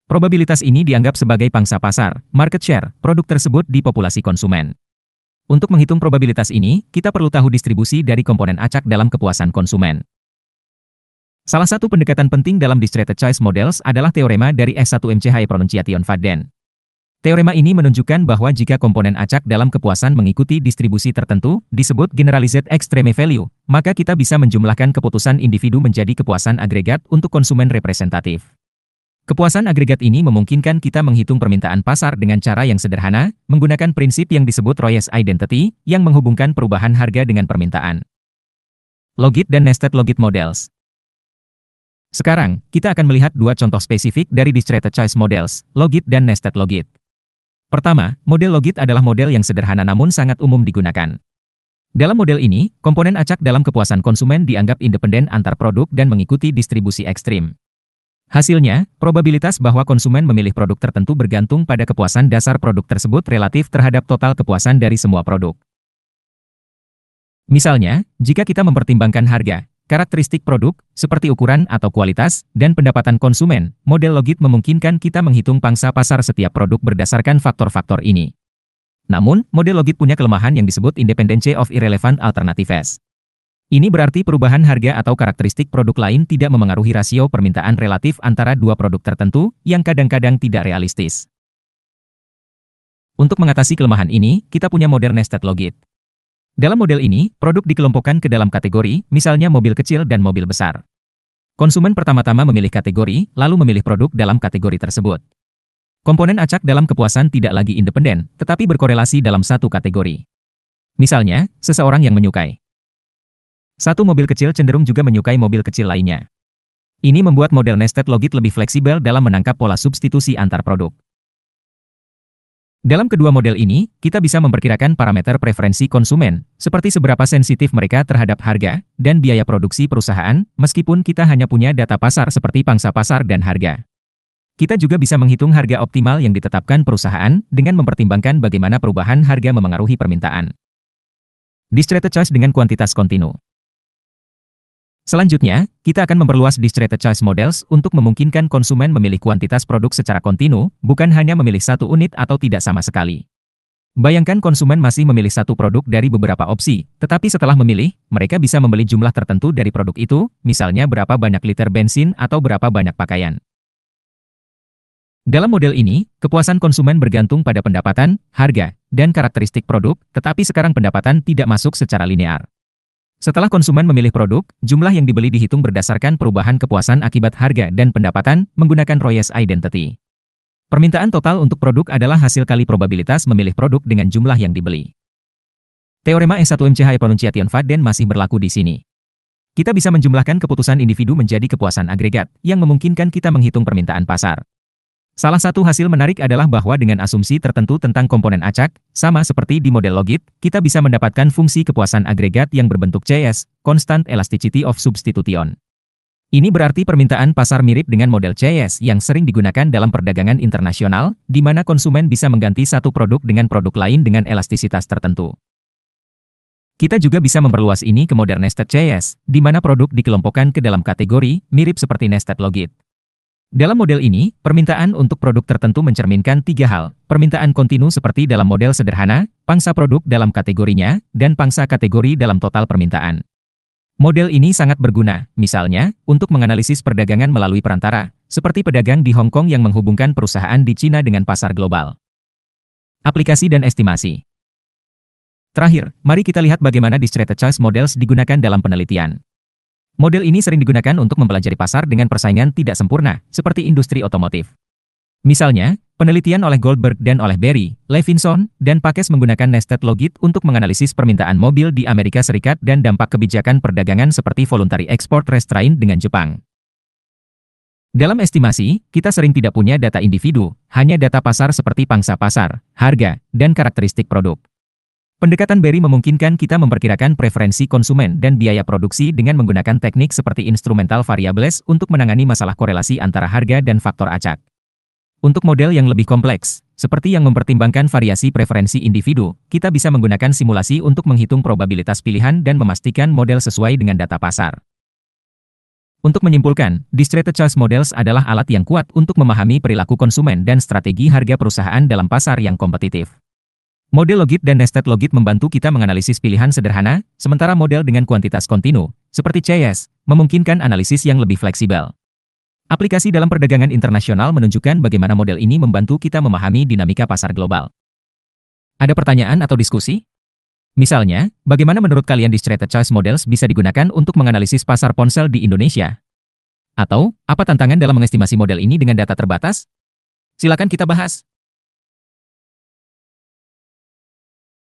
Probabilitas ini dianggap sebagai pangsa pasar, market share, produk tersebut di populasi konsumen. Untuk menghitung probabilitas ini, kita perlu tahu distribusi dari komponen acak dalam kepuasan konsumen. Salah satu pendekatan penting dalam Distracted Choice Models adalah teorema dari S1MCH Pronunciation Faden. Teorema ini menunjukkan bahwa jika komponen acak dalam kepuasan mengikuti distribusi tertentu, disebut Generalized Extreme Value, maka kita bisa menjumlahkan keputusan individu menjadi kepuasan agregat untuk konsumen representatif. Kepuasan agregat ini memungkinkan kita menghitung permintaan pasar dengan cara yang sederhana, menggunakan prinsip yang disebut Roy's Identity, yang menghubungkan perubahan harga dengan permintaan. Logit dan Nested Logit Models. Sekarang, kita akan melihat dua contoh spesifik dari Distributed Choice Models, Logit dan Nested Logit. Pertama, model Logit adalah model yang sederhana namun sangat umum digunakan. Dalam model ini, komponen acak dalam kepuasan konsumen dianggap independen antar produk dan mengikuti distribusi ekstrim. Hasilnya, probabilitas bahwa konsumen memilih produk tertentu bergantung pada kepuasan dasar produk tersebut relatif terhadap total kepuasan dari semua produk. Misalnya, jika kita mempertimbangkan harga, karakteristik produk, seperti ukuran atau kualitas, dan pendapatan konsumen, model Logit memungkinkan kita menghitung pangsa pasar setiap produk berdasarkan faktor-faktor ini. Namun, model Logit punya kelemahan yang disebut Independence of Irrelevant Alternatives. Ini berarti perubahan harga atau karakteristik produk lain tidak memengaruhi rasio permintaan relatif antara dua produk tertentu, yang kadang-kadang tidak realistis. Untuk mengatasi kelemahan ini, kita punya model Nested Logit. Dalam model ini, produk dikelompokkan ke dalam kategori, misalnya mobil kecil dan mobil besar. Konsumen pertama-tama memilih kategori, lalu memilih produk dalam kategori tersebut. Komponen acak dalam kepuasan tidak lagi independen, tetapi berkorelasi dalam satu kategori. Misalnya, seseorang yang menyukai satu mobil kecil cenderung juga menyukai mobil kecil lainnya. Ini membuat model Nested Logit lebih fleksibel dalam menangkap pola substitusi antar produk. Dalam kedua model ini, kita bisa memperkirakan parameter preferensi konsumen, seperti seberapa sensitif mereka terhadap harga dan biaya produksi perusahaan, meskipun kita hanya punya data pasar seperti pangsa pasar dan harga. Kita juga bisa menghitung harga optimal yang ditetapkan perusahaan dengan mempertimbangkan bagaimana perubahan harga memengaruhi permintaan. Distributed Choice dengan kuantitas kontinu. Selanjutnya, kita akan memperluas Distributed Choice Models untuk memungkinkan konsumen memilih kuantitas produk secara kontinu, bukan hanya memilih satu unit atau tidak sama sekali. Bayangkan konsumen masih memilih satu produk dari beberapa opsi, tetapi setelah memilih, mereka bisa membeli jumlah tertentu dari produk itu, misalnya berapa banyak liter bensin atau berapa banyak pakaian. Dalam model ini, kepuasan konsumen bergantung pada pendapatan, harga, dan karakteristik produk, tetapi sekarang pendapatan tidak masuk secara linear. Setelah konsumen memilih produk, jumlah yang dibeli dihitung berdasarkan perubahan kepuasan akibat harga dan pendapatan menggunakan Royes Identity. Permintaan total untuk produk adalah hasil kali probabilitas memilih produk dengan jumlah yang dibeli. Teorema E1MCH Pronunciation Faden masih berlaku di sini. Kita bisa menjumlahkan keputusan individu menjadi kepuasan agregat, yang memungkinkan kita menghitung permintaan pasar. Salah satu hasil menarik adalah bahwa dengan asumsi tertentu tentang komponen acak, sama seperti di model Logit, kita bisa mendapatkan fungsi kepuasan agregat yang berbentuk CS, Constant Elasticity of Substitution. Ini berarti permintaan pasar mirip dengan model CS yang sering digunakan dalam perdagangan internasional, di mana konsumen bisa mengganti satu produk dengan produk lain dengan elastisitas tertentu. Kita juga bisa memperluas ini ke model Nested CS, di mana produk dikelompokkan ke dalam kategori, mirip seperti Nested Logit. Dalam model ini, permintaan untuk produk tertentu mencerminkan tiga hal, permintaan kontinu seperti dalam model sederhana, pangsa produk dalam kategorinya, dan pangsa kategori dalam total permintaan. Model ini sangat berguna, misalnya, untuk menganalisis perdagangan melalui perantara, seperti pedagang di Hong Kong yang menghubungkan perusahaan di Cina dengan pasar global. Aplikasi dan estimasi. Terakhir, mari kita lihat bagaimana Distributed Choice Models digunakan dalam penelitian. Model ini sering digunakan untuk mempelajari pasar dengan persaingan tidak sempurna, seperti industri otomotif. Misalnya, penelitian oleh Goldberg dan oleh Berry, Levinson, dan Pakes menggunakan Nested Logit untuk menganalisis permintaan mobil di Amerika Serikat dan dampak kebijakan perdagangan seperti voluntary export restraint dengan Jepang. Dalam estimasi, kita sering tidak punya data individu, hanya data pasar seperti pangsa pasar, harga, dan karakteristik produk. Pendekatan Berry memungkinkan kita memperkirakan preferensi konsumen dan biaya produksi dengan menggunakan teknik seperti instrumental variables untuk menangani masalah korelasi antara harga dan faktor acak. Untuk model yang lebih kompleks, seperti yang mempertimbangkan variasi preferensi individu, kita bisa menggunakan simulasi untuk menghitung probabilitas pilihan dan memastikan model sesuai dengan data pasar. Untuk menyimpulkan, Distributed Choice Models adalah alat yang kuat untuk memahami perilaku konsumen dan strategi harga perusahaan dalam pasar yang kompetitif. Model Logit dan Nested Logit membantu kita menganalisis pilihan sederhana, sementara model dengan kuantitas kontinu, seperti CS, memungkinkan analisis yang lebih fleksibel. Aplikasi dalam perdagangan internasional menunjukkan bagaimana model ini membantu kita memahami dinamika pasar global. Ada pertanyaan atau diskusi? Misalnya, bagaimana menurut kalian Distributed Choice Models bisa digunakan untuk menganalisis pasar ponsel di Indonesia? Atau, apa tantangan dalam mengestimasi model ini dengan data terbatas? Silakan kita bahas.